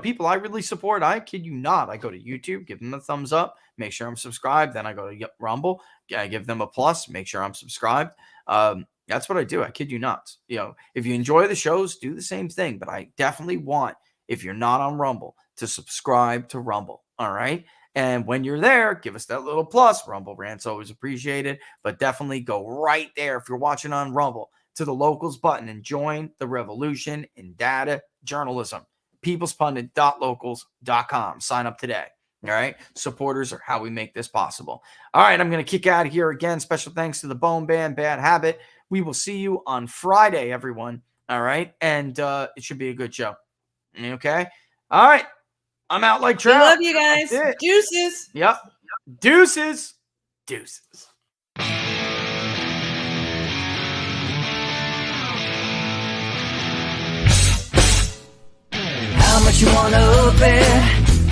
people I really support. I kid you not. I go to YouTube, give them a thumbs up, make sure I'm subscribed. Then I go to Rumble, I give them a plus, make sure I'm subscribed. That's what I do. I kid you not. If you enjoy the shows, do the same thing. But I definitely want, if you're not on Rumble, to subscribe to Rumble. All right. And when you're there, give us that little plus. Rumble rants always appreciated. But definitely go right there if you're watching on Rumble to the locals button and join the revolution in data journalism. peoplespundit.locals.com. Sign up today. All right. Supporters are how we make this possible. All right. I'm going to kick out of here again. Special thanks to the Bone Band, Bad Habit. We will see you on Friday, everyone. All right. And it should be a good show. Okay. All right. I'm out like trout. We love you guys. Deuces. Yep. Deuces. Deuces. How much you wanna bet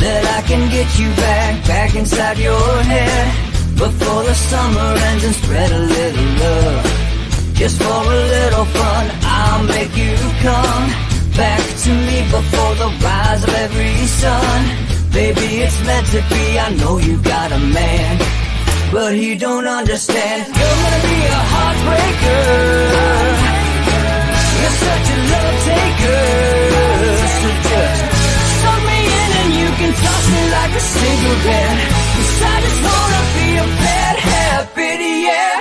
that I can get you back inside your head before the summer ends and spread a little love. Just for a little fun, I'll make you come back to me before the rise of every sun. Baby, it's meant to be. I know you got a man, but he don't understand. You're gonna be a heartbreaker. You're such a love taker. So just suck me in and you can toss me like a cigarette. 'Cause I just wanna be a bad habit, yeah.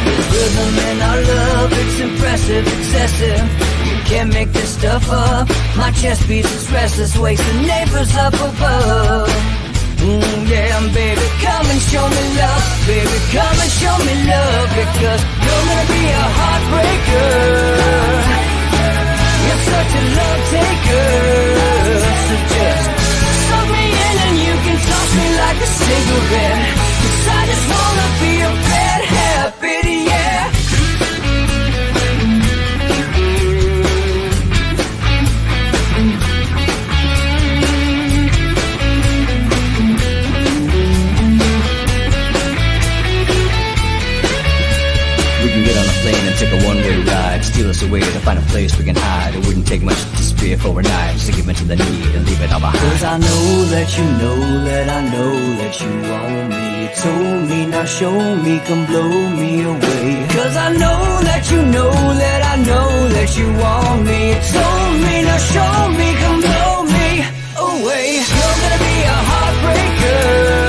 There's rhythm in our love, it's impressive, excessive. You can't make this stuff up. My chest beats is restless, wakes the neighbors up above. Yeah, baby, come and show me love. Baby, come and show me love. Because you're gonna be a heartbreaker. You're such a love taker. So just suck me in and you can toss me like a cigarette. 'Cause I just wanna be a bad habit, yeah. Take a one-way ride, steal us away to find a place we can hide. It wouldn't take much to spear for a knife, just to give into the need and leave it all behind. 'Cause I know that you know that I know that you want me. You told me, now show me, come blow me away. 'Cause I know that you know that I know that you want me. You told me, now show me, come blow me away. You're gonna be a heartbreaker.